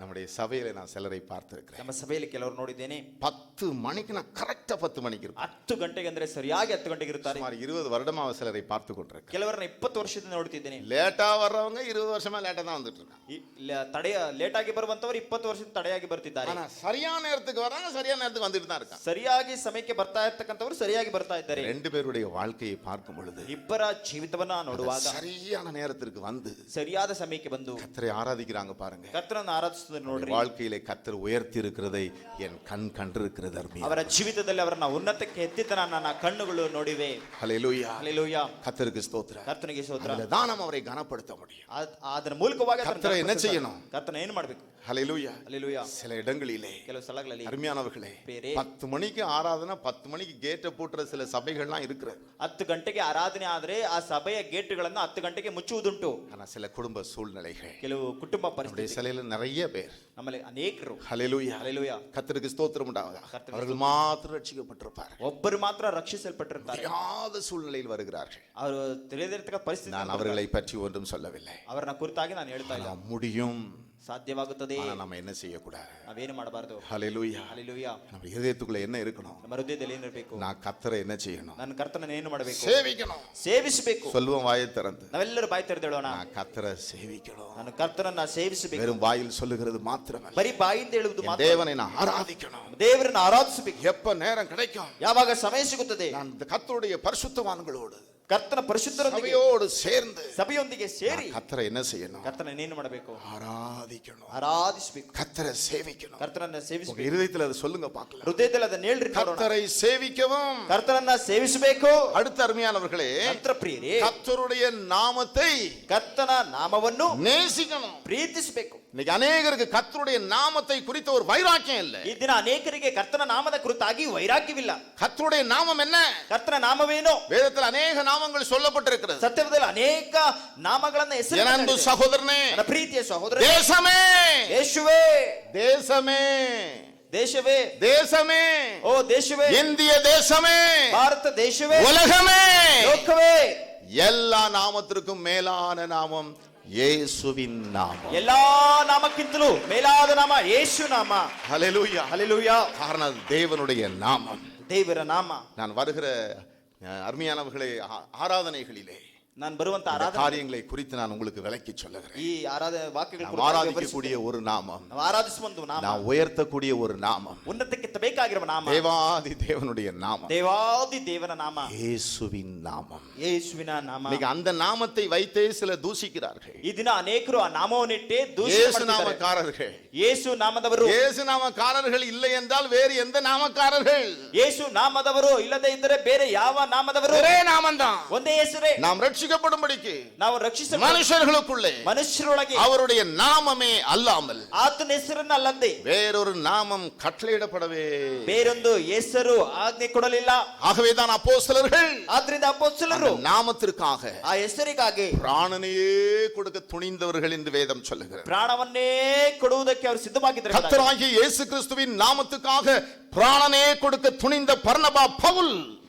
நம்முடைய சபையில நான் சிலரை பார்த்திருக்கிறேன். ನಮ್ಮ ಸಭೆಯಲ್ಲಿ ಕೆಲವರು ನೋಡಿದ್ದೇನೆ. 10 மணிக்கு நான் கரெக்டா 10 மணிக்கு இருப்பேன். 10 ಗಂಟೆಗೆ ಅಂದ್ರೆ ಸರಿಯಾಗಿ 10 ಗಂಟೆಗೆ ಇರುತ್ತಾರೆ. சுமார் 20 வருடமா சிலரை பார்த்து கொண்டிருக்கேன். ಕೆಲವರನ್ನ 20 ವರ್ಷದಿಂದ ನೋಡ್ತಿದ್ದೇನೆ. லேட்டா வர்றவங்க 20 வருஷமா லேட்டா தான் வந்துட்டு இருக்காங்க. ಲೇಟ್ ಆಗಿ ಬರುವಂತವರು 20 ವರ್ಷದಿಂದ ತಡೆಯಾಗಿ ಬರ್ತಿದ್ದಾರೆ. ஆனா சரியான நேரத்துக்கு வராங்க, சரியான நேரத்துக்கு வந்துட்டு தான் இருக்காங்க. ಸರಿಯಾಗಿ ಸಮಯಕ್ಕೆ ಬರ್ತಾ ಇರ್ತಕ್ಕಂಥವರು ಸರಿಯಾಗಿ ಬರ್ತಾ ಇದ್ದಾರೆ. ரெண்டு பேருடைய வாழ்க்கையை பார்க்கும் பொழுது ಇಬ್ಬರ ಜೀವಿತವನ್ನ ನೋಡುವಾಗ சரியான நேரத்திற்கு வந்து ಸರಿಯಾದ ಸಮಯಕ್ಕೆ ಬಂದು கர்த்தரை ஆராதிக்கிறாங்க பாருங்க. ಕರ್ತನನ್ನ ಆರಾಧಿಸುವುದನ್ನು ನೋಡ್ರಿ. வாழ்க்கையிலே கர்த்தர் உயர்த்தி இருக்கிறதை என் கண் கண்டிருக்கிறது. அருமையா, ಅವರ ಜೀವಿತದಲ್ಲಿ ಅವರನ್ನ ಉನ್ನತಕ್ಕೆ ಎತ್ತಿದ್ದನ್ನ ನನ್ನ ಕಣ್ಣುಗಳು ನೋಡಿವೆ. ஹல்லேலூயா. ಹಲ್ಲೆಲೂಯಾ. கர்த்தருக்கு ஸ்தோத்திரம். ಕರ್ತನಿಗೆ ಸ್ತೋತ್ರ. அதுதான் நாம் அவரை கனப்படுத்த முடியும். ಅದರ ಮೂಲಕವಾಗಿ கர்த்தரை என்ன செய்யணும்? ಕರ್ತನ ಏನು ಮಾಡಬೇಕು? ஹல்லேலூயா. ಹಲ್ಲೆಲೂಯಾ. சில இடங்களிலே, ಕೆಲವು ಸ್ಥಳಗಳಲ್ಲಿ அருமையானவர்களே, ಬೇರೆ 10 மணிக்கு ஆராதனை, 10 மணிக்கு கேட்டை போட்டுற சில சபைகள்லாம் இருக்கிறது. 10 ಗಂಟೆಗೆ ಆರಾಧನೆ ಆದ್ರೆ ಆ ಸಭೆಯ ಗೇಟ್ಗಳನ್ನು 10 ಗಂಟೆಗೆ ಮುಚ್ಚುವುದುಂಟು. ஆனா சில குடும்ப சூழ்நிலைகள், ಕೆಲವು ಕುಟುಂಬ நம்முடைய ಪರಿಸ್ಥಿತಿ, சிலையில நிறைய பேர், ನಮ್ಮಲ್ಲಿ ಅನೇಕರು, ஹல்லேலூயா, ಹಲ್ಲೆಲೂಯಾ, கர்த்தருக்கு ஸ்தோத்திரம் உண்டாவதா, கர்த்தருக்கு அவர்கள் மாத்திரம் ரட்சிக்கப்பட்டிருப்பார். ಒಬ್ಬರು ಮಾತ್ರ ರಕ್ಷಿಸಲ್ಪಟ್ಟಿರ್ತಾರೆ. முடியாத சூழ்நிலையில் வருகிறார்கள். ಅವರು ತಿಳಿದಿರತಕ್ಕ ಪರಿಸ್ಥಿತಿ. நான் அவர்களை பற்றி ஒன்றும் சொல்லவில்லை. ಅವರನ್ನ ಕುರಿತಾಗಿ ನಾನು ಹೇಳ್ತಾ ಇಲ್ಲ. முடியும், ಸಾಧ್ಯವಾಗುತ್ತದೆ. ஆனா நம்ம என்ன செய்யக்கூடாது? ನಾವೇನು ಮಾಡಬಾರದು? ஹல்லேலூயா. ಹಲ್ಲೆಲೂಯಾ. நம்ம இதயத்துக்குள்ள என்ன இருக்கணும்? ನಮ್ಮ ಹೃದಯದಲ್ಲಿ ಏನಿರಬೇಕು? நான் கர்த்தரை என்ன செய்யணும்? ನಾನು ಕರ್ತನನ್ನು ಏನು ಮಾಡಬೇಕು? சேவிக்கணும். ಸೇವಿಸಬೇಕು. சொல்லுவோம் வாயை திறந்து, ನಾವೆಲ್ಲರೂ ಬಾಯಿ ತೆರೆದೇಳೋಣ. நான் கர்த்தரை சேவிக்கணும். ನಾನು ಕರ್ತನನ್ನ ಸೇವಿಸಬೇಕು. வெறும் வாயில் சொல்லுகிறது மாத்திரமல்ல, ಬರೀ ಬಾಯಿಂದ ಹೇಳುವುದು ಮಾತ್ರ. தேவனை நான் ஆராதிக்கணும். ದೇವರನ್ನ ಆರಾಧಿಸಬೇಕು. எப்ப நேரம் கிடைக்கும், ಯಾವಾಗ ಸಮಯ ಸಿಗುತ್ತದೆ, நான் இந்த கர்த்தருடைய பரிசுத்தவான்களோடு, ಕರ್ತನ ಪರಿಶುದ್ಧರೊಂದಿಗೆ, சபையோடு சேர்ந்து ಸಭೆಯೊಂದಿಗೆ ಸೇರಿ கர்த்தரை என்ன செய்யணும்? ಕರ್ತನ ಏನು ಮಾಡಬೇಕು? ஆராதிக்கணும். ಆರಾಧಿಸಬೇಕು. கர்த்தரை சேவிக்கணும். ಕರ್ತನನ್ನ உங்க ಸೇವಿಸಬೇಕು. இருதயத்துல அதை சொல்லுங்க பார்க்கலாம். ಹೃದಯದಲ್ಲಿ ಅದನ್ನ ಹೇಳ್ರಿ ನೋಡೋಣ. கர்த்தரை சேவிக்கவும். ಕರ್ತನನ್ನ ಸೇವಿಸಬೇಕು. அடுத்த அருமையானவர்களே, ನಂತರ ಪ್ರಿಯರೇ, கர்த்தருடைய நாமத்தை ಕರ್ತನ ನಾಮವನ್ನು நேசிக்கணும். ಪ್ರೀತಿಸಬೇಕು. இன்னைக்கு அநேகருக்கு கர்த்தருடைய நாமத்தை குறித்த ஒரு வைராக்கியம் இல்லை. ಈ ದಿನ ಅನೇಕರಿಗೆ ಕರ್ತನ ನಾಮದ ಕುರಿತಾಗಿ ವೈರಾಗ್ಯವಿಲ್ಲ. கர்த்தருடைய நாமம் என்ன? ಕರ್ತನ ನಾಮವೇನು? வேதத்தில் அநேக நாமங்கள் சொல்லப்பட்டிருக்கிறது. ಸತ್ಯದಲ್ಲಿ ಅನೇಕ ನಾಮಗಳನ್ನ என் அன்பு ಹೆಸರು. சகோதரனே, ನನ್ನ ಪ್ರೀತಿಯ ಸಹೋದರ, தேசமே, ಯೇಸುವೇ, தேசமே, ದೇಶವೇ, தேசமே, ಓ ದೇಶವೇ, இந்திய தேசமே, ಭಾರತ ದೇಶವೇ, உலகமே, ಲೋಕವೇ, எல்லா நாமத்திற்கும் மேலான நாமம் இயேசுவின் நாமம். ಎಲ್ಲಾ ನಾಮಕ್ಕಿಂತಲೂ ಮೇಲಾದ ನಾಮ ಯೇಸು ನಾಮ. ஹல்லேலூயா. ಹಲ್ಲೆಲೂಯಾ. காரணம் அது தேவனுடைய நாமம். ದೇವರ ನಾಮ. நான் வருகிற அருமையானவர்களே, ஆராதனைகளிலே ನಾನು ಬರುವಂತ இந்த ಆರಾಧನೆ காரியங்களை குறித்து நான் உங்களுக்கு விளக்கி சொல்லுகிறேன். ಈ ಆರಾಧನೆ ವಾಕ್ಯಗಳ நாம் ಕುರಿತಾಗಿ ஆராதிக்கக்கூடிய ஒரு நாமம், ನಾವು ಆರಾಧಿಸುವ ಒಂದು ನಾಮ, நாம் உயர்த்தக்கூடிய ஒரு நாமம், ಉನ್ನತಕ್ಕೆ ಬೇಕಾಗಿರುವ ನಾಮ, தேவாதி தேவனுடைய நாமம், ದೇವಾದಿ ದೇವರ ನಾಮ, இயேசுவின் நாமம். ಯೇಸುವಿನ ನಾಮ. இன்னைக்கு அந்த நாமத்தை வைத்தே சில தூசிக்கிறார்கள். ಈ ದಿನ ಅನೇಕರು ಆ ನಾಮವನ್ನಿಟ್ಟೆ இயேசு நாமக்காரர்கள். ಯೇಸು ನಾಮದವರು. இயேசு நாமக்காரர்கள் இல்லை என்றால் வேறு எந்த நாமக்காரர்கள்? ಯೇಸು ನಾಮದವರು ಇಲ್ಲದೆ ಇದ್ದರೆ ಬೇರೆ ಯಾವ ನಾಮದವರು? ஒரே நாமம்தான். ಒಂದೇ ಹೆಸರೇ. நாம் ரட்சி ரட்சிக்கப்படும்படிக்கு ನಾವು ರಕ್ಷಿಸ மனுஷர்களுக்குள்ளே ಮನುಷ್ಯರೊಳಗೆ அவருடைய நாமமே அல்லாமல் ಆತನ ಹೆಸರನ್ನ ಅಲ್ಲದೆ வேறொரு நாமம் கட்டளையிடப்படவே. ಬೇರೊಂದು ಹೆಸರು ಆಜ್ಞೆ ಕೊಡಲಿಲ್ಲ. ஆகவேதான் அப்போஸ்தலர்கள் ಆದ್ರಿಂದ ಅಪೊಸ್ತಲರು நாமத்திற்காக ಆ ಹೆಸರಿಗಾಗಿ பிராணனையே கொடுக்க துணிந்தவர்கள் என்று வேதம் சொல்லுகிறது. ಪ್ರಾಣವನ್ನೇ ಕೊಡುವುದಕ್ಕೆ ಅವರು ಸಿದ್ಧವಾಗಿದ್ದರು. கர்த்தராகிய இயேசு கிறிஸ்துவின் நாமத்துக்காக பிராணனே கொடுக்க துணிந்த பர்னபா பவுல்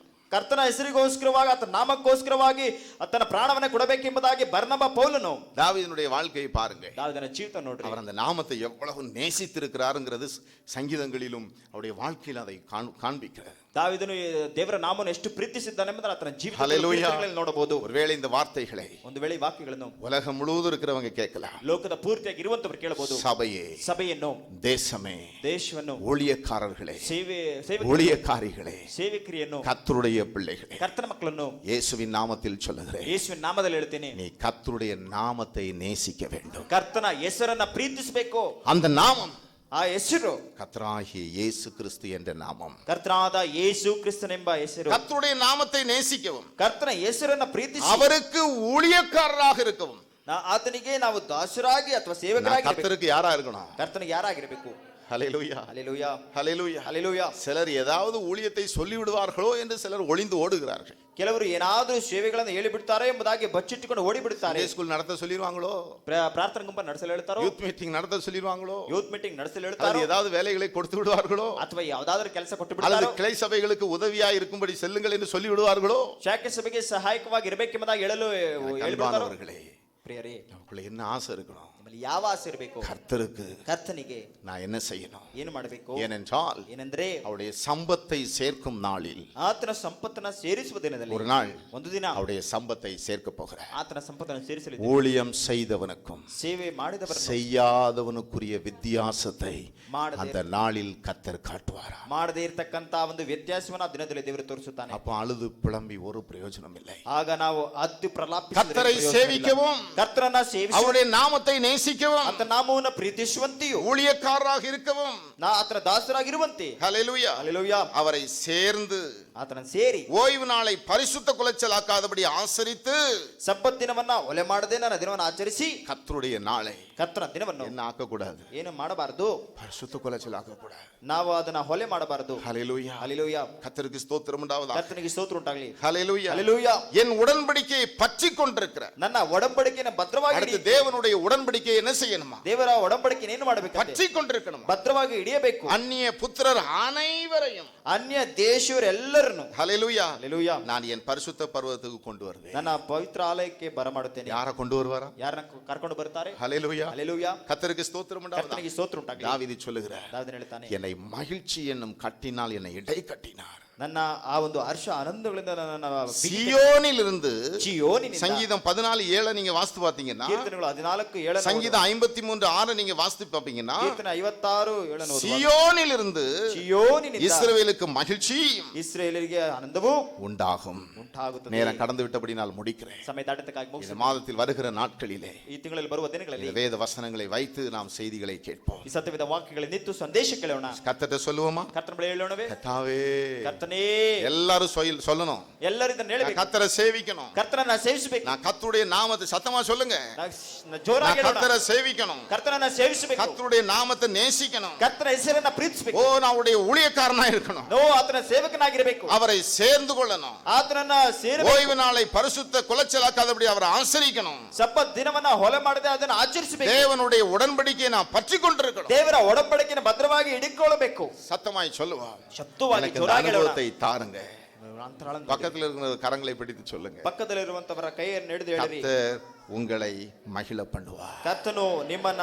ಕರ್ತನ ಹೆಸರಿಗೋಸ್ಕರವಾಗಿ ಆತನ ನಾಮಕ್ಕೋಸ್ಕರವಾಗಿ ಆತನ ಪ್ರಾಣವನ್ನೇ ಕೊಡಬೇಕೆಂಬುದಾಗಿ ಬರ್ನಬ ಪೌಲನು. தாவீதுனுடைய வாழ்க்கையை பாருங்க. ದಾವೀದನ ಜೀವಿತ ನೋಡ್ರಿ. அவர் அந்த நாமத்தை எவ்வளவு நேசித்திருக்கிறாருங்கிறது சங்கீதங்களிலும் அவருடைய வாழ்க்கையில் அதை காண்பிக்கிறார். ದಾವೀದನು ದೇವರ ನಾಮವನ್ನು ಎಷ್ಟು ಪ್ರೀತಿಸಿದ್ದಾನೆ ಎಂಬುದನ್ನು ಆತನ ஹல்லேலூயா. ಜೀವಿತದಲ್ಲಿ ನೋಡಬಹುದು. ஒருவேளை இந்த வார்த்தைகளை ಒಂದು ವೇಳೆ ಈ ವಾಕ್ಯಗಳನ್ನು உலகம் முழுவதும் இருக்கிறவங்க கேட்கலாம். ಲೋಕದ ಪೂರ್ತಿಯಾಗಿ ಇರುವಂತವರು ಕೇಳಬಹುದು. சபையே, ಸಭೆಯನ್ನು, தேசமே, ದೇಶವನ್ನು, ஊழியக்காரர்களே, ಸೇವೆ ஊழியக்காரிகளே, ಸೇವಕರಿಯನ್ನು, கர்த்தருடைய பிள்ளைகளே, ಕರ್ತನ ಮಕ್ಕಳನ್ನು இயேசுவின் நாமத்தில் சொல்லுகிறேன். ಯೇಸುವಿನ ನಾಮದಲ್ಲಿ ಹೇಳ್ತೇನೆ, நீ கர்த்தருடைய நாமத்தை நேசிக்க வேண்டும். ಕರ್ತನ ಹೆಸರನ್ನ ಪ್ರೀತಿಸಬೇಕು. அந்த நாமம் ಆ ಹೆಸರು கர்த்தராகிய இயேசு கிறிஸ்து என்ற நாமம். ಕರ್ತನಾದ ಯೇಸು ಕ್ರಿಸ್ತನೆಂಬ ಹೆಸರು. கர்த்தருடைய நாமத்தை நேசிக்கவும், ಕರ್ತನ ಹೆಸರನ್ನ ಪ್ರೀತಿಸಿ அவருக்கு ஊழியக்காரராக இருக்கவும். ಆತನಿಗೆ ನಾವು ದಾಸರಾಗಿ ಅಥವಾ ಸೇವಕರಾಗಿ கர்த்தருக்கு யாரா இருக்கணும்? ಕರ್ತನಿಗೆ ಯಾರಾಗಿರಬೇಕು? ஹல்லேலூயா, ಹಲ್ಲೆಲೂಯಾ, ஹல்லேலூயா, ಹಲ್ಲೆಲೂಯಾ. சிலர் ஏதாவது ஊழியத்தை சொல்லி விடுவார்களோ என்று சிலர் ஒளிந்து ஓடுகிறார்கள். ಕೆಲವರು ಏನಾದರೂ ಸೇವೆಗಳನ್ನು ಹೇಳಿ ಬಿಡ್ತಾರೆ ಎಂಬುದಾಗಿ ಬಚ್ಚಿಟ್ಟುಕೊಂಡು ಓಡಿ ಬಿಡುತ್ತಾರೆ. ஸ்கூல் நடத்த சொல்லிடுவாங்களோ, ಪ್ರಾರ್ಥನಾ ಗುಂಪ ನಡೆಸಲು ಹೇಳ್ತಾರೋ, ಯೂತ್ ಮೀಟಿಂಗ್ நடத்த சொல்லிடுவாங்களோ, ಯೂತ್ ಮೀಟಿಂಗ್ ನಡೆಸಲು அது ಹೇಳ್ತಾರೋ, ஏதாவது வேலைகளை கொடுத்து விடுவார்களோ, ಅಥವಾ ಯಾವುದಾದ್ರೂ ಕೆಲಸ ಕೊಟ್ಟು அல்லது ಬಿಡ್ತಾರೋ, கிளை சபைகளுக்கு உதவியா இருக்கும்படி செல்லுங்கள் என்று சொல்லி விடுவார்களோ. ಶಾಖೆ ಸಭೆಗೆ ಸಹಾಯಕವಾಗಿ ಇರಬೇಕೆಂಬುದಾಗಿ ಹೇಳಲು ಹೇಳಿಬಿಡ್ತಾರೋ. அன்பானவர்களே, ಪ್ರಿಯರೇ, நமக்குள்ள என்ன ஆசை இருக்கணும்? ನಮ್ಮಲ್ಲಿ ಯಾವ ಆಸೆ ಇರಬೇಕು? கர்த்தருக்கு ಕರ್ತನಿಗೆ நான் என்ன செய்யணும்? ಏನು ಮಾಡಬೇಕು? ஏனென்றால் ಏನೆಂದ್ರೆ அவருடைய சம்பத்தை சேர்க்கும் நாளில் ಆತನ ಸಂಪತ್ತನ್ನ ಸೇರಿಸುವ ದಿನದಲ್ಲಿ ஒரு நாள் ಒಂದು ದಿನ அவருடைய சம்பத்தை சேர்க்க போகிறார். ಆತನ ಸಂಪತ್ತನ್ನು ಸೇರಿಸಲಿದೆ. ஊழியம் செய்தவனுக்கும் ಸೇವೆ ಮಾಡಿದವರನ್ನು செய்யாதவனுக்குரிய வித்தியாசத்தை ಮಾಡದೆ அந்த நாளில் கர்த்தர் காட்டுவாரா. ಮಾಡದೇ ಇರತಕ್ಕಂತ ಒಂದು ವ್ಯತ್ಯಾಸವನ್ನು ಆ ದಿನದಲ್ಲಿ ದೇವರು ತೋರಿಸುತ್ತಾನೆ. அப்ப அழுது புலம்பி ஒரு பிரயோஜனம் இல்லை. ಆಗ ನಾವು ಅದ್ದು கர்த்தரை சேவிக்கவும், ಕರ್ತರನ್ನ ಸೇವಿಸಿ அவருடைய நாமத்தை நேசிக்கவும், ಆತನ ನಾಮವನ್ನು ಪ್ರೀತಿಸುವಂತೆಯೂ, ஊழியக்காரராக இருக்கவும், ಆತನ ದಾಸರಾಗಿರುವಂತೆ, ஹல்லேலூயா, ಹಲ್ಲೆಲೂಯಾ, அவரை சேர்ந்து ಆತನ ಸೇರಿ ஓய்வு நாளை பரிசுத்த குலைச்சலாக்காதபடி ஆசரித்து ಸಬ್ಬತ್ ದಿನವನ್ನ ಒಲೆ ಮಾಡದೆ ನನ್ನ ದಿನವನ್ನು ಆಚರಿಸಿ கர்த்தருடைய நாளை ಕರ್ತನ ದಿನವನ್ನು என்ன ஆக்கக்கூடாது? ಏನು ಮಾಡಬಾರದು? பரிசுத்த குலைச்சலாக்கக்கூடாது. ನಾವು ಅದನ್ನ ಹೊಲೆ ಮಾಡಬಾರದು. ஹல்லேலூயா, ಹಲ್ಲೆಲೂಯಾ, கர்த்தருக்கு ஸ்தோத்திரம் உண்டாவதாக. ಕರ್ತನಿಗೆ ಸ್ತೋತ್ರ ಉಂಟಾಗಲಿ. ஹல்லேலூயா, ಹಲ್ಲೆಲೂಯಾ. என் உடன்படிக்கையை பற்றி கொண்டிருக்கிற ನನ್ನ ಒಡಂಬಡಿಕೆಯನ್ನು ಭದ್ರವಾಗಿ அடுத்து தேவனுடைய உடன்படிக்கையை என்ன செய்யணுமா? ದೇವರ ಒಡಂಬಡಿಕೆಯನ್ನು ಏನು ಮಾಡಬೇಕು? பற்றி கொண்டிருக்கணும். ಭದ್ರವಾಗಿ ಹಿಡಿಯಬೇಕು. அந்நிய புத்திரர் அனைவரையும், ಅನ್ಯ ದೇಶವರೆಲ್ಲರನ್ನು, ஹல்லேலூயா, ಹಲ್ಲೆಲೂಯಾ, நான் என் பரிசுத்த பர்வதத்துக்கு கொண்டு வருவேன். ನನ್ನ ಪವಿತ್ರ ಆಲಯಕ್ಕೆ ಬರಮಾಡುತ್ತೇನೆ. யாரை கொண்டு வருவாரா? ಯಾರನ್ನ ಕರ್ಕೊಂಡು ಬರ್ತಾರೆ? ஹல்லேலூயா, ಹಲ್ಲೆಲೂಯಾ, கர்த்தருக்கு ஸ்தோத்திரம் உண்டாவதாக. ಕರ್ತನಿಗೆ ಸ್ತೋತ್ರ ಉಂಟಾಗಲಿ. தாவீது சொல்லுகிறார், ದಾವೀದನು ಹೇಳ್ತಾನೆ, என்னை மகிழ்ச்சி என்னும் கட்டினால் என்னை இடை கட்டினார். ನನ್ನ ಆ ಒಂದು ಹರ್ಷ ಆನಂದಗಳಿಂದ ನನ್ನ சியோனில் இருந்து, ಚೀಯೋನಿನಿಂದ, சங்கீதம் 14:7 நீங்க வாசித்து பாத்தீங்கன்னா, ಕೀರ್ತನೆಗಳು 14:7, சங்கீதம் 53:6 நீங்க வாசித்து பாப்பீங்கன்னா, ಕೀರ್ತನೆ 56:7 சியோனில் இருந்து ಚೀಯೋನಿನಿಂದ இஸ்ரவேலுக்கு மகிழ்ச்சி ಇಸ್ರಾಯೇಲರಿಗೆ ಆನಂದವು உண்டாகும். ಉಂಟಾಗುತ್ತದೆ. நேரம் கடந்து விட்டபடி நான் முடிக்கிறேன். ಸಮಯ ದಾಟತಕ್ಕಾಗಿ இந்த ಮುಗಿಸಿ மாதத்தில் வருகிற நாட்களிலே ಈ ತಿಂಗಳಲ್ಲಿ ಬರುವ ದಿನಗಳಲ್ಲಿ இந்த வேத வசனங்களை வைத்து நாம் செய்திகளை கேட்போம். ಈ ಸತ್ಯವಿದ ವಾಕ್ಯಗಳಿಂದ ಸಂದೇಶ ಕೇಳೋಣ. கர்த்தர்ட்ட சொல்லுவோமா? ಕರ್ತನ ಬಳಿ ಹೇಳೋಣವೇ? கர்த்தாவே, ಕರ್ತನೇ, எல்லாரும் சொல்லணும், ಎಲ್ಲರೂ ಇದನ್ನ ಹೇಳಬೇಕು. கர்த்தரை சேவிக்கணும். ಕರ್ತನನ್ನ ಸೇವಿಸಬೇಕು. நான் கர்த்தருடைய நாமத்தை சத்தமா சொல்லுங்க. ಜೋರಾಗಿ நான் ಹೇಳೋಣ. கர்த்தரை சேவிக்கணும். ಕರ್ತನನ್ನ ಸೇವಿಸಬೇಕು. கர்த்தருடைய நாமத்தை நேசிக்கணும். ಕರ್ತನ ಹೆಸರನ್ನ ಪ್ರೀತಿಸಬೇಕು. ஓ, நான் அவருடைய ஊழியக்காரனா இருக்கணும். ನೋ ಆತನ ಸೇವಕನಾಗಿರಬೇಕು. அவரை சேர்ந்து கொள்ளணும். ಆತನನ್ನ ಸೇರಬೇಕು. ஓய்வு நாளை பரிசுத்த குலைச்சலாக்காதபடி அவரை ஆசரிக்கணும். ಸಬ್ಬತ್ ದಿನವನ್ನ ಹೊಲೆ ಮಾಡದೆ ಅದನ್ನು ಆಚರಿಸಬೇಕು. தேவனுடைய உடன்படிக்கையை நான் பற்றி கொண்டிருக்கணும். ದೇವರ ಒಡಂಬಡಿಕೆಯನ್ನು ಭದ್ರವಾಗಿ ಹಿಡಿಕೊಳ್ಳಬೇಕು. சத்தமாய் சொல்லுவா, ಶಬ್ದವಾಗಿ எனக்கு இந்த ಜೋರಾಗಿ ಹೇಳೋಣ. அனுபவத்தை தாருங்க. ಅಂತರಾಳದಲ್ಲಿ பக்கத்தில் இருக்கிற கரங்களை பிடித்து சொல்லுங்க, ಪಕ್ಕದಲ್ಲಿರುವಂತವರ ಕೈಯನ್ನು ಹಿಡಿದು ಹೇಳಿರಿ, கர்த்தர் உங்களை மகிழ பண்ணுவார். ಕರ್ತನು ನಿಮ್ಮನ್ನ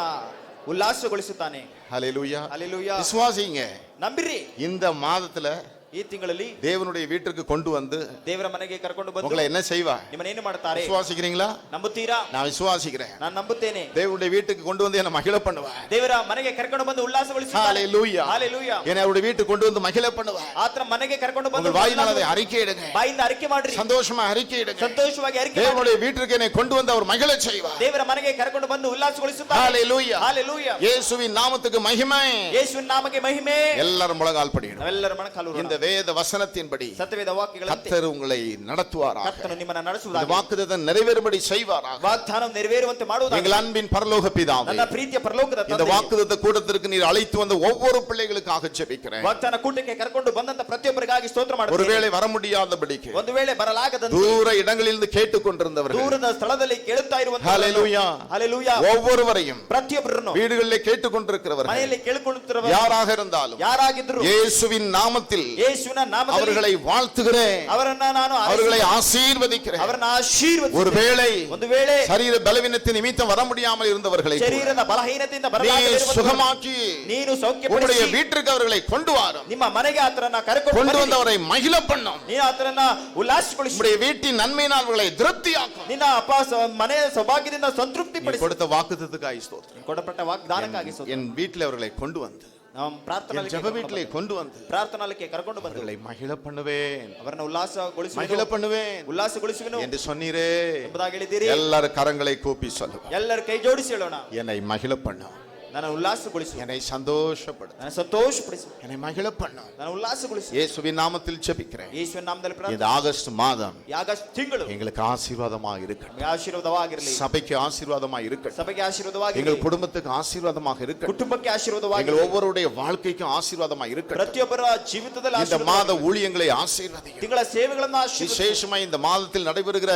ಉಲ್ಲಾಸಗೊಳಿಸುತ್ತಾನೆ. ஹல்லேலூயா, ಹಲ್ಲೆಲೂಯಾ. விசுவாசிங்க. ನಂಬಿರಿ. இந்த மாதத்துல ಈ ತಿಂಗಳಲ್ಲಿ தேவனுடைய வீட்டிற்கு கொண்டு வந்து ದೇವರ ಮನೆಗೆ ಕರ್ಕೊಂಡು ಬಂದು உங்களை என்ன செய்வா? ನಿಮ್ಮನ್ನ ಏನು ಮಾಡ್ತಾರೆ? விசுவாசிக்கிறீங்களா? ನಂಬುತ್ತೀರಾ? நான் விசுவாசிக்கிறேன். ನಾನು ನಂಬುತ್ತೇನೆ. தேவனுடைய வீட்டுக்கு கொண்டு வந்து என்ன மகிழ பண்ணுவா. ದೇವರ ಮನೆಗೆ ಕರ್ಕೊಂಡು ಬಂದು ಉಲ್ಲಾಸಗೊಳಿಸುತ್ತಾನೆ. ஹல்லேலூயா, ಹಲ್ಲೆಲೂಯಾ. என்னை அவருடைய வீட்டுக்கு கொண்டு வந்து மகிழ பண்ணுவா. ಆತನ ಮನೆಗೆ ಕರ್ಕೊಂಡು ಬಂದು உங்கள் வாயினால் அதை அறிக்கையிடுங்க. ಬಾಯಿಂದ ಅರಿಕೆ ಮಾಡ್ರಿ. சந்தோஷமா அறிக்கையிடுங்க. ಸಂತೋಷವಾಗಿ ಅರಿಕೆ ಮಾಡಿ. தேவனுடைய வீட்டுக்கு என்னை கொண்டு வந்து அவர் மகிழ செய்வார். ದೇವರ ಮನೆಗೆ ಕರ್ಕೊಂಡು ಬಂದು ಉಲ್ಲಾಸಗೊಳಿಸುತ್ತಾನೆ. ஹல்லேலூயா, ಹಲ್ಲೆಲೂಯಾ. இயேசுவின் நாமத்துக்கு மகிமை. ಯೇಸುವಿನ ನಾಮಕ್ಕೆ ಮಹಿಮೆ. எல்லாரும் முழங்கால் படிக்கணும். ನಾವೆಲ್ಲರೂ ಮೊಣಕಾಲು ಊರೋಣ. இந்த வேத வசனத்தின்படி ಸತ್ಯವೇದ ವಾಕ್ಯಗಳಂತೆ கர்த்தர் உங்களை நடத்துவாராக. ಕರ್ತನು ನಿಮ್ಮನ್ನು இந்த ನಡೆಸುವುದಾಗಿ, வாக்குத்தத்தம் நிறைவேறும்படி செய்வாராக. ವಾಗ್ದಾನ ನೆರವೇರುವಂತೆ ಮಾಡುವುದಾಗಿ. எங்கள் அன்பின் பரலோக பிதாவே, ನನ್ನ ಪ್ರೀತಿಯ ಪರಲೋಕದ இந்த ತಂದೆಯೇ, வாக்குத்தத்த கூட்டத்திற்கு நீர் அழைத்து வந்த ஒவ்வொரு பிள்ளைகளுக்காக ஜெபிக்கிறேன். ವಾಗ್ದಾನ ಕೂಟಕ್ಕೆ ಕರ್ಕೊಂಡು ಬಂದಂತ ಪ್ರತಿಯೊಬ್ಬರಿಗಾಗಿ ಸ್ತೋತ್ರ ಮಾಡುತ್ತೇನೆ. ஒருவேளை வர முடியாதபடிக்கு ಒಂದು ವೇಳೆ ಬರಲಾಗದಂತೆ தூர இடங்களிலிருந்து கேட்டுக்கொண்டிருந்தவர்கள், ದೂರದ ಸ್ಥಳದಲ್ಲಿ ಕೇಳುತ್ತಾ ಇರುವಂತ ஹalleluya, ಹalleluya, ஒவ்வொருவரையும் ಪ್ರತಿಯೊಬ್ಬರನ್ನು வீடுகளிலே கேட்டுக்கொண்டிருக்கிறவர்கள் ಮನೆಯಲ್ಲಿ ಕೇಳಿಕೊಳ್ಳುತ್ತಿರುವ யாராக இருந்தாலும் ಯಾರಾಗಿದ್ರು இயேசுவின் நாமத்தில் ಯೇಸುವಿನ ನಾಮದಲ್ಲಿ அவர்களை வாழ்த்துகிறேன், ಅವರನ್ನ ನಾನು அவர்களை ஆசீர்வதிக்கிறேன். ಅವರನ್ನ ಆಶೀರ್ವದಿಸುತ್ತೇನೆ. ஒருவேளை ಒಂದು ವೇಳೆ சரீர பலவீனத்தின் நிமித்தம் வர முடியாமல் இருந்தவர்களை ಶರೀರದ ಬಲಹೀನತೆಯಿಂದ நீ ಬರಲಾಗದಿರುವಂತವರನ್ನು சுகமாக்கி ನೀನು உங்களுடைய ಸೌಖ್ಯಪಡಿಸಿ வீட்டிற்கு அவர்களை கொண்டு வாரும். ನಿಮ್ಮ ಮನೆಗೆ ಆತರನ್ನ ಕರೆಕೊಂಡು கொண்டு ಬನ್ನಿ. வந்தவரை மகிழ பண்ணும். ನೀನು ಆತರನ್ನ ಉಲ್ಲಾಸಗೊಳಿಸಿ உங்களுடைய வீட்டின் நன்மையினால் அவர்களை திருப்தியாக்கும். ನಿನ್ನ ಅಪ್ಪ ಮನೆಯ ಸೌಭಾಗ್ಯದಿಂದ ಸಂತೃಪ್ತಿ நீ ಪಡಿಸಿ. கொடுத்த வாக்குத்தத்தத்துக்காய் ஸ்தோத்திரம். ಕೊಡಪಟ್ಟ ವಾಗ್ದಾನಕ್ಕಾಗಿ ಸ್ತೋತ್ರ. என் வீட்டில் அவர்களை கொண்டு வந்து, ನಾವು என் ಪ್ರಾರ್ಥನಾಲಯಕ್ಕೆ ஜெப வீட்டிலே கொண்டு வந்து ಪ್ರಾರ್ಥನಾಲಯಕ್ಕೆ ಕರ್ಕೊಂಡು ಬಂದು அவர்களை மகிழ பண்ணுவேன், ಅವರನ್ನ ಉಲ್ಲಾಸಗೊಳಿಸುವೆನು, மகிழ பண்ணுவேன் ಉಲ್ಲಾಸಗೊಳಿಸುವೆನು என்று சொன்னீரே. ಎಂಬುದಾಗಿ ಹೇಳಿದ್ದೀರಿ. எல்லாரும் கரங்களை கூப்பி சொல்லுவோம். ಎಲ್ಲರ ಕೈ ಜೋಡಿಸಿ ಹೇಳೋಣ, என்னை மகிழ பண்ணும், ನನ್ನ ಉಲ್ಲಾಸಗೊಳಿಸು, என்னை சந்தோஷப்படுத்து, ನನ್ನ ಸಂತೋಷಪಡಿಸು, என்னை மகிழ பண்ணும். ನನ್ನ ಉಲ್ಲಾಸಗೊಳಿಸು. இயேசுவின் நாமத்தில் ஜெபிக்கிறேன். ಯೇಸುವಿನ ನಾಮದಲ್ಲಿ இந்த ಪ್ರಾರ್ಥನೆ. ஆகஸ்ட் மாதம் ಆಗಸ್ಟ್ ತಿಂಗಳು எங்களுக்கு ஆசீர்வாதமாக இருக்கட்டும், ನಮಗೆ ಆಶೀರ್ವಾದವಾಗಿರಲಿ, சபைக்கு ஆசீர்வாதமாக இருக்கட்டும், ಸಭೆಗೆ ಆಶೀರ್ವಾದವಾಗಿರಲಿ, எங்கள் குடும்பத்துக்கு ஆசீர்வாதமாக இருக்கட்டும், ಕುಟುಂಬಕ್ಕೆ எங்கள் ಆಶೀರ್ವಾದವಾಗಿರಲಿ, ஒவ்வொருடைய வாழ்க்கைக்கும் ஆசீர்வாதமாக இருக்கட்டும். ಪ್ರತಿಯೊಬ್ಬರ ಜೀವಿತದಲ್ಲಿ இந்த ಆಶೀರ್ವಾದ, மாத ஊழியங்களை ஆசீர்வதியும். ತಿಂಗಳ ಸೇವೆಗಳನ್ನ ಆಶೀರ್ವದಿಸು. விசேஷமா இந்த மாதத்தில் நடைபெறுகிற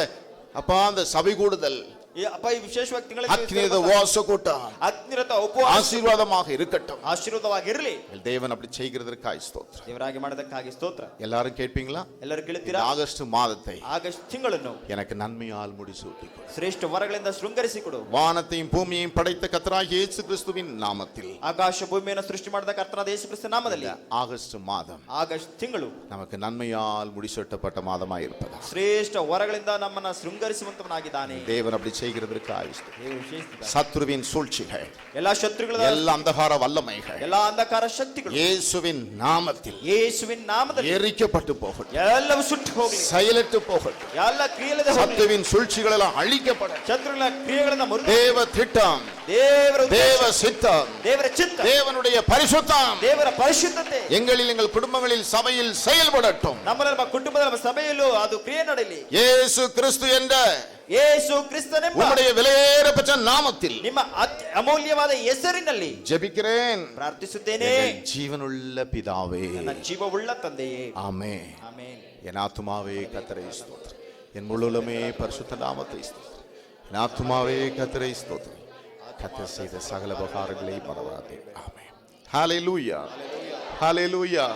அப்பா அந்த சபை கூடுதல் ಈ ಅಪ್ಪ ಈ ವಿಶೇಷವಾಗಿ ತಿಂಗಳ அக்னித உபவாச கூட்டம் ಅಗ್ನಿರತ ಉಪವಾಸ ஆசீர்வாதமாக இருக்கட்டும். ಆಶೀರ್ವಾದವಾಗಿರಲಿ. தேவன் அப்படி செய்கிறதற்காய் ஸ்தோத்திரம். ದೇವರಾಗಿ ಮಾಡೋದಕ್ಕಾಗಿ ಸ್ತೋತ್ರ. எல்லாரும் கேட்பீங்களா? ಎಲ್ಲರೂ இந்த ಕೇಳುತ್ತೀರಾ? ஆகஸ்ட் மாதத்தை ಆಗಸ್ಟ್ ತಿಂಗಳನ್ನು எனக்கு நன்மையால் முடிசூட்டிக்கொள். ಶ್ರೇಷ್ಠ ವರಗಳಿಂದ ಶೃಂಗರಿಸಿಕೊಡು. வானத்தையும் பூமியையும் படைத்த கர்த்தராகிய இயேசு கிறிஸ்துவின் நாமத்தில் ಆಕಾಶ ಭೂಮಿಯನ್ನು ಸೃಷ್ಟಿ ಮಾಡಿದ ಕರ್ತನಾದ ಯೇಸು ಕ್ರಿಸ್ತನ ನಾಮದಲ್ಲಿ ஆகஸ்ட் மாதம் ಆಗಸ್ಟ್ ತಿಂಗಳು நமக்கு நன்மையால் முடிசூட்டப்பட்ட மாதமாய் இருப்பதா. ಶ್ರೇಷ್ಠ ವರಗಳಿಂದ ನಮ್ಮನ್ನ ಶೃಂಗರಿಸುವಂತವನಾಗಿದ್ದಾನೆ. தேவன் அப்படி செய்கிறதற்காய் ஸ்தோத்திரம். ದೇವರು ವಿಶೇಷಿಸಿದ್ದಾನೆ. சத்துருவின் சூழ்ச்சிகள், ಎಲ್ಲಾ ಶತ್ರುಗಳ எல்லா அந்தகார வல்லமைகள் ಎಲ್ಲಾ ಅಂಧಕಾರ ಶಕ್ತಿಗಳು இயேசுவின் நாமத்தில் ಯೇಸುವಿನ ನಾಮದಲ್ಲಿ எரிக்கப்பட்டு போகட்டும், ಎಲ್ಲವೂ ಸುಟ್ಟು ಹೋಗಲಿ, செயலற்று போகட்டும். ಎಲ್ಲ ಕ್ರಿಯೆಲ್ಲದೆ ಹೋಗಲಿ, சத்துருவின் சூழ்ச்சிகள் எல்லாம் அழிக்கப்படும். ಶತ್ರುಗಳ ಕ್ರಿಯೆಗಳನ್ನ ಮುರಿದು தேவ திட்டம், ದೇವರ ಉದ್ದೇಶ, தேவ சித்தம், ದೇವರ ಚಿತ್ತ, தேவனுடைய பரிசுத்தம் ದೇವರ ಪರಿಶುದ್ಧತೆ எங்களில் எங்கள் குடும்பங்களில் சபையில் செயல்படட்டும். ನಮ್ಮ ಕುಟುಂಬದ ನಮ್ಮ ಸಭೆಯಲ್ಲೂ ಅದು ಕ್ರಿಯೆ ನಡೆಯಲಿ. இயேசு கிறிஸ்து என்ற ಯೇಸು ಕ್ರಿಸ್ತನೆಂಬ உம்முடைய விலையேறப்பட்ட நாமத்தில் ನಿಮ್ಮ ಅಮೂಲ್ಯವಾದ ಹೆಸರಿನಲ್ಲಿ ஜெபிக்கிறேன், ಪ್ರಾರ್ಥಿಸುತ್ತೇನೆ. எங்கள் ஜீவனுள்ள பிதாவே. ನನ್ನ ಜೀವವುಳ್ಳ ತಂದೆಯೇ, ஆமென். ಆಮೆನ್. என் ஆத்துமாவே கர்த்தரை ஸ்தோத்திரம், என் முழுவதுமே பரிசுத்த நாமத்தை ஸ்தோத்திரம். என் ஆத்துமாவே கர்த்தரை ஸ்தோத்திரம், கர்த்தர் செய்த சகல உபகாரங்களை மறவாதே. ஆமென். ஹalleluya, ஹalleluya.